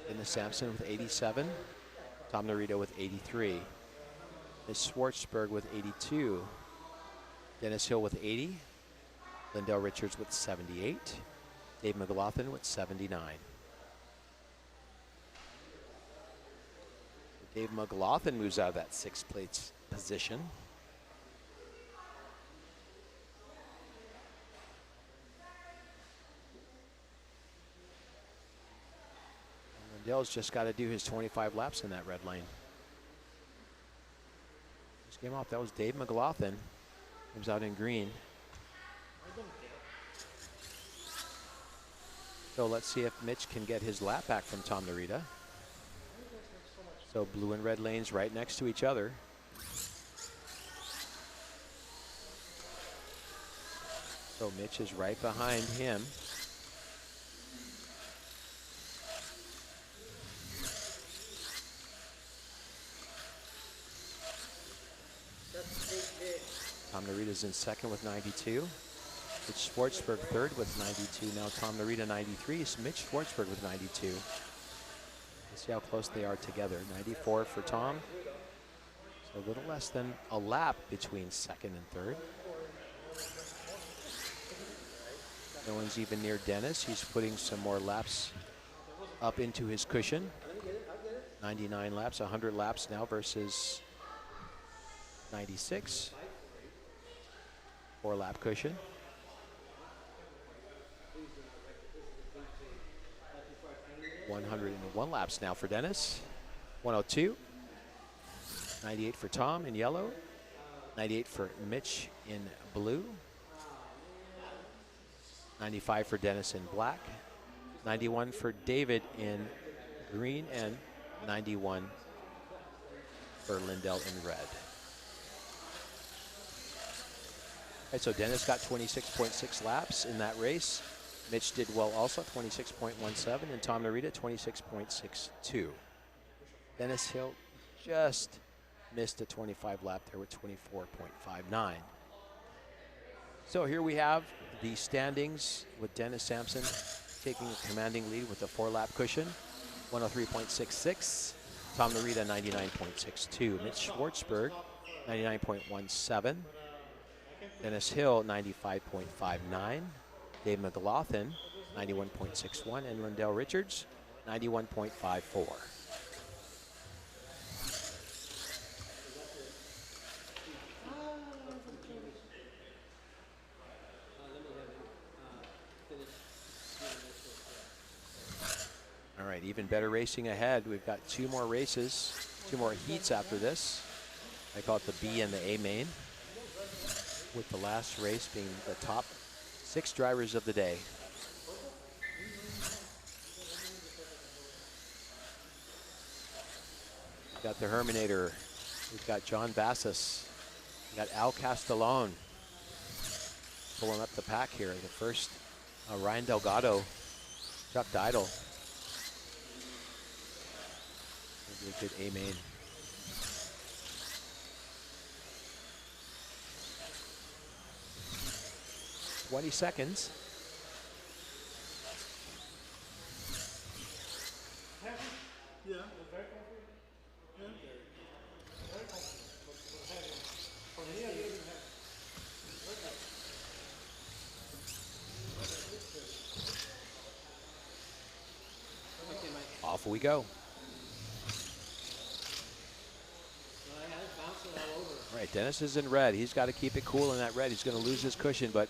Dennis Sampson with 87. Tom Narita with 83. Miss Schwartzberg with 82. Dennis Hill with 80. Lindell Richards with 78. Dave McLaughlin with 79. Dave McLaughlin moves out of that sixth place position. Lindell's just got to do his 25 laps in that red lane. Just came off. That was Dave McLaughlin. Comes out in green. So let's see if Mitch can get his lap back from Tom Narita. So blue and red lanes right next to each other. So Mitch is right behind him. Tom Narita's in second with 92. Mitch Schwartzberg third with 92. Now Tom Narita 93. So Mitch Schwartzberg with 92. Let's see how close they are together. 94 for Tom. So a little less than a lap between second and third. No one's even near Dennis. He's putting some more laps up into his cushion. 99 laps, 100 laps now versus 96. 4-lap cushion. 101 laps now for Dennis. 102. 98 for Tom in yellow. 98 for Mitch in blue. 95 for Dennis in black. 91 for David in green, and 91 for Lindell in red. All right, so Dennis got 26.6 laps in that race. Mitch did well also, 26.17, and Tom Narita, 26.62. Dennis Hill just missed a 25 lap there with 24.59. So here we have the standings with Dennis Sampson taking a commanding lead with the 4-lap cushion, 103.66. Tom Narita, 99.62. Mitch Schwartzberg, 99.17. Dennis Hill, 95.59. Dave McLaughlin, 91.61. And Lindell Richards, 91.54. All right, even better racing ahead. We've got 2 more races, 2 more heats after this. I call it the B and the A main, with the last race being the top 6 drivers of the day. We've got the Herminator. We've got John Bassis. We've got Al Castellone pulling up the pack here. The first, Ryan Delgado, Chuck Didle. Maybe a good A main. $20 seconds. Off we go. All right, Dennis is in red. He's got to keep it cool in that red. He's going to lose his cushion, but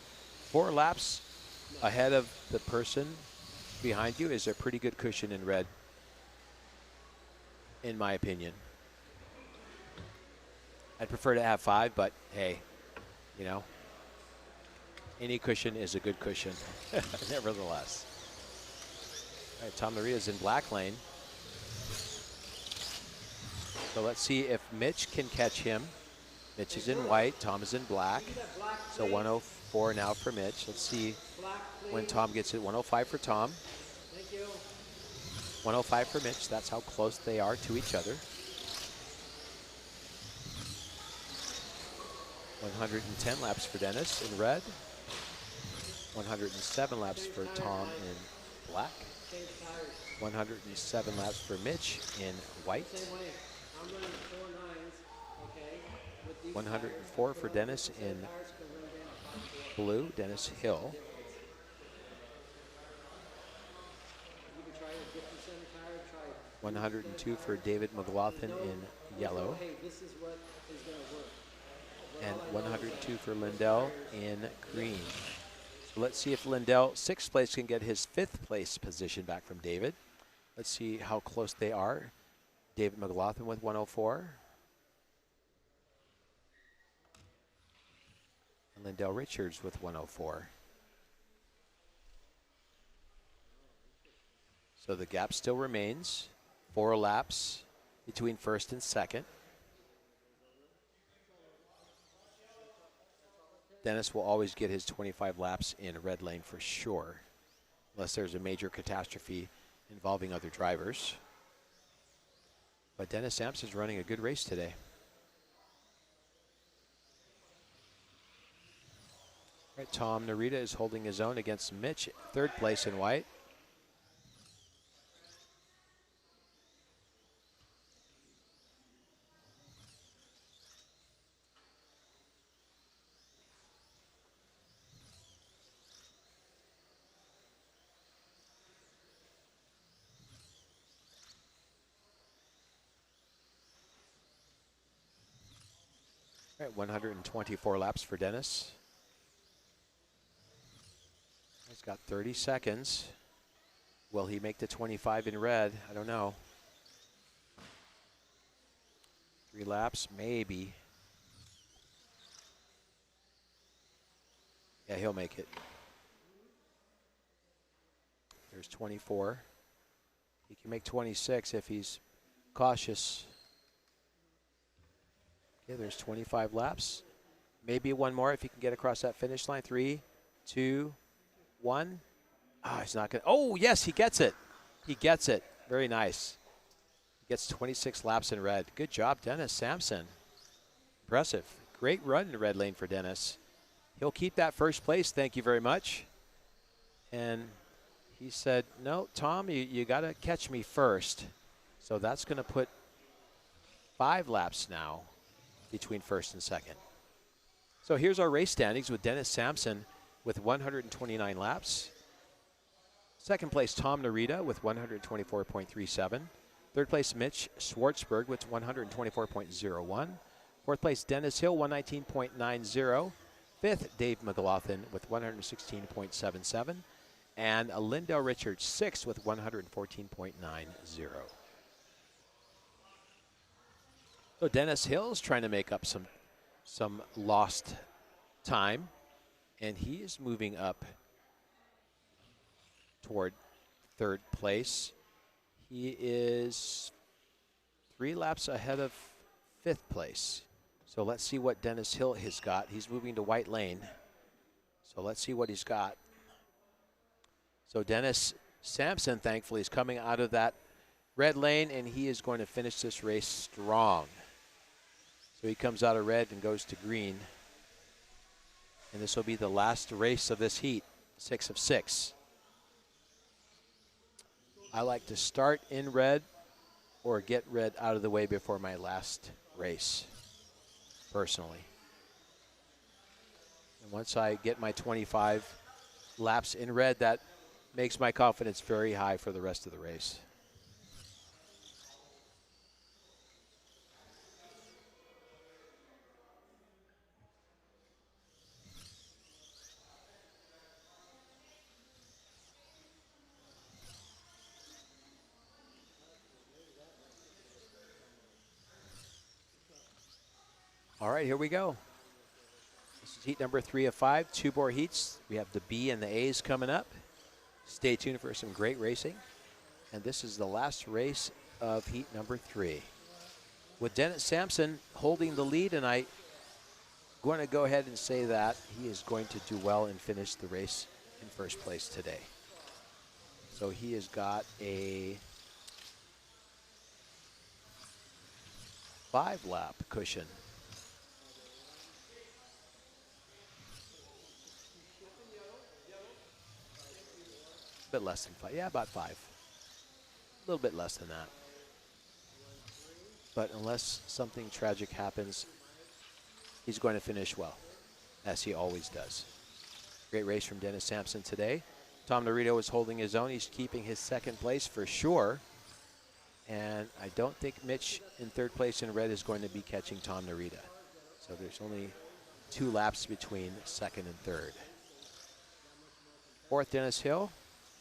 4 laps ahead of the person behind you is a pretty good cushion in red, in my opinion. I'd prefer to have 5, but hey, you know, any cushion is a good cushion, nevertheless. All right, Tom Narita's in black lane. So let's see if Mitch can catch him. Mitch is in white, Tom is in black. So 104 now for Mitch. Let's see when Tom gets it. 105 for Tom. 104 105 for Mitch. That's how close they are to each other. 110 laps for Dennis in red. 107 laps for Tom in black. 107 laps for Mitch in white. 104 for Dennis in blue, Dennis Hill. 102 for David McLaughlin in yellow. And 102 for Lindell in green. So let's see if Lindell, 6th place, can get his 5th place position back from David. Let's see how close they are. David McLaughlin with 104. And Lindell Richards with 104. So the gap still remains. 4 laps between 1st and 2nd. Dennis will always get his 25 laps in red lane for sure, unless there's a major catastrophe involving other drivers. But Dennis Sampson's running a good race today. All right, Tom Narita is holding his own against Mitch, 3rd place in white. All right, 124 laps for Dennis. He's got 30 seconds. Will he make the 25 in red? I don't know. 3 laps, maybe. Yeah, he'll make it. There's 24. He can make 26 if he's cautious. Okay, there's 25 laps. Maybe one more if he can get across that finish line. 3, 2, 1. Ah, he's not going to. Oh, yes, he gets it. He gets it. Very nice. He gets 26 laps in red. Good job, Dennis Sampson. Impressive. Great run in red lane for Dennis. He'll keep that 1st place. Thank you very much. And he said, no, Tom, you got to catch me first. So that's going to put 5 laps now between 1st and 2nd. So here's our race standings with Dennis Sampson with 129 laps. 2nd place, Tom Narita with 124.37. 3rd place, Mitch Schwartzberg with 124.01. 4th place, Dennis Hill, 119.90. 5th, Dave McLaughlin with 116.77. And Lindell Richards, 6th with 114.90. So Dennis Hill's trying to make up some lost time, and he is moving up toward 3rd place. He is 3 laps ahead of 5th place. So let's see what Dennis Hill has got. He's moving to white lane. So let's see what he's got. So Dennis Sampson, thankfully, is coming out of that red lane, and he is going to finish this race strong. So he comes out of red and goes to green. And this will be the last race of this heat, 6 of 6. I like to start in red or get red out of the way before my last race, personally. And once I get my 25 laps in red, that makes my confidence very high for the rest of the race. All right, here we go. This is heat number 3 of 5, 2 more heats. We have the B and the A's coming up. Stay tuned for some great racing. And this is the last race of heat number 3. With Dennis Sampson holding the lead, and I'm going to go ahead and say that he is going to do well and finish the race in 1st place today. So he has got a 5-lap cushion. A bit less than 5. Yeah, about 5. A little bit less than that. But unless something tragic happens, he's going to finish well, as he always does. Great race from Dennis Sampson today. Tom Norito is holding his own. He's keeping his second place for sure. And I don't think Mitch in third place in red is going to be catching Tom Narita. So there's only 2 laps between second and third. Fourth, Dennis Hill.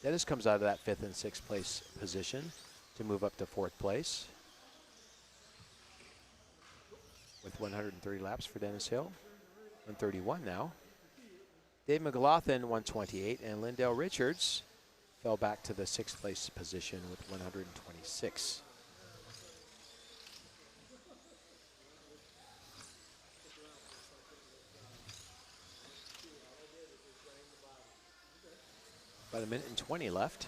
Dennis comes out of that 5th and 6th place position to move up to 4th place. With 130 laps for Dennis Hill. 131 now. Dave McLaughlin, 128, and Lindell Richards fell back to the 6th place position with 126. About a minute and 20 left.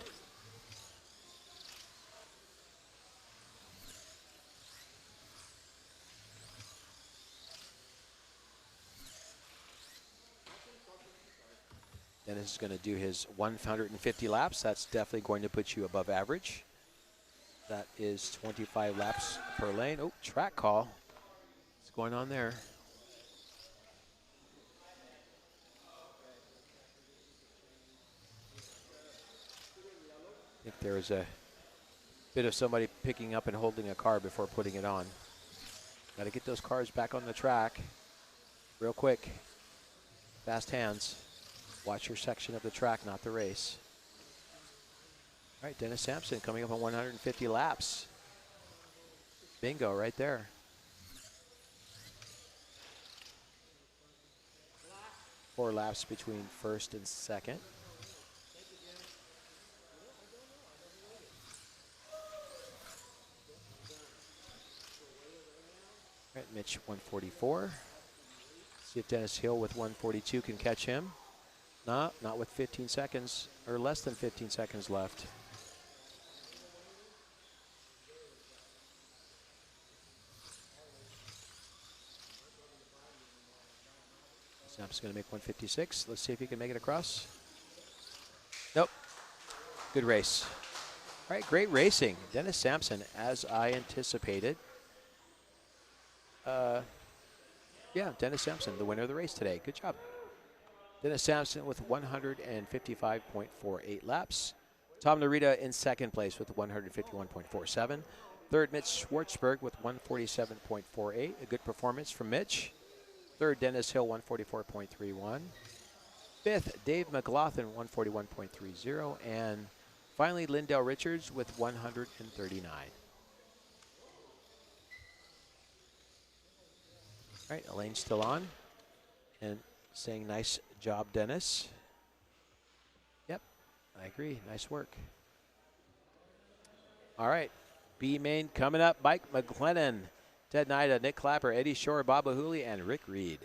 Dennis is going to do his 150 laps. That's definitely going to put you above average. That is 25 laps per lane. Oh, track call. What's going on there? I think there was a bit of somebody picking up and holding a car before putting it on. Got to get those cars back on the track real quick. Fast hands. Watch your section of the track, not the race. All right, Dennis Sampson coming up on 150 laps. Bingo right there. Four laps between first and second. All right, Mitch 144. See if Dennis Hill with 142 can catch him. No, not with 15 seconds, or less than 15 seconds left. Sampson's going to make 156. Let's see if he can make it across. Nope. Good race. All right, great racing. Dennis Sampson, as I anticipated. Yeah, Dennis Sampson, the winner of the race today. Good job. Dennis Sampson with 155.48 laps. Tom Narita in second place with 151.47. Third, Mitch Schwartzberg with 147.48. A good performance from Mitch. Third, Dennis Hill, 144.31. Fifth, Dave McLaughlin, 141.30. And finally, Lindell Richards with 139. All right, Elaine's still on and saying nice job, Dennis. Yep, I agree. Nice work. All right, B main coming up. Mike McLennan, Ted Nida, Nick Clapper, Eddie Shore, Bob Ahuli, and Rick Reed.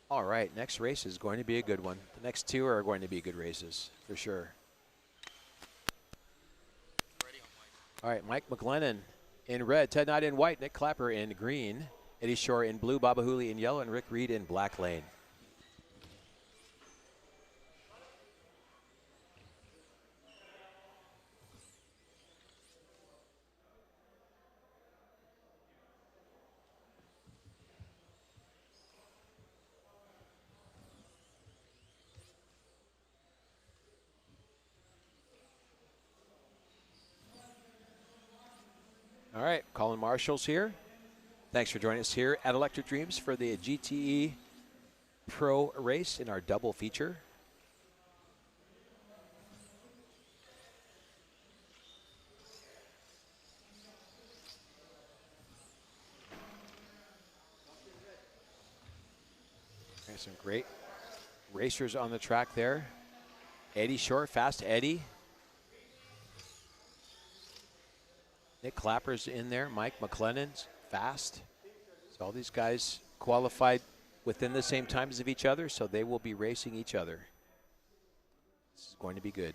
All right, next race is going to be a good one. The next two are going to be good races, for sure. All right, Mike McLennan in red, Ted Knight in white, Nick Clapper in green, Eddie Shore in blue, Bob Ahuli in yellow, and Rick Reed in black lane. All right, Colin Marshall's here. Thanks for joining us here at Electric Dreams for the GTE Pro race in our double feature. There's some great racers on the track there. Eddie Shore, fast Eddie. Nick Clapper's in there. Mike McLennan's fast. So all these guys qualified within the same times of each other, so they will be racing each other. This is going to be good.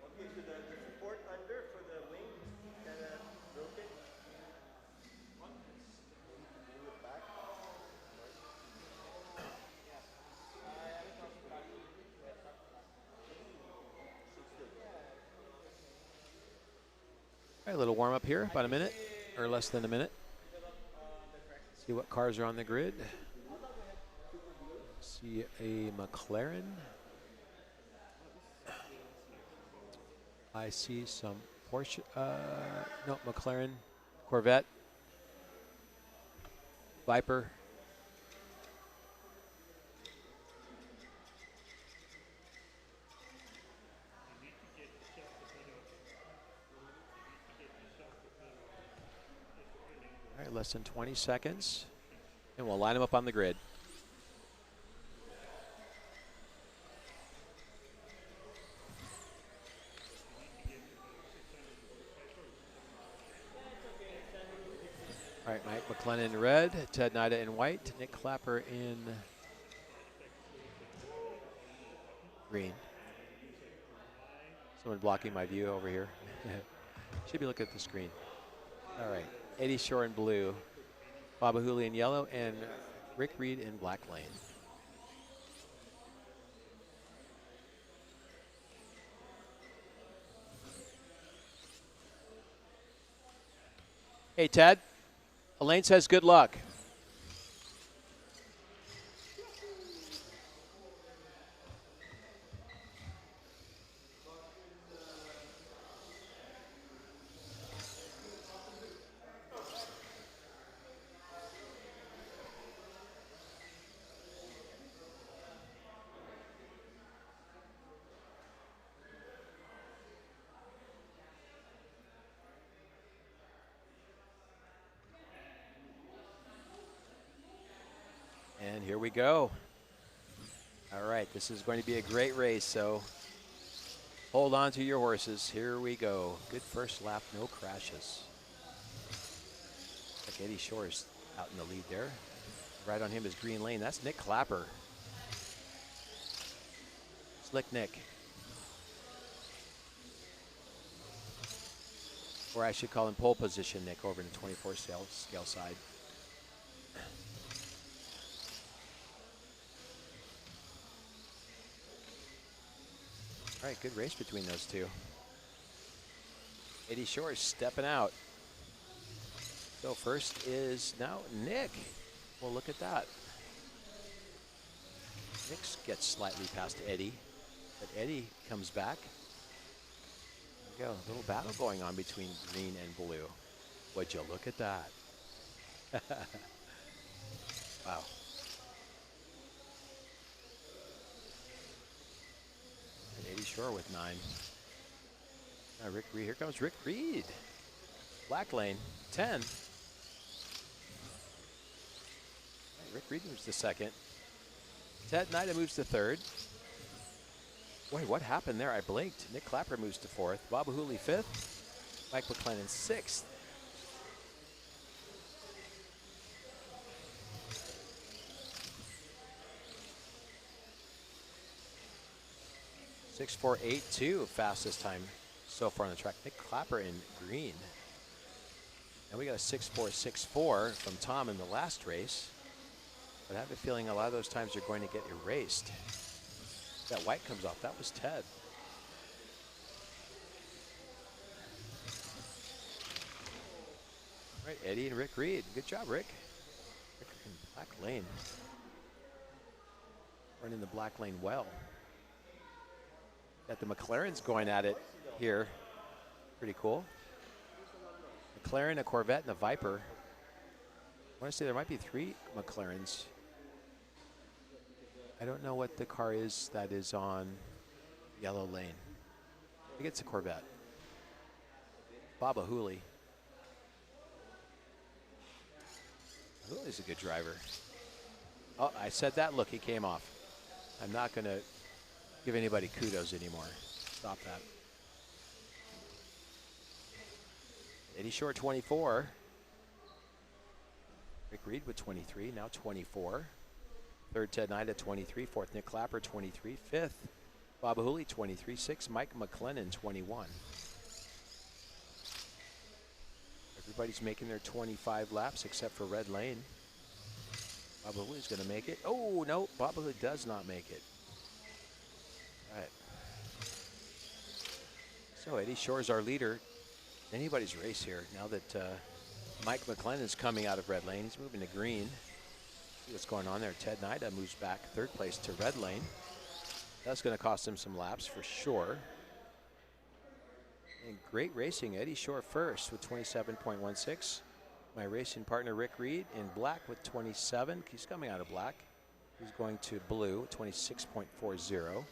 Okay, so the support under for the wing kind of broken. Move it back. All right, a little warm up here, about a minute or less than a minute. See what cars are on the grid. See a McLaren. I see some Porsche. No, McLaren, Corvette, Viper. All right, less than 20 seconds, and we'll line them up on the grid. All right, Mike McLennan in red, Ted Nida in white, Nick Clapper in green. Someone blocking my view over here. Should be looking at the screen. All right, Eddie Shore in blue, Baba Hooley in yellow, and Rick Reed in black lane. Hey, Ted. Elaine says good luck. And here we go. All right, this is going to be a great race, so hold on to your horses. Here we go. Good first lap, no crashes. Like Eddie Shore's out in the lead there. Right on him is green lane. That's Nick Clapper. Slick Nick. Or I should call him pole position Nick over in the 24 scale side. All right, good race between those two. Eddie Shore is stepping out. So first is now Nick. Well, look at that. Nick gets slightly past Eddie, but Eddie comes back. There we go, a little battle going on between green and blue. Would you look at that? Wow. And Eddie Shore with 9. Now Rick Reed, here comes Rick Reed. Black lane, 10. Right, Rick Reed moves to second. Ted Nida moves to third. Wait, what happened there? I blinked. Nick Clapper moves to fourth. Baba Hooley 5th. Mike McLennan 6th. Six, 4, 8, 2, fastest time so far on the track. Nick Clapper in green. And we got a 6.464 from Tom in the last race. But I have a feeling a lot of those times are going to get erased. That white comes off. That was Ted. All right, Eddie and Rick Reed. Good job, Rick. Rick in black lane. Running the black lane well. Got the McLarens going at it here. Pretty cool. McLaren, a Corvette, and a Viper. I want to say there might be 3 McLarens. I don't know what the car is that is on yellow lane. I think it's a Corvette. Baba Hooley. Hooley's a good driver. Oh, I said that. Look, he came off. I'm not going to give anybody kudos anymore. Stop that. Eddie Shore, 24. Rick Reed with 23, now 24. Third, Ted Knight at 23. Fourth, Nick Clapper, 23. Fifth, Baba Hooley, 23. Sixth, Mike McLennan, 21. Everybody's making their 25 laps except for Red Lane. Baba Hooley's going to make it. Oh, no, Baba Hooley does not make it. All right. So Eddie Shore's our leader. Anybody's race here now that Mike McLennan's coming out of Red Lane. He's moving to green. See what's going on there. Ted Nida moves back third place to Red Lane. That's going to cost him some laps for sure. And great racing. Eddie Shore first with 27.16. My racing partner Rick Reed in black with 27. He's coming out of black. He's going to blue, 26.40.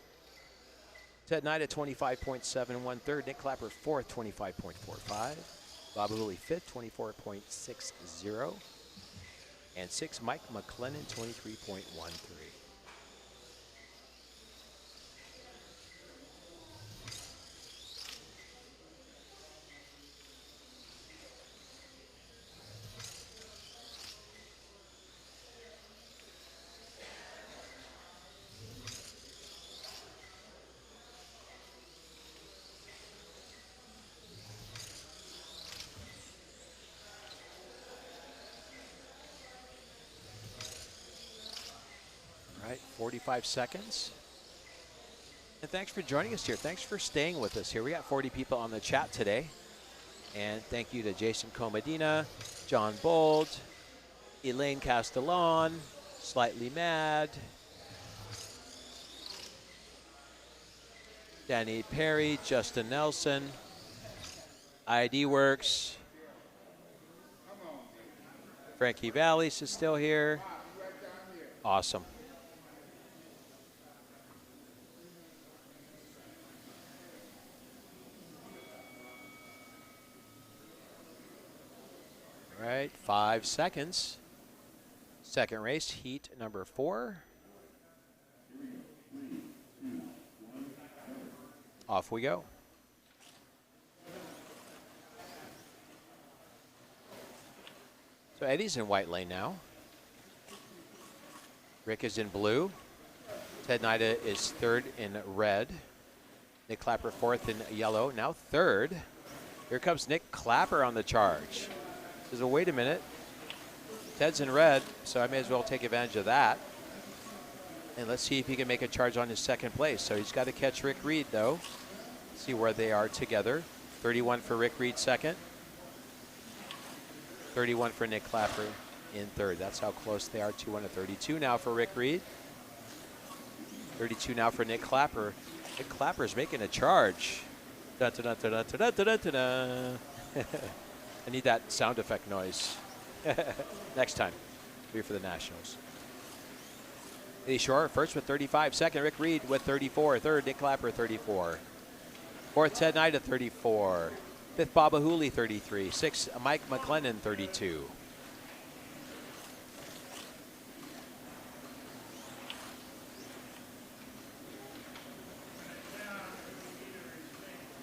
Ted Knight at 25.71. Third, Nick Clapper fourth, 25.45. Baba Hooley fifth, 24.60. And sixth, Mike McLennan, 23.13. All right, 45 seconds. And thanks for joining us here. Thanks for staying with us here. We got 40 people on the chat today. And thank you to Jason Comedina, John Bold, Elaine Castellon, Slightly Mad, Danny Perry, Justin Nelson, ID Works, Frankie Vallis is still here. Awesome. All right, 5 seconds. Second race, heat number 4. Off we go. So Eddie's in white lane now. Rick is in blue. Ted Nida is third in red. Nick Clapper fourth in yellow. Now third. Here comes Nick Clapper on the charge. Says, well, wait a minute. Ted's in red, so I may as well take advantage of that. And let's see if he can make a charge on his second place. So he's got to catch Rick Reed, though. See where they are together. 31 for Rick Reed second. 31 for Nick Clapper in third. That's how close they are. 2-1 to 32 now for Rick Reed. 32 now for Nick Clapper. Nick Clapper's making a charge. Dun, dun, dun, dun, dun, dun, dun, dun, dun. I need that sound effect noise. Next time. Be for the Nationals. Eddie Shore first with 35. Second, Rick Reed with 34. Third, Nick Clapper, 34. Fourth, Ted Knight at 34. Fifth, Baba Hooley, 33. Sixth, Mike McLennan, 32.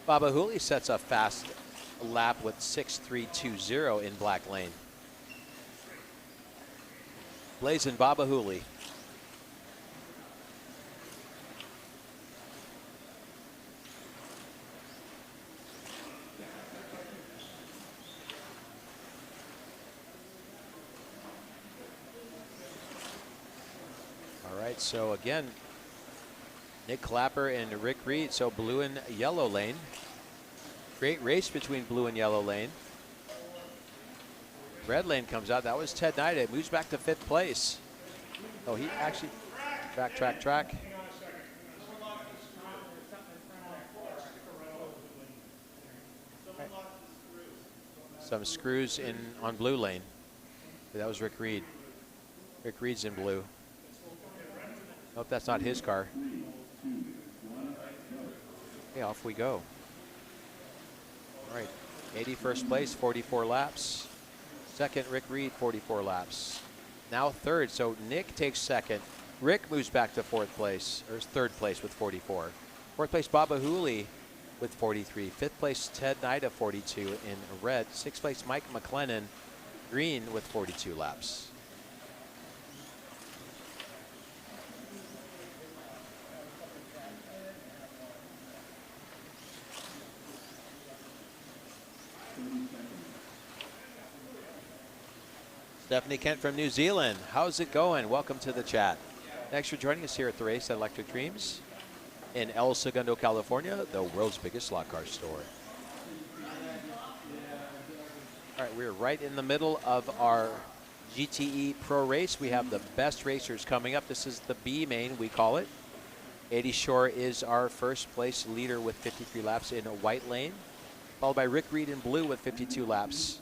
Baba Hooley sets a fast lap with 6.320 in black lane. Blazing Baba Hooley. All right, so again, Nick Clapper and Rick Reed, so blue and yellow lane. Great race between blue and yellow lane. Red lane comes out. That was Ted Knight. It moves back to 5th place. Oh, he actually track. some screws in on blue lane. That was Rick Reed. Rick Reed's in blue. Hope that's not his car. Okay, off we go. All right, 81st place, 44 laps. Second, Rick Reed, 44 laps. Now third, so Nick takes second. Rick moves back to fourth place, or third place with 44. Fourth place, Baba Hooley with 43. Fifth place, Ted Nida, 42 in red. Sixth place, Mike McLennan, green with 42 laps. Stephanie Kent from New Zealand. How's it going? Welcome to the chat. Thanks for joining us here at the race at Electric Dreams in El Segundo, California, the world's biggest slot car store. All right, we're right in the middle of our GTE Pro Race. We have the best racers coming up. This is the B main, we call it. Eddie Shore is our first place leader with 53 laps in a white lane, followed by Rick Reed in blue with 52 laps,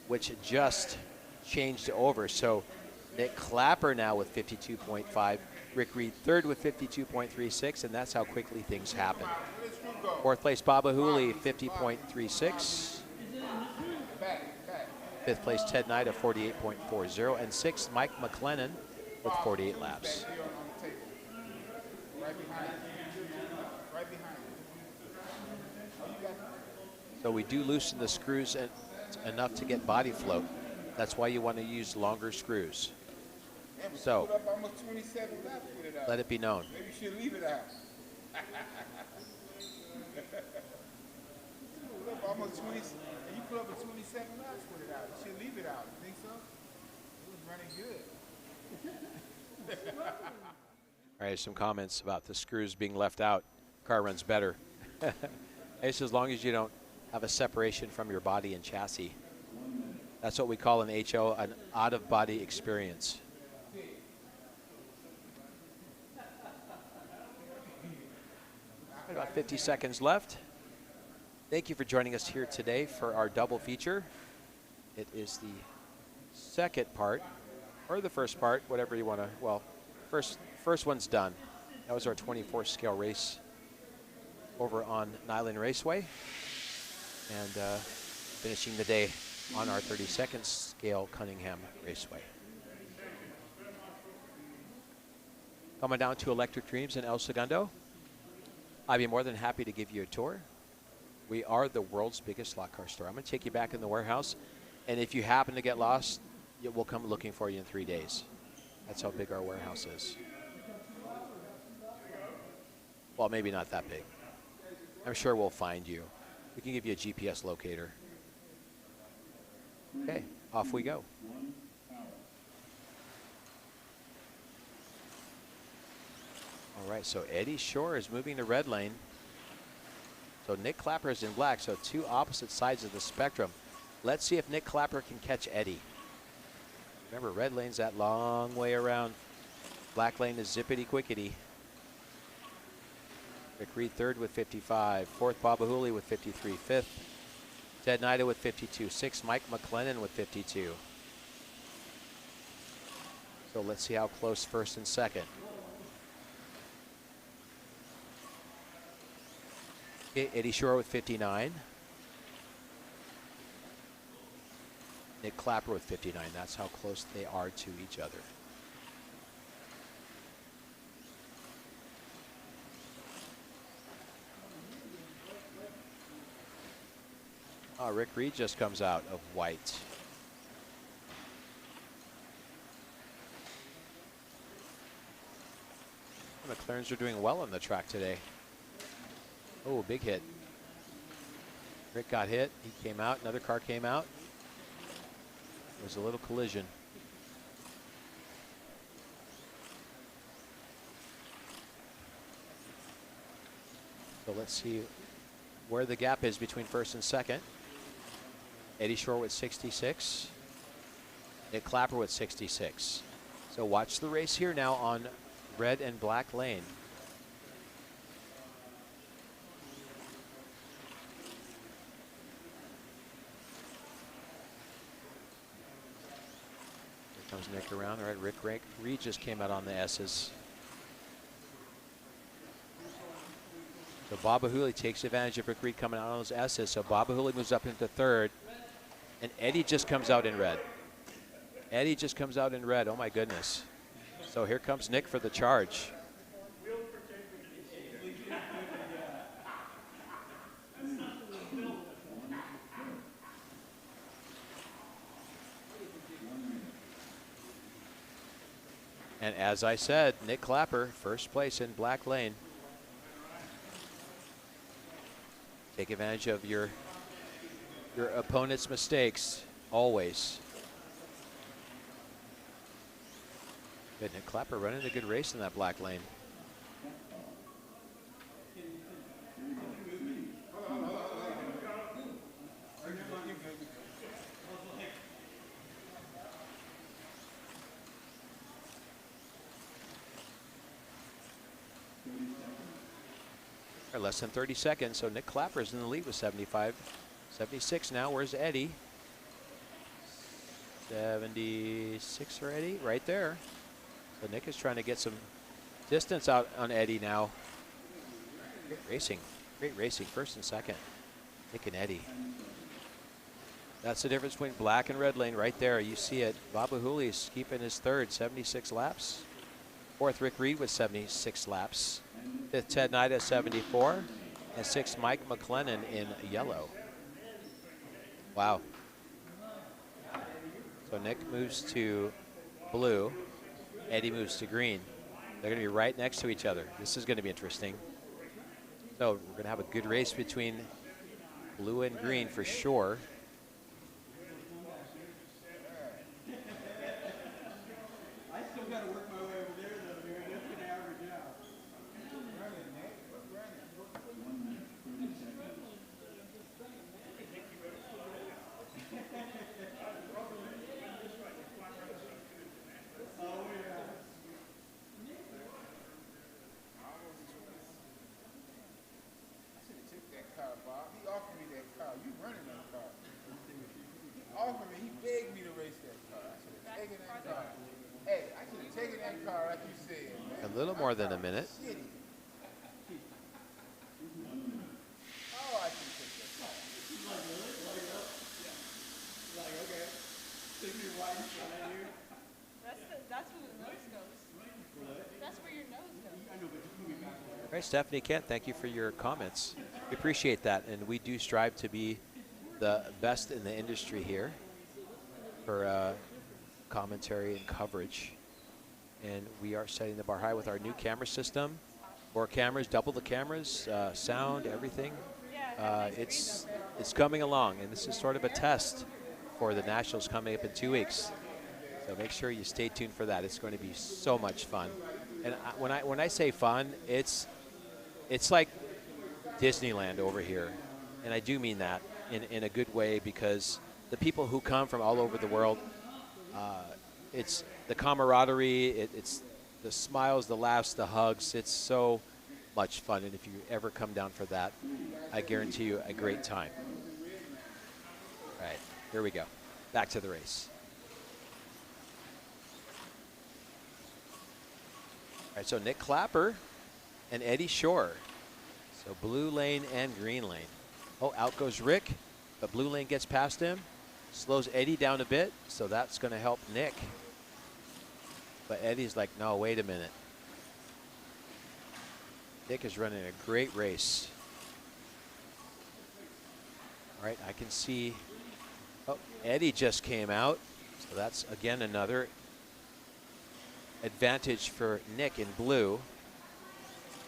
which just changed over. So Nick Clapper now with 52.5, Rick Reed third with 52.36, and that's how quickly things happen. Fourth place, Baba Hooley, 50.36. Fifth place, Ted Knight of 48.40. And sixth, Mike McLennan with 48 laps. So we do loosen the screws enough to get body float. That's why you want to use longer screws. So let it be known. Maybe you should leave it out. Put up almost 20, and you put up a 27 laps with it out. You should leave it out. You think so? It was running good. All right, some comments about the screws being left out. Car runs better. It's as long as you don't have a separation from your body and chassis. That's what we call an HO, an out-of-body experience. About 50 seconds left. Thank you for joining us here today for our double feature. It is the second part, or the first part, whatever you want to, well, first one's done. That was our 24 scale race over on Nyland Raceway. And finishing the day on our 32nd scale Cunningham Raceway. Coming down to Electric Dreams in El Segundo. I'd be more than happy to give you a tour. We are the world's biggest slot car store. I'm going to take you back in the warehouse, and if you happen to get lost, we'll come looking for you in 3 days. That's how big our warehouse is. Well, maybe not that big. I'm sure we'll find you. We can give you a GPS locator. Okay, off we go. All right, so Eddie Shore is moving to red lane. So Nick Clapper is in black, so two opposite sides of the spectrum. Let's see if Nick Clapper can catch Eddie. Remember, red lane's that long way around. Black lane is zippity-quickety. Rick Reed third with 55. Fourth, Baba Hooley with 53. Fifth, Ted Nida with 52. Sixth, Mike McLennan with 52. So let's see how close first and second. Okay, Eddie Shore with 59. Nick Clapper with 59. That's how close they are to each other. Oh, Rick Reed just comes out of white. The McLarens are doing well on the track today. Oh, big hit. Rick got hit. He came out. Another car came out. There was a little collision. So let's see where the gap is between first and second. Eddie Shore with 66. Nick Clapper with 66. So watch the race here now on red and black lane. comes Nick around. All right, Rick Reed just came out on the S's. So Baba Hooley takes advantage of Rick Reed coming out on those S's. So Baba Hooley moves up into third. And Eddie just comes out in red. Eddie just comes out in red. Oh, my goodness. So here comes Nick for the charge. And as I said, Nick Clapper, first place in black lane. Take advantage of your opponent's mistakes, always. Good, Nick Clapper running a good race in that black lane. Less than 30 seconds, so Nick Clapper's in the lead with 75. 76 now, where's Eddie? 76 for Eddie, right there. So Nick is trying to get some distance out on Eddie now. Great racing, first and second. Nick and Eddie. That's the difference between black and red lane right there. You see it. Baba Hooley's keeping his third, 76 laps. Fourth, Rick Reed with 76 laps. Fifth, Ted Knight at 74. And sixth, Mike McLennan in yellow. Wow. So Nick moves to blue. Eddie moves to green. They're going to be right next to each other. This is going to be interesting. So we're going to have a good race between blue and green for sure. A little more than a minute. That's where the nose goes. That's where your nose goes. All right, Stephanie Kent, thank you for your comments. We appreciate that, and we do strive to be the best in the industry here for commentary and coverage. And we are setting the bar high with our new camera system. 4 cameras, double the cameras, sound, everything. It's coming along, and this is sort of a test for the Nationals coming up in 2 weeks. So make sure you stay tuned for that. It's going to be so much fun. And when I say fun, it's like Disneyland over here, and I do mean that in a good way, because the people who come from all over the world, it's the camaraderie, it's the smiles, the laughs, the hugs. It's so much fun, and if you ever come down for that, I guarantee you a great time. All right, here we go. Back to the race. All right, so Nick Clapper and Eddie Shore. So blue lane and green lane. Oh, out goes Rick, but blue lane gets past him. Slows Eddie down a bit, so that's going to help Nick. But Eddie's like, no, wait a minute. Nick is running a great race. All right, I can see, oh, Eddie just came out. So that's, again, another advantage for Nick in blue.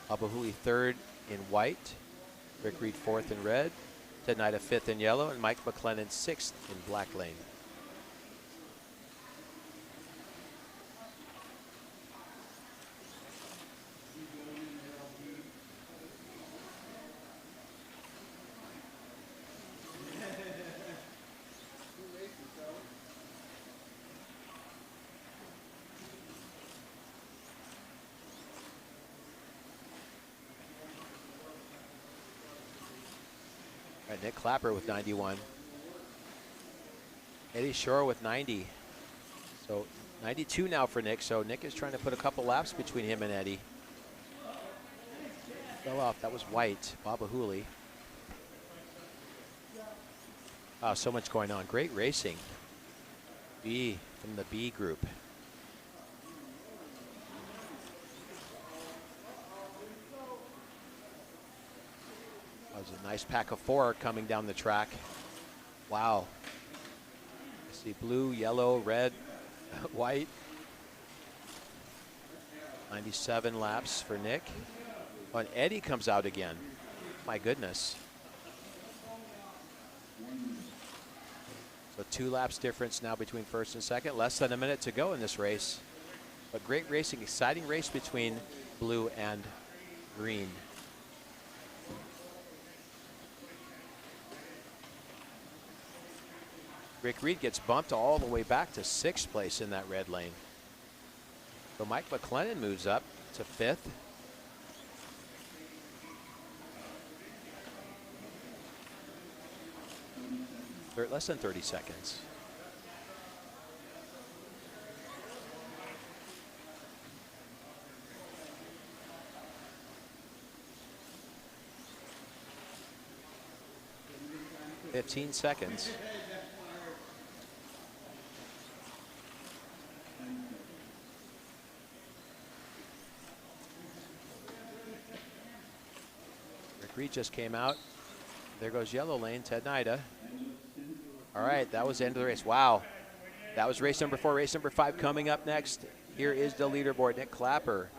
Baba Hooley third in white. Rick Reed fourth in red. Ted Knight a fifth in yellow. And Mike McLennan sixth in black lane. All right, Nick Clapper with 91. Eddie Shore with 90. So 92 now for Nick, so Nick is trying to put a couple laps between him and Eddie. Fell off. That was White. Baba Hooley. Oh, so much going on. Great racing. B from the B group. That was a nice pack of four coming down the track. Wow. I see blue, yellow, red, white. 97 laps for Nick. Oh, and Eddie comes out again. My goodness. So 2 laps difference now between first and second. Less than a minute to go in this race. But great racing, exciting race between blue and green. Rick Reed gets bumped all the way back to 6th place in that red lane. So Mike McLennan moves up to 5th. Less than 30 seconds. $15 seconds. Rick Reed just came out. There goes yellow lane, Ted Nida. All right, that was the end of the race. Wow. That was race number 4. Race number 5 coming up next. Here is the leaderboard. Nick Clapper,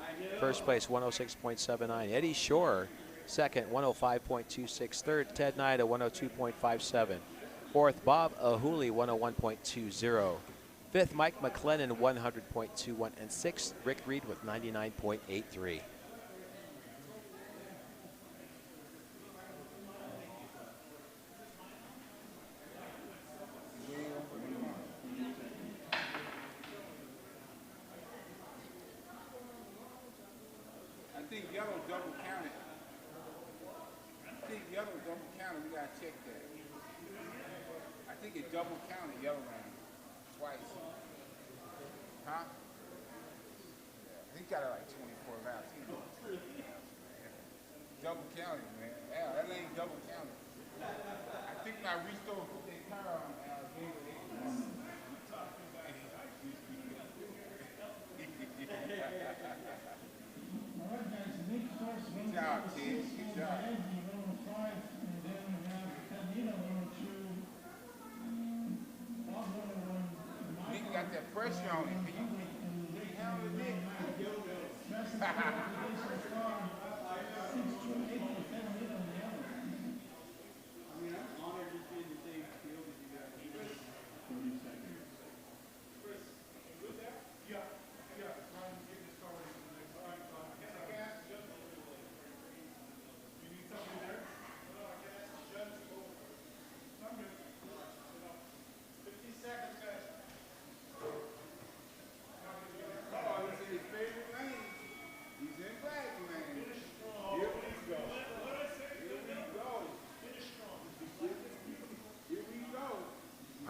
first place, 106.79. Eddie Shore, second, 105.26. Third, Ted Nida, 102.57. Fourth, Bob Ahuli, 101.20. Fifth, Mike McLennan, 100.21. And sixth, Rick Reed with 99.83. I think yellow double counted. We gotta check that. I think it double counted yellow lane twice. Huh? Yeah. He got it like 24 laps. Double counted, man. Yeah, that lane double counted. I think when I reached over and put that car on, Good job, kid. Good job. Nick got that pressure on him. Can you handle it, Nick?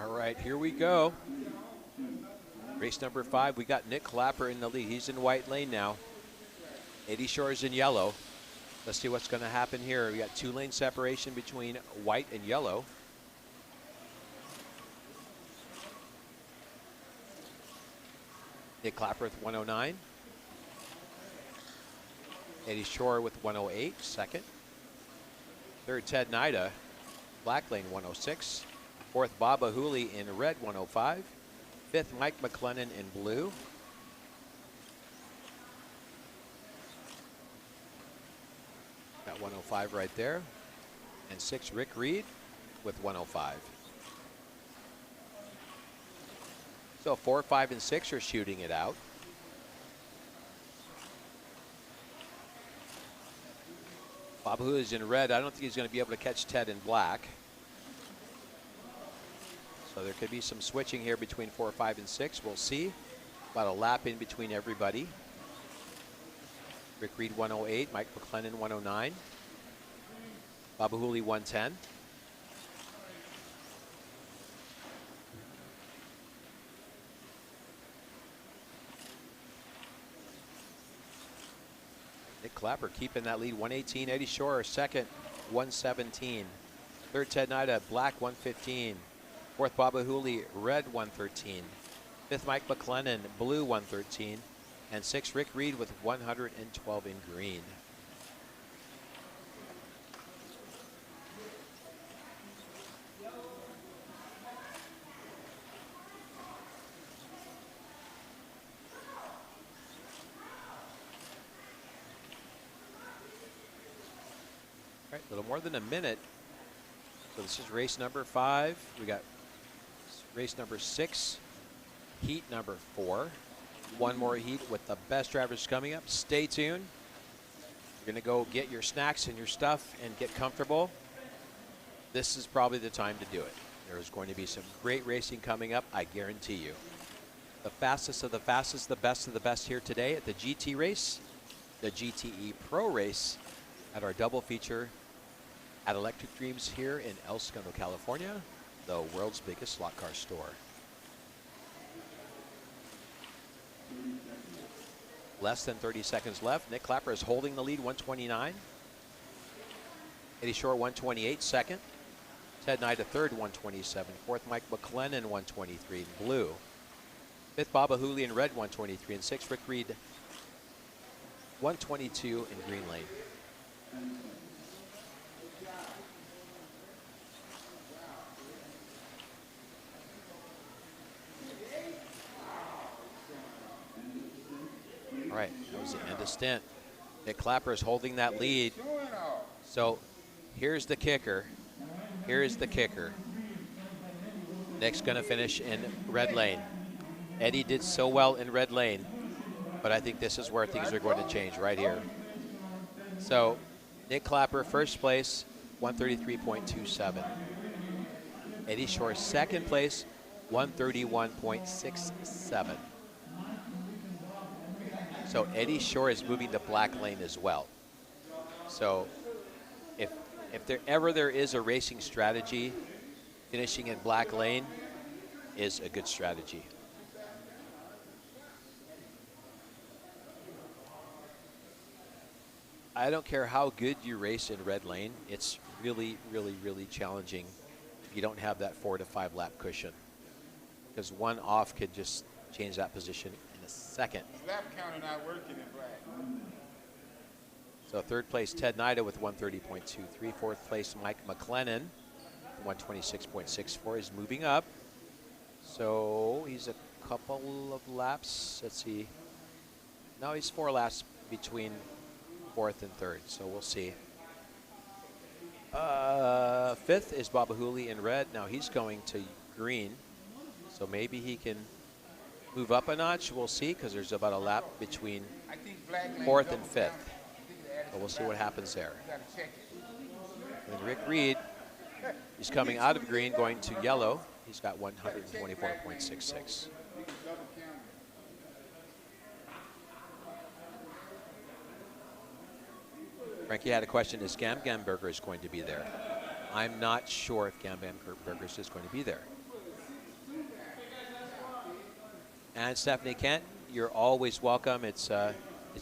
All right, here we go. Race number 5, we got Nick Clapper in the lead. He's in white lane now. Eddie Shore is in yellow. Let's see what's going to happen here. We got 2-lane separation between white and yellow. Nick Clapper with 109. Eddie Shore with 108, second. Third, Ted Nida, black lane, 106. Fourth, Baba Hooley in red, 105. Fifth, Mike McLennan in blue. Got 105 right there. And sixth, Rick Reed with 105. So 4, 5, and 6 are shooting it out. Baba Hooley is in red. I don't think he's going to be able to catch Ted in black. So there could be some switching here between 4, 5, and 6. We'll see. About a lap in between everybody. Rick Reed 108, Mike McLennan 109. Baba Hooley 110. Clapper keeping that lead, 118. Eddie Shore, second, 117. Third, Ted Nida, black, 115. Fourth, Baba Hooley, red, 113. Fifth, Mike McLennan, blue, 113. And sixth, Rick Reed with 112 in green. All right, a little more than a minute. So this is race number 5. We got race number 6, heat number 4. One more heat with the best drivers coming up. Stay tuned. You're going to go get your snacks and your stuff and get comfortable. This is probably the time to do it. There's going to be some great racing coming up, I guarantee you. The fastest of the fastest, the best of the best here today at the GT race, the GTE Pro race at our double feature at Electric Dreams here in El Segundo, California, the world's biggest slot car store. Less than 30 seconds left. Nick Clapper is holding the lead, 129. Eddie Shore, 128, second. Ted Knight, a third, 127. Fourth, Mike McLennan, 123 in blue. Fifth, Baba Hooley in red, 123. And sixth, Rick Reed, 122 in green lane. All right, that was the end of stint. Nick Clapper is holding that lead. So here's the kicker. Here is the kicker. Nick's going to finish in red lane. Eddie did so well in red lane, but I think this is where things are going to change right here. So Nick Clapper, first place, 133.27. Eddie Shore, second place, 131.67. So Eddie Shore is moving to black lane as well. So if there is a racing strategy, finishing in black lane is a good strategy. I don't care how good you race in red lane, it's really, really, really challenging if you don't have that 4 to 5 lap cushion. Because one off could just change that position in a second. Lap counter not working in black. So third place, Ted Nida with 130.23. Fourth place, Mike McLennan, 126.64. He's moving up. So he's a couple of laps. Let's see. No, he's 4 laps between fourth and third. So we'll see. Fifth is Baba Hooley in red. Now he's going to green. So maybe he can move up a notch. We'll see, because there's about a lap between fourth and fifth. But we'll see what happens there. And Rick Reed, he's coming out of green, going to yellow. He's got 124.66. Frankie had a question, is Gam Gam Burgers going to be there? I'm not sure if Gam Gam Burgers is going to be there. And Stephanie Kent, you're always welcome. It's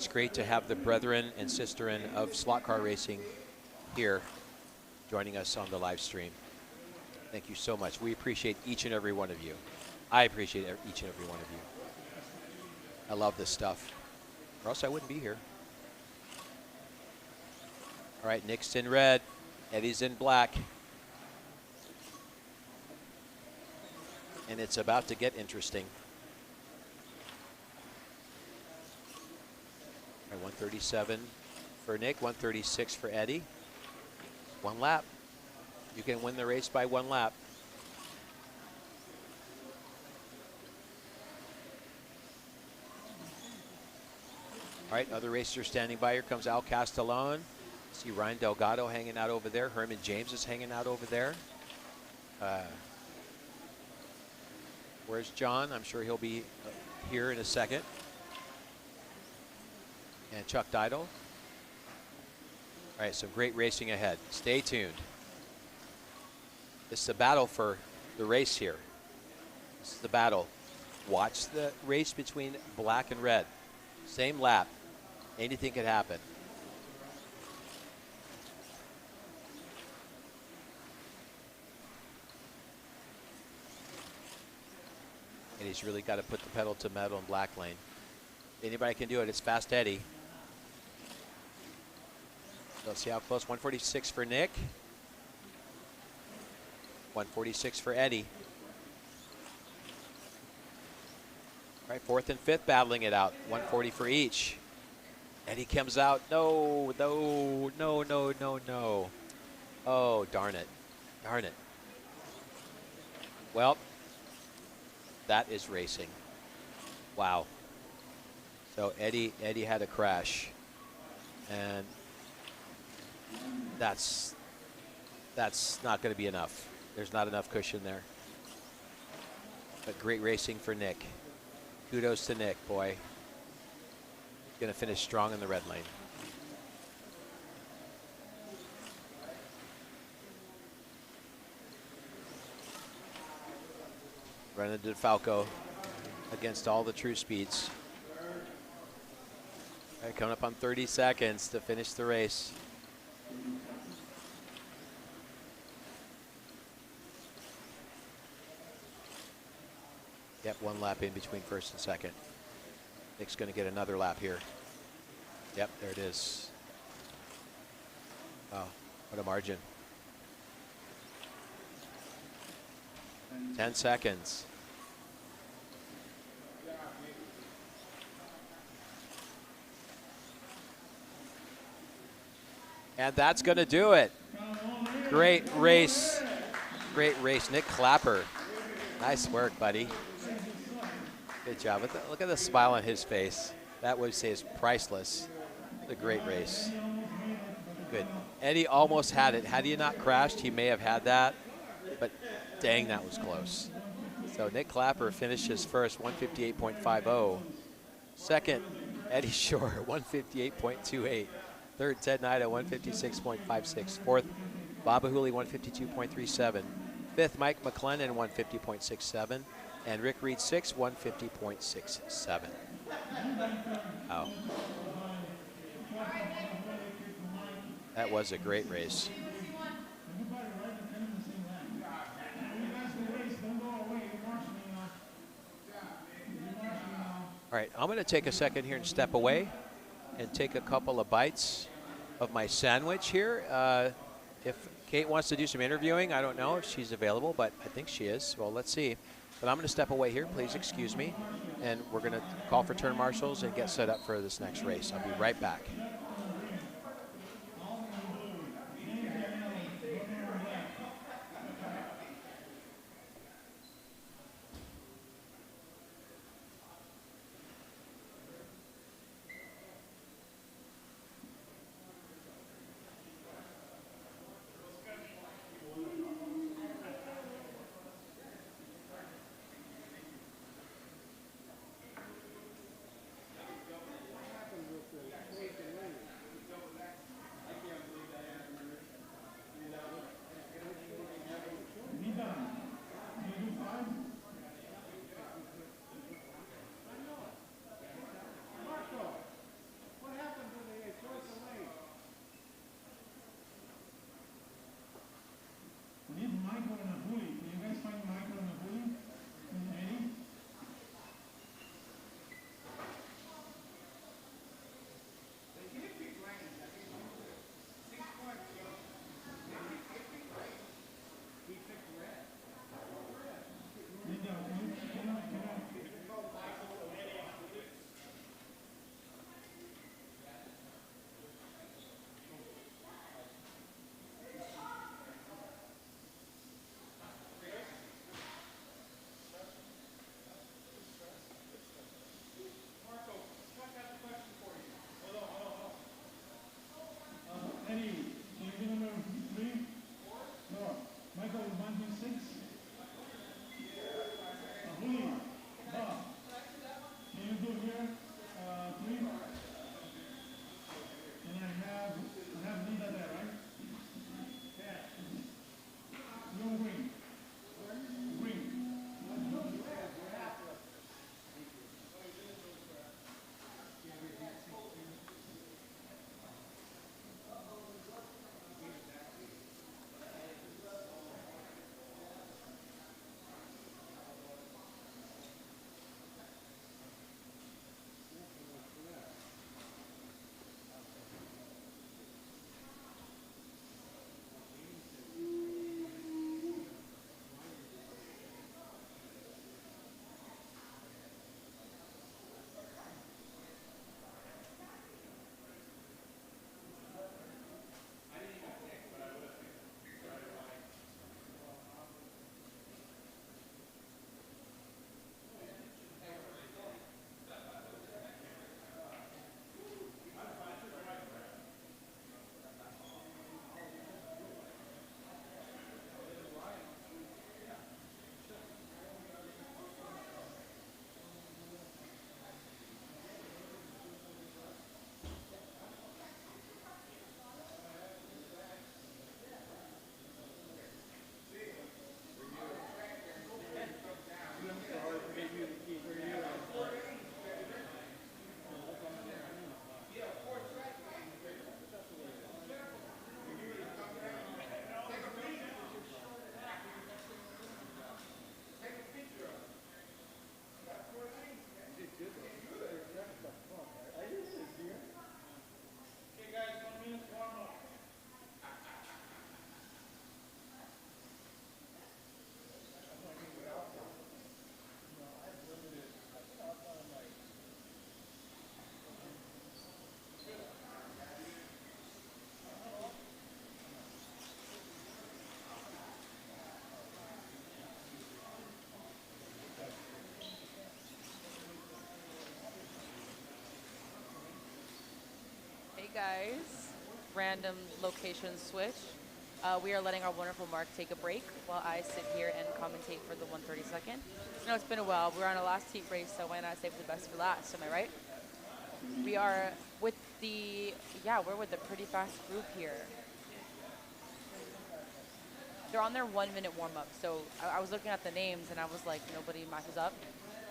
great to have the brethren and sisterin of slot car racing here joining us on the live stream. Thank you so much. We appreciate each and every one of you. I appreciate each and every one of you. I love this stuff, or else I wouldn't be here. All right, Nick's in red, Eddie's in black. And it's about to get interesting. All right, 137 for Nick, 136 for Eddie. 1 lap. You can win the race by 1 lap. All right, other racers standing by. Here comes Al Castellon. See Ryan Delgado hanging out over there. Herman James is hanging out over there. Where's John? I'm sure he'll be here in a second. And Chuck Dido. All right, some great racing ahead. Stay tuned. This is a battle for the race here. This is the battle. Watch the race between black and red. Same lap. Anything could happen. And he's really got to put the pedal to metal in black lane. Anybody can do it. It's Fast Eddie. Let's see how close. 146 for Nick. 146 for Eddie. All right, fourth and fifth battling it out. 140 for each. Eddie comes out. No, no, no, no, no, no. Oh, darn it. Darn it. Well, that is racing. Wow. So Eddie had a crash. And that's not going to be enough. There's not enough cushion there. But great racing for Nick. Kudos to Nick, boy. Going to finish strong in the red lane. Running to Falco against all the true speeds. All right, coming up on 30 seconds to finish the race. Yep, one lap in between first and second. Nick's going to get another lap here. Yep, there it is. Oh, what a margin. 10 seconds. And that's going to do it. Great race. Great race. Nick Clapper. Nice work, buddy. Good job. Look at the smile on his face. That would say is priceless. A great race. Good. Eddie almost had it. Had he not crashed, he may have had that. But dang, that was close. So Nick Clapper finishes first, 158.50. Second, Eddie Shore, 158.28. Third, Ted Knight at 156.56. Fourth, Baba Hooley, 152.37. Fifth, Mike McClellan, 150.67. And Rick Reed, 150.67. Oh. That was a great race. All right, I'm going to take a second here and step away and take a couple of bites of my sandwich here. If Kate wants to do some interviewing, I don't know if she's available, but I think she is. Well, let's see. But I'm going to step away here. Please excuse me. And we're going to call for turn marshals and get set up for this next race. I'll be right back. guys. Random location switch. We are letting our wonderful Mark take a break while I sit here and commentate for the 132nd. I know it's been a while. We're on a last heat race, so why not save the best for last? Am I right? We are with the, yeah, we're with a pretty fast group here. They're on their 1 minute warm up. So I was looking at the names and I was like, nobody matches up.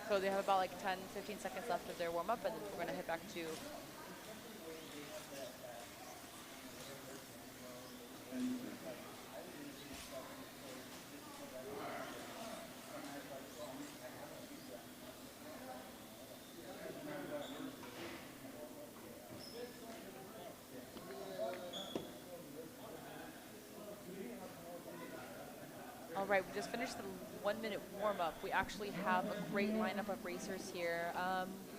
So they have about like 10, 15 seconds left of their warm up, and then we're going to hit back to. All right, we just finished the 1 minute warm up. We actually have a great lineup of racers here.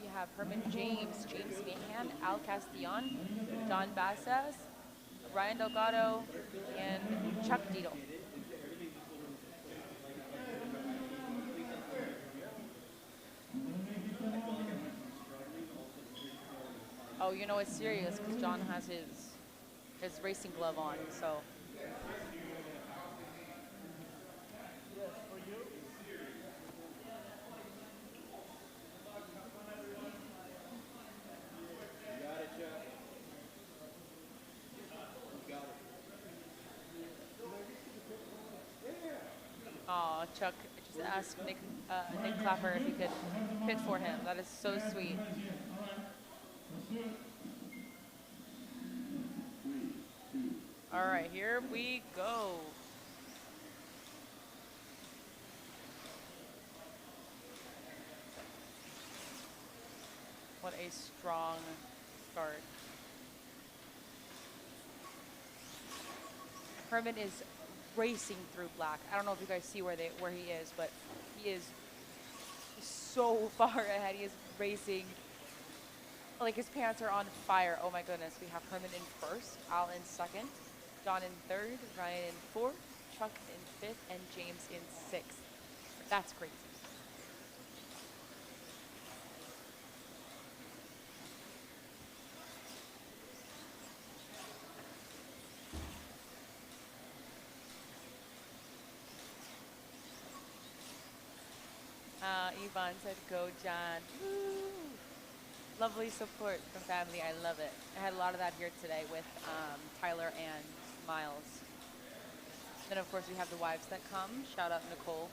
We have Herman James, James Mahan, Al Castillon, Don Bassas, Ryan Delgado, and Chuck Deedle. Oh, you know it's serious because John has his racing glove on, so. Oh, Chuck just asked Nick Clapper if he could pit for him. That is so sweet. All right, here we go. What a strong start. Herman is racing through black. I don't know if you guys see where he is, but he is so far ahead. He is racing. Like his pants are on fire. Oh my goodness. We have Herman in first, Al in second, John in third, Ryan in fourth, Chuck in fifth, and James in sixth. That's crazy. Yvonne said, go, John. Woo. Lovely support from family. I love it. I had a lot of that here today with Tyler and Miles. Then, of course, we have the wives that come. Shout out Nicole.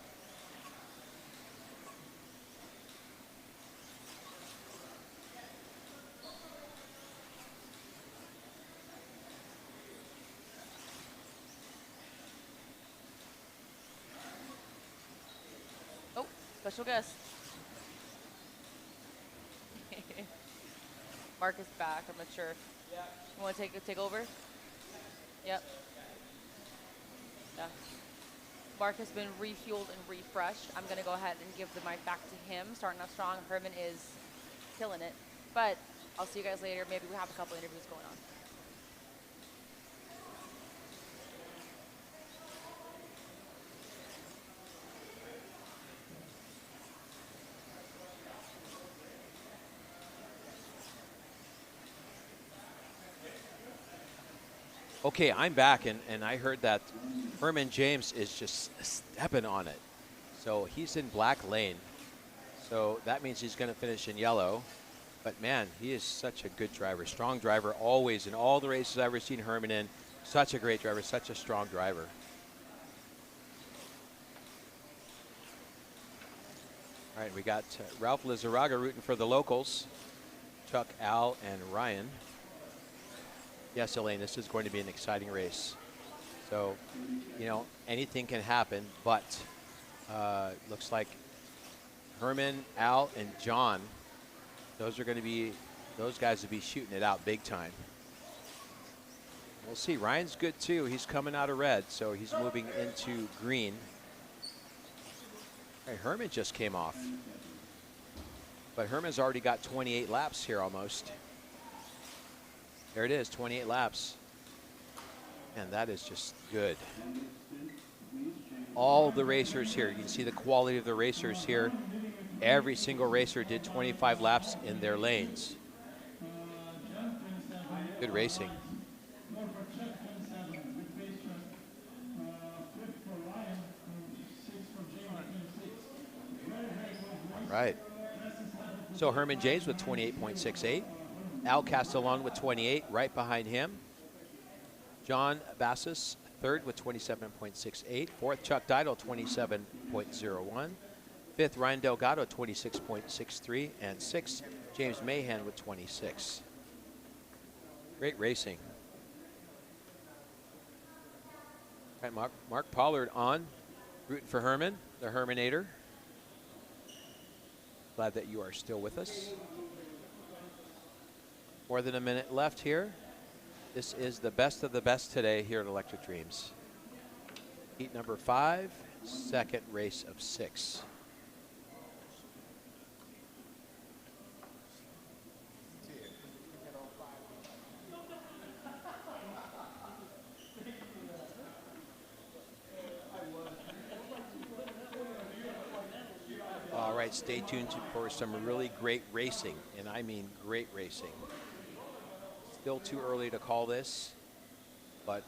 Oh, special guest. Mark is back. I'm not sure. Yeah. You want to take over? Yep. Yeah. Mark has been refueled and refreshed. I'm going to go ahead and give the mic back to him. Starting off strong. Herman is killing it. But I'll see you guys later. Maybe we have a couple interviews going on. Okay, I'm back, and I heard that Herman James is just stepping on it. So he's in black lane. So that means he's going to finish in yellow. But, man, he is such a good driver, strong driver always. In all the races I've ever seen Herman in, such a great driver, such a strong driver. All right, we got Ralph Lizarraga rooting for the locals, Chuck, Al, and Ryan. Yes, Elaine, this is going to be an exciting race. So, you know, anything can happen, but looks like Herman, Al, and John, those guys will be shooting it out big time. We'll see. Ryan's good too. He's coming out of red, so he's moving into green. Hey, Herman just came off. But Herman's already got 28 laps here almost. There it is, 28 laps. And that is just good. All the racers here, you can see the quality of the racers here. Every single racer did 25 laps in their lanes. Good racing. Right. So Herman James with 28.68. Al Castellon with 28, right behind him. John Bassis, third with 27.68. Fourth, Chuck Didle, 27.01. Fifth, Ryan Delgado, 26.63. And sixth, James Mahan with 26. Great racing. All right, Mark Pollard on, rooting for Herman, the Herminator. Glad that you are still with us. More than a minute left here. This is the best of the best today here at Electric Dreams. Heat number 5, second race of 6. All right, stay tuned for some really great racing, and I mean great racing. Still too early to call this, but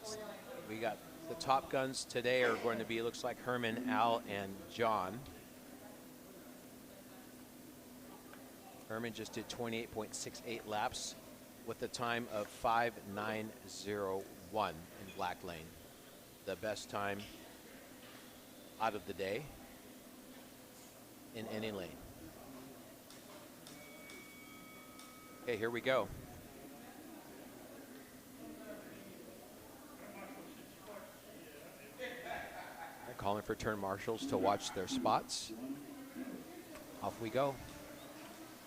we got the top guns today are going to be, looks like Herman, Al, and John. Herman just did 28.68 laps with a time of 5:9:01 in Black Lane. The best time out of the day in any lane. Okay, here we go. They're calling for turn marshals to watch their spots. Off we go.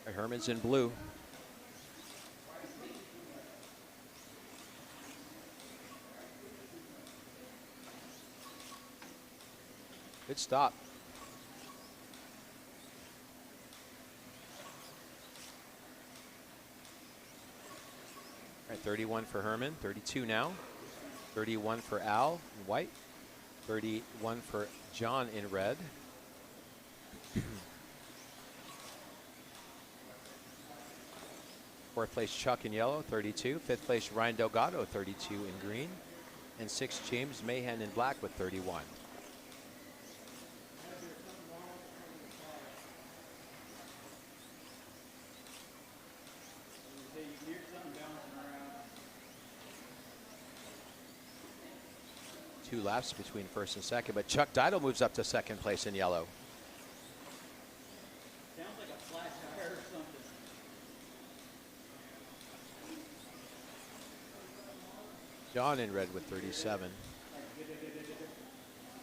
Herman's in blue. Good stop. All right, 31 for Herman, 32 now. 31 for Al in white. 31 for John in red. Fourth place Chuck in yellow, 32. Fifth place Ryan Delgado, 32 in green. And sixth James Mahan in black with 31. Two laps between first and second, but Chuck Didle moves up to second place in yellow. Sounds like a flat tire or something. John in red with 37.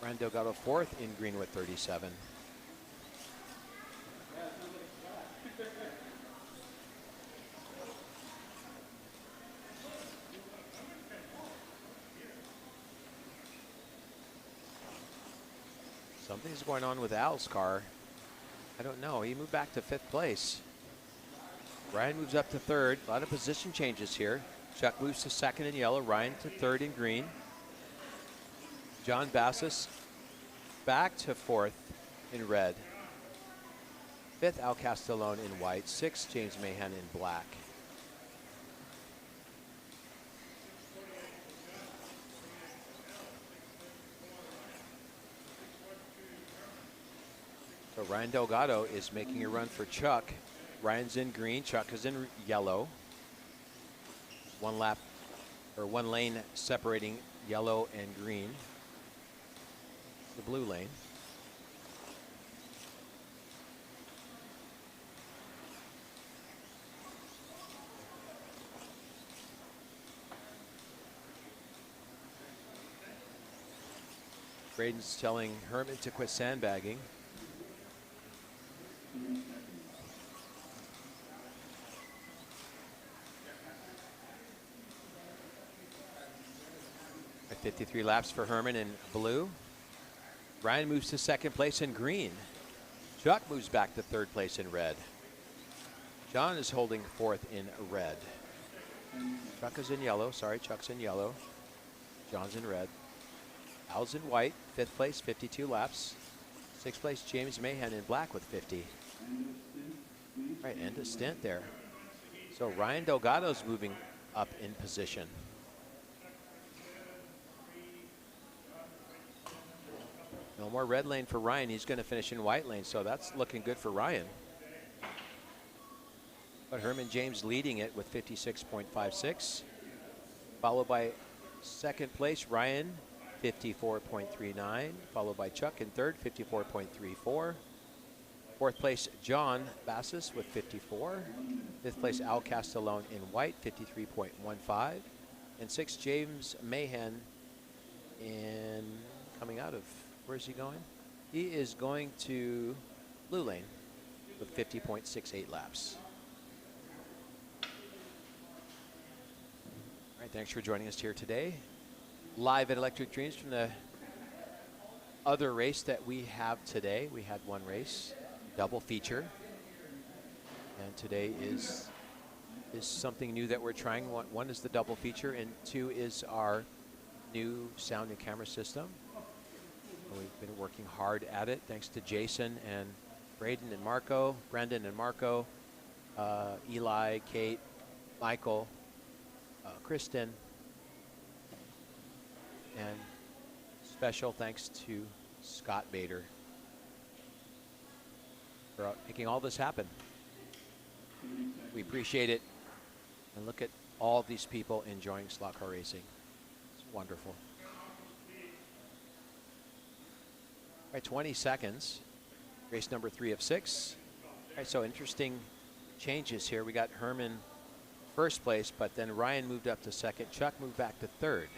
Ryan Delgado fourth in green with 37. Something's going on with Al's car. I don't know. He moved back to fifth place. Ryan moves up to third. A lot of position changes here. Chuck moves to second in yellow. Ryan to third in green. John Bassis back to fourth in red. Fifth, Al Castellon in white. Sixth, James Mahan in black. So Ryan Delgado is making a run for Chuck. Ryan's in green, Chuck is in yellow. One lap, or one lane separating yellow and green. The blue lane. Braden's telling Herman to quit sandbagging. At 53 laps for Herman in blue. Ryan moves to second place in green. Chuck moves back to third place in red. John is holding fourth in red. Chuck is in yellow. Sorry, Chuck's in yellow. John's in red. Al's in white. Fifth place, 52 laps. Sixth place, James Mahan in black with 50. All right, end of stint there. So Ryan Delgado's moving up in position. No more red lane for Ryan. He's going to finish in white lane, so that's looking good for Ryan. But Herman James leading it with 56.56, followed by second place Ryan, 54.39, followed by Chuck in third, 54.34. Fourth place John Bassis with 54. Fifth place Al Castellone in white, 53.15. And sixth James Mahan in coming out of, where is he going? He is going to blue lane with 50.68 laps. All right, thanks for joining us here today. Live at Electric Dreams from the other race that we have today. We had one race, double feature. And today is something new that we're trying. One is the double feature, and two is our new sound and camera system. And we've been working hard at it, thanks to Jason and Braden and Marco, Brendan and Marco, Eli, Kate, Michael, Kristen, and special thanks to Scott Bader for making all this happen. We appreciate it. And look at all these people enjoying slot car racing. It's wonderful. All right, 20 seconds. Race number 3 of 6. All right, so interesting changes here. We got Herman first place, but then Ryan moved up to second. Chuck moved back to third.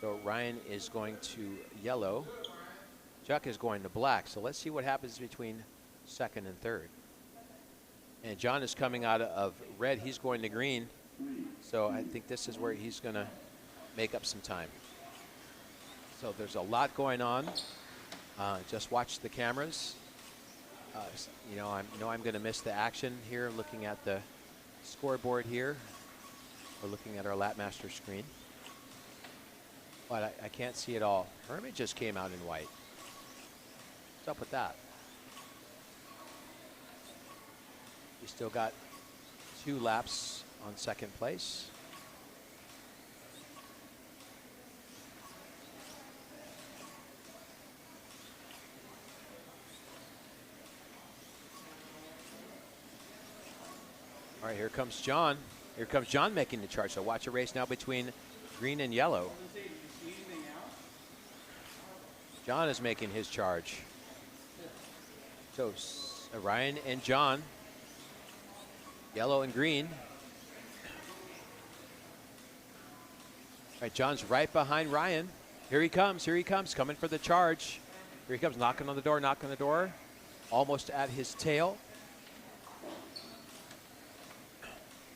So Ryan is going to yellow. Chuck is going to black. So let's see what happens between second and third. And John is coming out of red. He's going to green. So I think this is where he's going to make up some time. So there's a lot going on. Just watch the cameras. You know, I'm going to miss the action here, looking at the scoreboard here. We're looking at our Lapmaster screen. But I can't see it all. Herman just came out in white. What's up with that? We still got 2 laps on second place. All right, here comes John. Here comes John making the charge. So watch a race now between green and yellow. John is making his charge. So Ryan and John, yellow and green. All right, John's right behind Ryan. Here he comes, coming for the charge. Here he comes, knocking on the door, almost at his tail.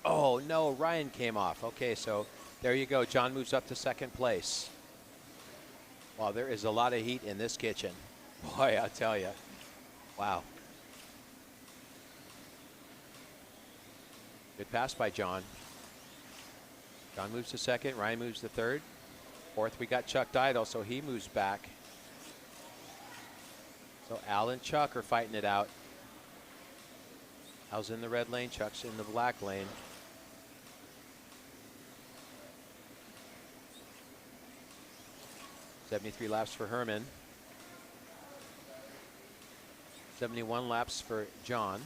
Oh no, Ryan came off. Okay, so there you go. John moves up to second place. Wow, there is a lot of heat in this kitchen. Boy, I'll tell you. Wow. Good pass by John. John moves to second. Ryan moves to third. Fourth, we got Chuck Didle, so he moves back. So Al and Chuck are fighting it out. Al's in the red lane. Chuck's in the black lane. .73 laps for Herman. 71 laps for John.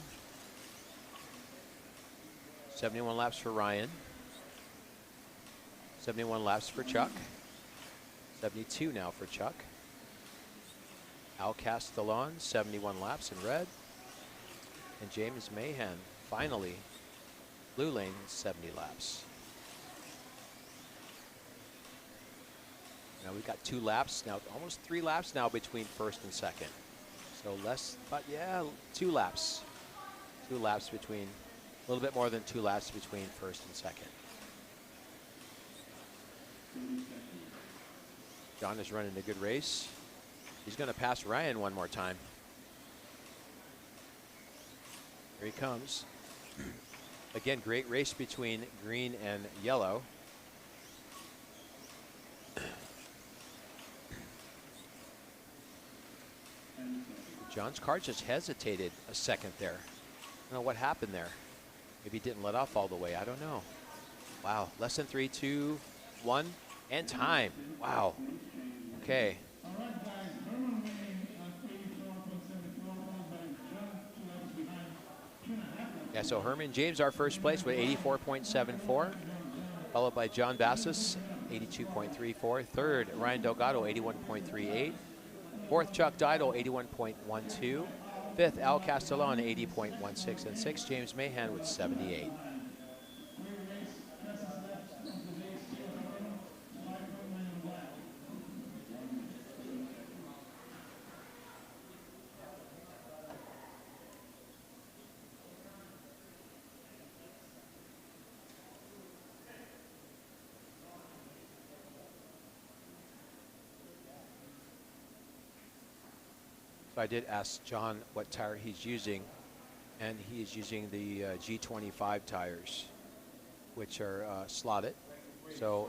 71 laps for Ryan. 71 laps for Chuck. 72 now for Chuck. Al Castellon, 71 laps in red. And James Mahan, finally, blue lane, 70 laps. Now we've got 2 laps now, almost 3 laps now between first and second. So less, but yeah, 2 laps. 2 laps between, a little bit more than 2 laps between first and second. John is running a good race. He's going to pass Ryan one more time. Here he comes. Again, great race between green and yellow. John's car just hesitated a second there. I don't know what happened there. Maybe he didn't let off all the way. I don't know. Wow, less than 3, 2, 1, and time. Wow. Okay. Yeah, so Herman James, our first place with 84.74, followed by John Bassis, 82.34. Third, Ryan Delgado, 81.38. Fourth, Chuck Didle, 81.12. Fifth, Al Castellon, 80.16. And sixth, James Mahan with 78. So I did ask John what tire he's using, and he is using the G25 tires, which are slotted. So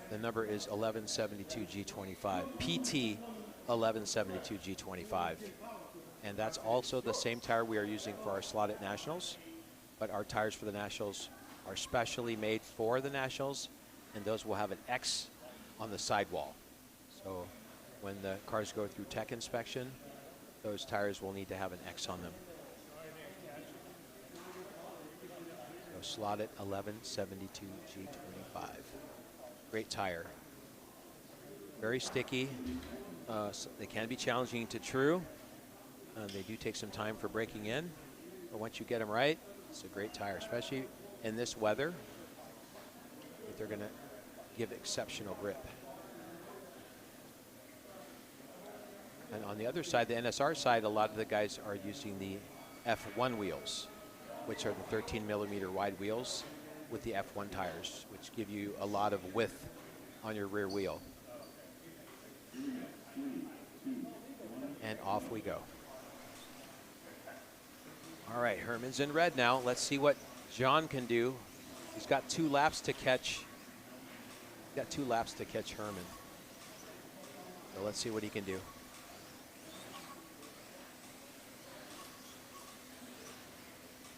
the number is 1172 G25, PT 1172 G25. And that's also the same tire we are using for our slotted nationals, but our tires for the nationals are specially made for the nationals, and those will have an X on the sidewall. So when the cars go through tech inspection, those tires will need to have an X on them. So slotted 1172 G25. Great tire. Very sticky. So they can be challenging to true. They do take some time for breaking in, but once you get them right, it's a great tire, especially in this weather. They're going to give exceptional grip. And on the other side, the NSR side, a lot of the guys are using the F1 wheels, which are the 13 millimeter wide wheels with the F1 tires, which give you a lot of width on your rear wheel. And off we go. All right, Herman's in red now. Let's see what John can do. He's got 2 laps to catch. Got 2 laps to catch Herman. So let's see what he can do.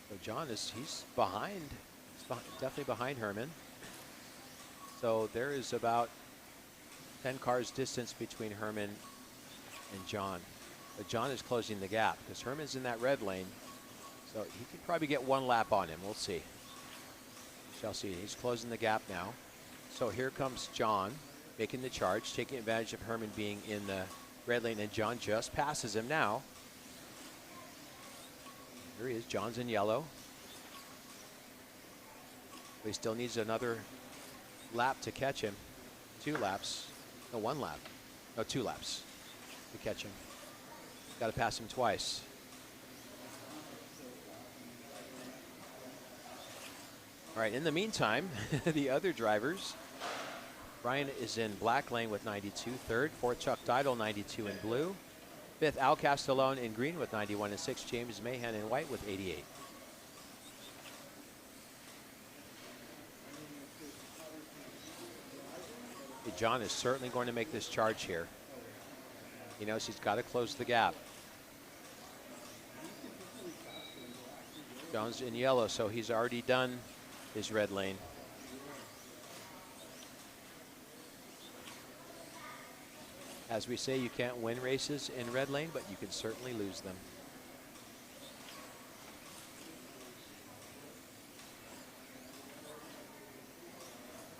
So John he's behind. He's definitely behind Herman. So there is about 10 cars distance between Herman and John. But John is closing the gap because Herman's in that red lane. So he can probably get 1 lap on him. We'll see. We shall see. He's closing the gap now. So here comes John making the charge, taking advantage of Herman being in the red lane, and John just passes him now. Here he is. John's in yellow. But he still needs another lap to catch him. 2 laps. No, 1 lap. No, 2 laps to catch him. Got to pass him twice. All right, in the meantime, the other drivers. Brian is in black lane with 92. Third, fourth, Chuck Didle, 92 in blue. Fifth, Al Castellon in green with 91. And sixth, James Mahan in white with 88. Okay, John is certainly going to make this charge here. He knows he's got to close the gap. John's in yellow, so he's already done his red lane. As we say, you can't win races in red lane, but you can certainly lose them.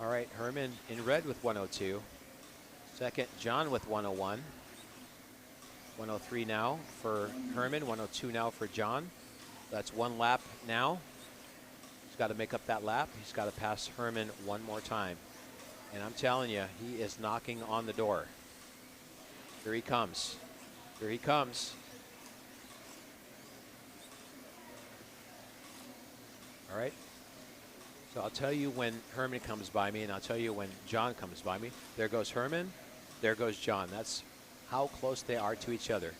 All right, Herman in red with 102. Second, John with 101. 103 now for Herman, 102 now for John. That's 1 lap now. He's got to make up that lap. He's got to pass Herman 1 more time. And I'm telling you, he is knocking on the door. Here he comes. Here he comes. All right. So I'll tell you when Herman comes by me, and I'll tell you when John comes by me. There goes Herman. There goes John. That's how close they are to each other.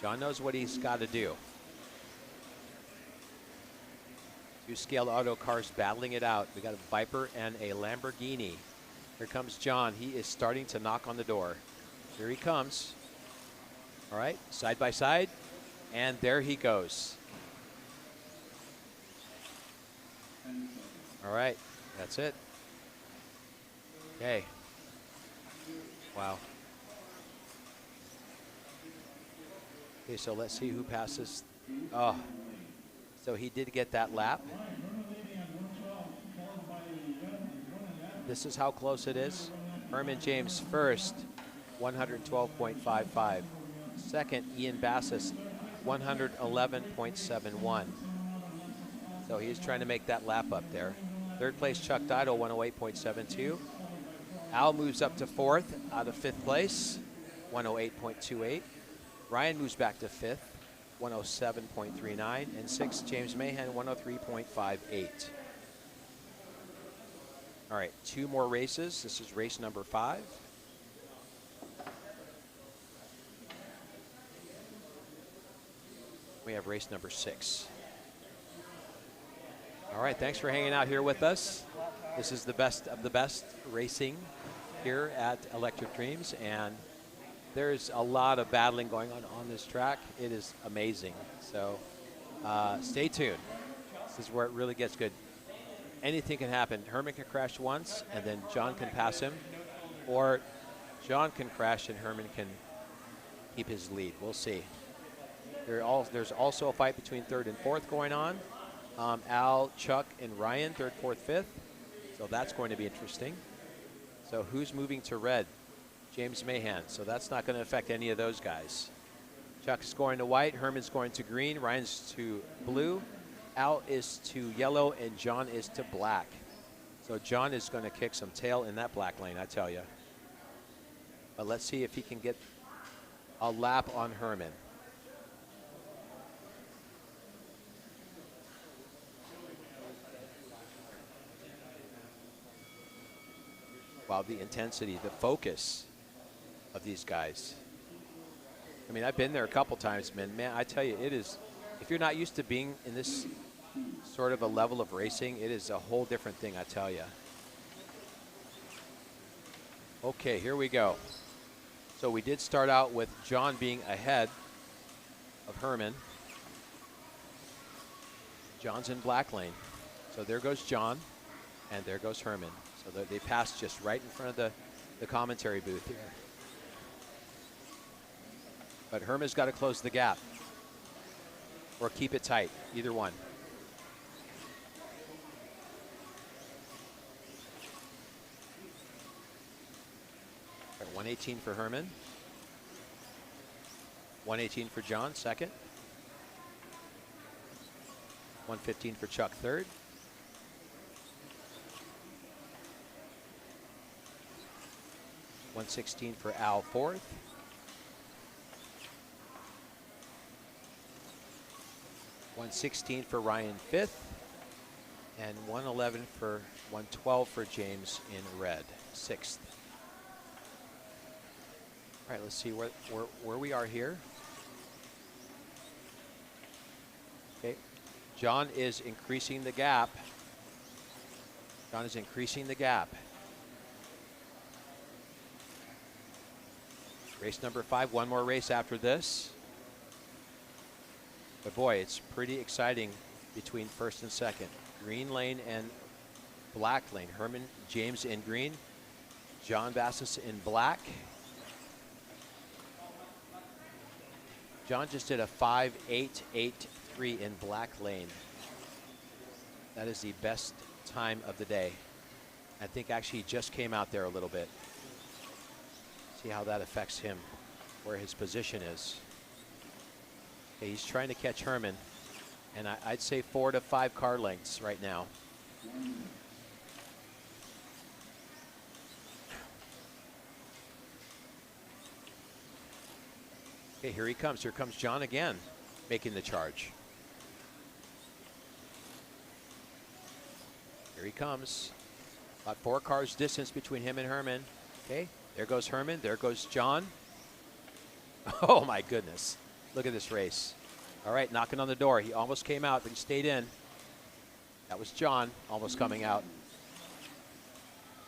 John knows what he's got to do. 2 scaled auto cars battling it out. We got a Viper and a Lamborghini. Here comes John. He is starting to knock on the door. Here he comes. All right, side by side. And there he goes. All right, that's it. Okay. Wow. Okay, so let's see who passes. Oh, so he did get that lap. This is how close it is. Herman James first, 112.55. Second, Ian Bassis, 111.71. So he's trying to make that lap up there. Third place, Chuck Dido, 108.72. Al moves up to fourth out of fifth place, 108.28. Ryan moves back to fifth, 107.39. And sixth, James Mahan, 103.58. All right, 2 more races. This is race number 5. We have race number 6. All right, thanks for hanging out here with us. This is the best of the best racing here at Electric Dreams, and there's a lot of battling going on this track. It is amazing. So stay tuned. This is where it really gets good. Anything can happen. Herman can crash once, and then John can pass him, or John can crash and Herman can keep his lead. We'll see. There's also a fight between third and fourth going on. Al, Chuck, and Ryan, third, fourth, fifth. So that's going to be interesting. So who's moving to red? James Mahan. So that's not going to affect any of those guys. Chuck's going to white. Herman's going to green. Ryan's to blue. Al is to yellow, and John is to black. So John is going to kick some tail in that black lane, I tell you. But let's see if he can get a lap on Herman. Wow, the intensity, the focus of these guys. I mean, I've been there a couple times, man, I tell you, it is, if you're not used to being in this sort of a level of racing, it is a whole different thing, I tell you. Okay, here we go. So we did start out with John being ahead of Herman. John's in black lane. So there goes John, and there goes Herman. So they passed just right in front of the commentary booth here. But Herman's got to close the gap or keep it tight, either one. All right, 118 for Herman. 118 for John, second. 115 for Chuck, third. 116 for Al, fourth. 116 for Ryan, fifth. And 111 for 112 for James in red, sixth. All right, let's see where we are here. Okay, John is increasing the gap. John is increasing the gap. Race number 5, one more race after this. But boy, it's pretty exciting between first and second. Green lane and black lane. Herman James in green. John Bassis in black. John just did a 5.883 in black lane. That is the best time of the day. I think actually he just came out there a little bit. See how that affects him, where his position is. Okay, he's trying to catch Herman, and I'd say 4 to 5 car lengths right now. Okay, here he comes. Here comes John again, making the charge. Here he comes. About 4 cars distance between him and Herman. Okay, there goes Herman. There goes John. Oh my goodness. Look at this race. All right, knocking on the door. He almost came out, but he stayed in. That was John almost coming out.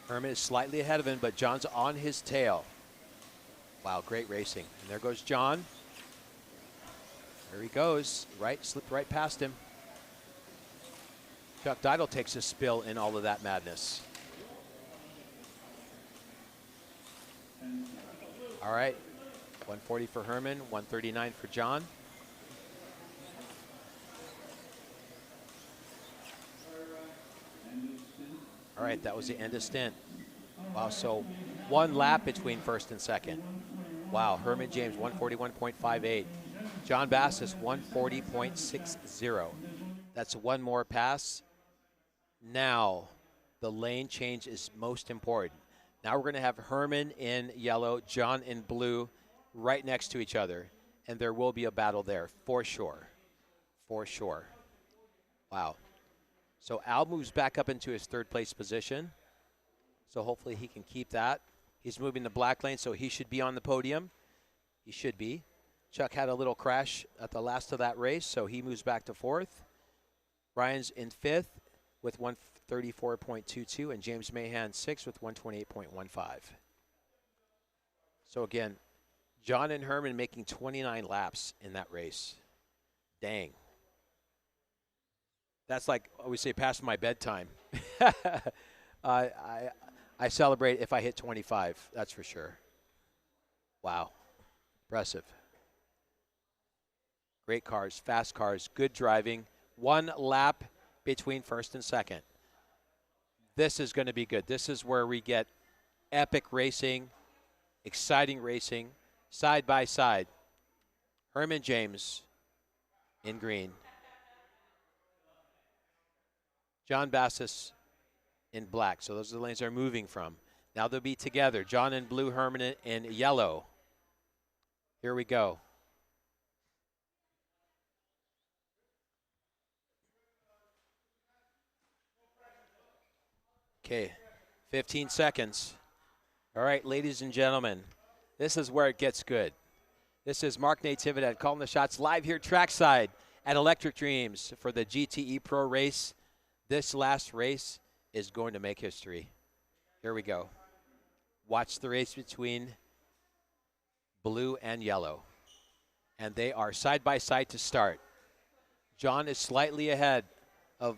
Herman is slightly ahead of him, but John's on his tail. Wow, great racing. And there goes John. There he goes. Right, slipped right past him. Chuck Dido takes a spill in all of that madness. All right. 140 for Herman, 139 for John. All right, that was the end of stint. Wow, so 1 lap between first and second. Wow, Herman James, 141.58. John Bassis, 140.60. That's 1 more pass. Now, the lane change is most important. Now we're going to have Herman in yellow, John in blue, right next to each other. And there will be a battle there, for sure. For sure. Wow. So Al moves back up into his 3rd place position. So hopefully he can keep that. He's moving the black lane, so he should be on the podium. He should be. Chuck had a little crash at the last of that race, so he moves back to 4th. Ryan's in 5th with 134.22, and James Mahan 6th with 128.15. So again, John and Herman making 29 laps in that race. Dang. That's like we say past my bedtime. I celebrate if I hit 25, that's for sure. Wow. Impressive. Great cars, fast cars, good driving. 1 lap between first and second. This is going to be good. This is where we get epic racing, exciting racing, side by side. Herman James in green. John Bassis in black. So those are the lanes they're moving from. Now they'll be together. John in blue, Herman in yellow. Here we go. Okay, 15 seconds. All right, ladies and gentlemen, this is where it gets good. This is Mark Natividad calling the shots live here trackside at Electric Dreams for the GTE Pro race. This last race is going to make history. Here we go. Watch the race between blue and yellow. And they are side by side to start. John is slightly ahead of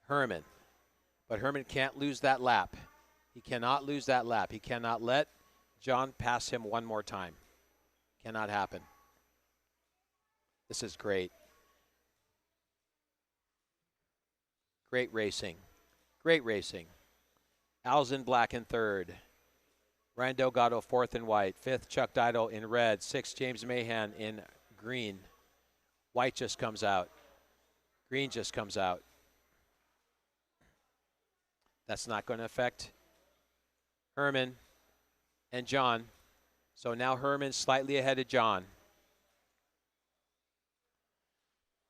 Herman. But Herman can't lose that lap. He cannot lose that lap. He cannot let John pass him one more time. Cannot happen. This is great. Great racing. Great racing. Al's in black in 3rd. Ryan Delgado 4th in white. 5th, Chuck Didle in red. 6th, James Mahan in green. White just comes out. Green just comes out. That's not going to affect Herman and John. So now Herman's slightly ahead of John.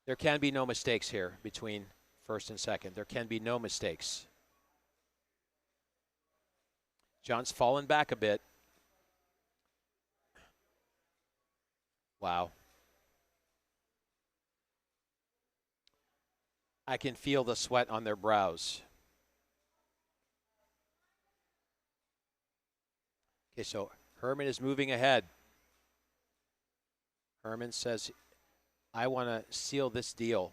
There can be no mistakes here between first and second. There can be no mistakes. John's fallen back a bit. Wow. I can feel the sweat on their brows. Okay, so Herman is moving ahead. Herman says, I want to seal this deal,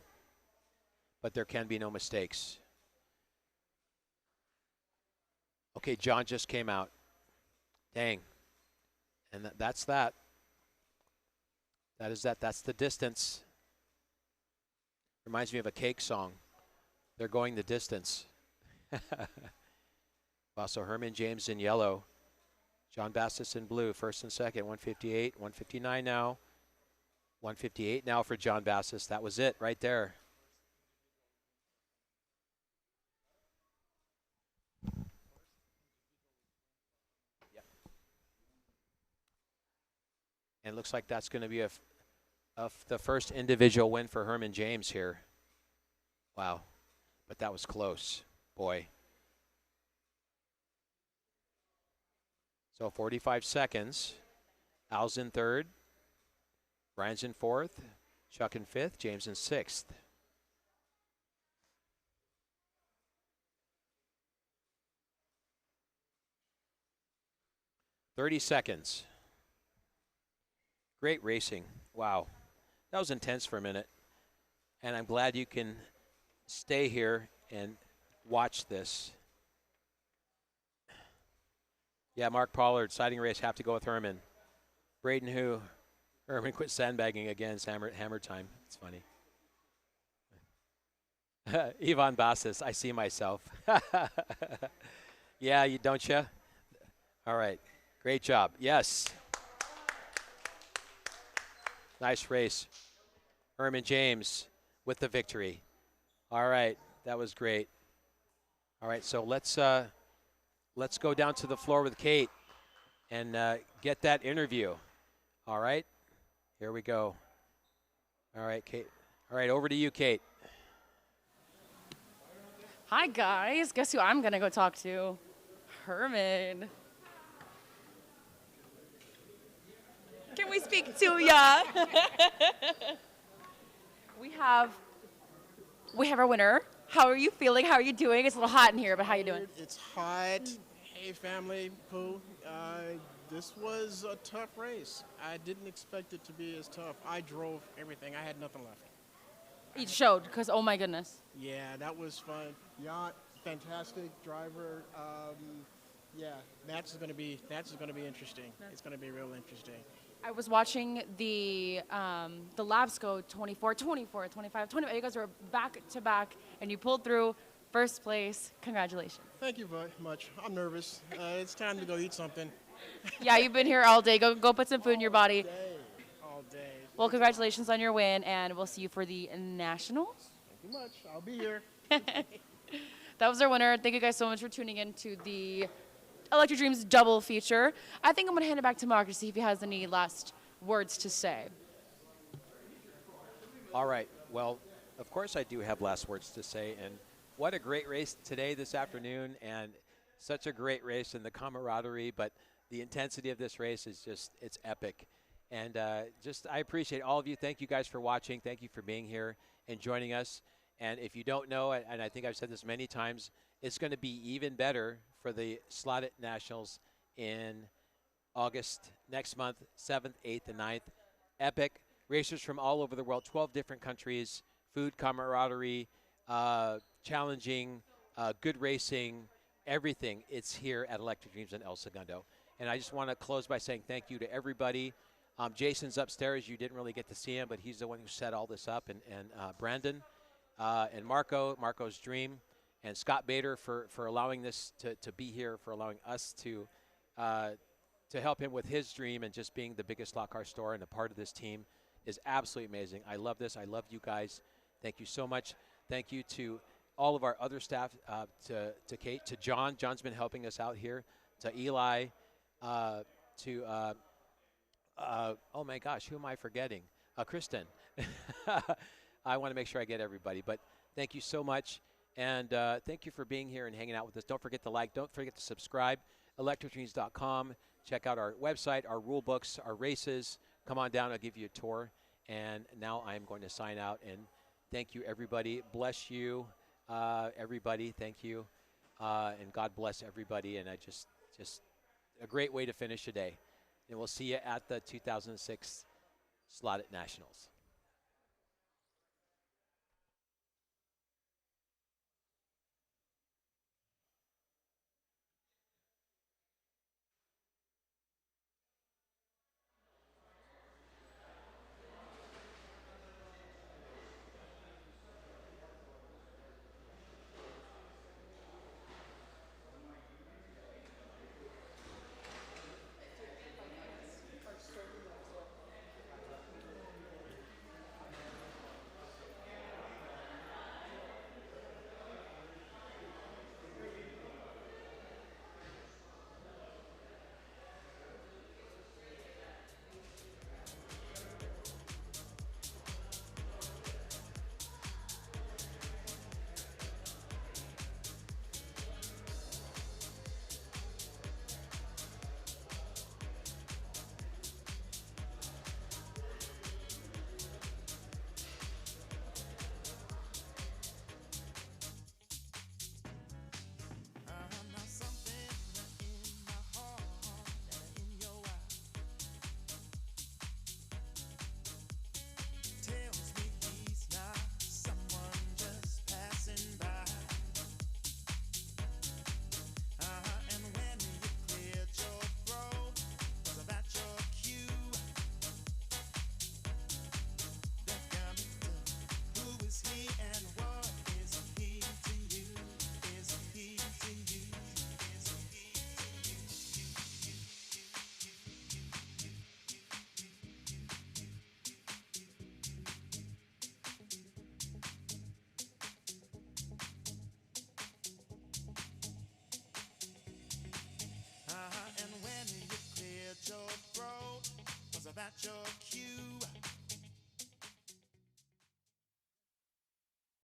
but there can be no mistakes. Okay, John just came out. Dang. And that's that. That is that. That's the distance. Reminds me of a Cake song. They're going the distance. Wow, so Herman James in yellow. John Bassis in blue, first and second, 158, 159 now. 158 now for John Bassis. That was it right there. Yep. And it looks like that's going to be the first individual win for Herman James here. Wow. But that was close. Boy. So 45 seconds. Al's in 3rd. Brian's in 4th. Chuck in 5th. James in 6th. "30 seconds. Great racing. Wow. That was intense for a minute. And I'm glad you can stay here and watch this. Yeah, Mark Pollard, siding race, have to go with Herman. Braden who? Herman quit sandbagging again. It's hammer time. It's funny. Ivan Bassis, I see myself. Yeah, you don't you? All right. Great job. Yes. Nice race. Herman James with the victory. All right. That was great. All right, so let's go down to the floor with Kate and get that interview. All right. Here we go. All right, Kate. All right, over to you, Kate. Hi, guys. Guess who I'm going to go talk to? Herman. Can we speak to ya? we have our winner. How are you feeling? How are you doing? It's a little hot in here, but how you doing? It's hot. Hey, family, Pooh. This was a tough race. I didn't expect it to be as tough. I drove everything. I had nothing left. It showed, because oh my goodness. Yeah, that was fun. Yacht, fantastic driver. Yeah, that's going to be interesting. It's going to be real interesting. I was watching the laps go 24, 24, 25, 25. You guys were back to back, and you pulled through first place. Congratulations. Thank you very much. I'm nervous. It's time to go eat something. Yeah, you've been here all day. Go put some food in your body. All day. Well, congratulations on your win, and we'll see you for the Nationals. Thank you much. I'll be here. That was our winner. Thank you guys so much for tuning in to the Electric Dreams double feature. I think I'm going to hand it back to Mark to see if he has any last words to say. All right. Well, of course I do have last words to say. And what a great race today, this afternoon, and such a great race and the camaraderie. But the intensity of this race is just, it's epic. And I appreciate all of you. Thank you guys for watching. Thank you for being here and joining us. And if you don't know, and I think I've said this many times, it's going to be even better for the Slotted Nationals in August next month, 7th, 8th, and 9th. Epic. Racers from all over the world, 12 different countries, food, camaraderie, challenging, good racing, everything. It's here at Electric Dreams in El Segundo. And I just want to close by saying thank you to everybody. Jason's upstairs. You didn't really get to see him, but he's the one who set all this up. And Brandon and Marco's Dream, and Scott Bader for allowing this to be here, for allowing us to help him with his dream, and just being the biggest slot car store and a part of this team is absolutely amazing. I love this. I love you guys. Thank you so much. Thank you to all of our other staff, to Kate, to John. John's been helping us out here, to Eli, to oh my gosh, who am I forgetting? Kristen. I want to make sure I get everybody, but thank you so much. And thank you for being here and hanging out with us. Don't forget to like. Don't forget to subscribe. electricdreams.com. Check out our website, our rule books, our races. Come on down. I'll give you a tour. And now I'm going to sign out. And thank you, everybody. Bless you, everybody. Thank you. And God bless everybody. And I just a great way to finish today. And we'll see you at the 2006 Slotted Nationals.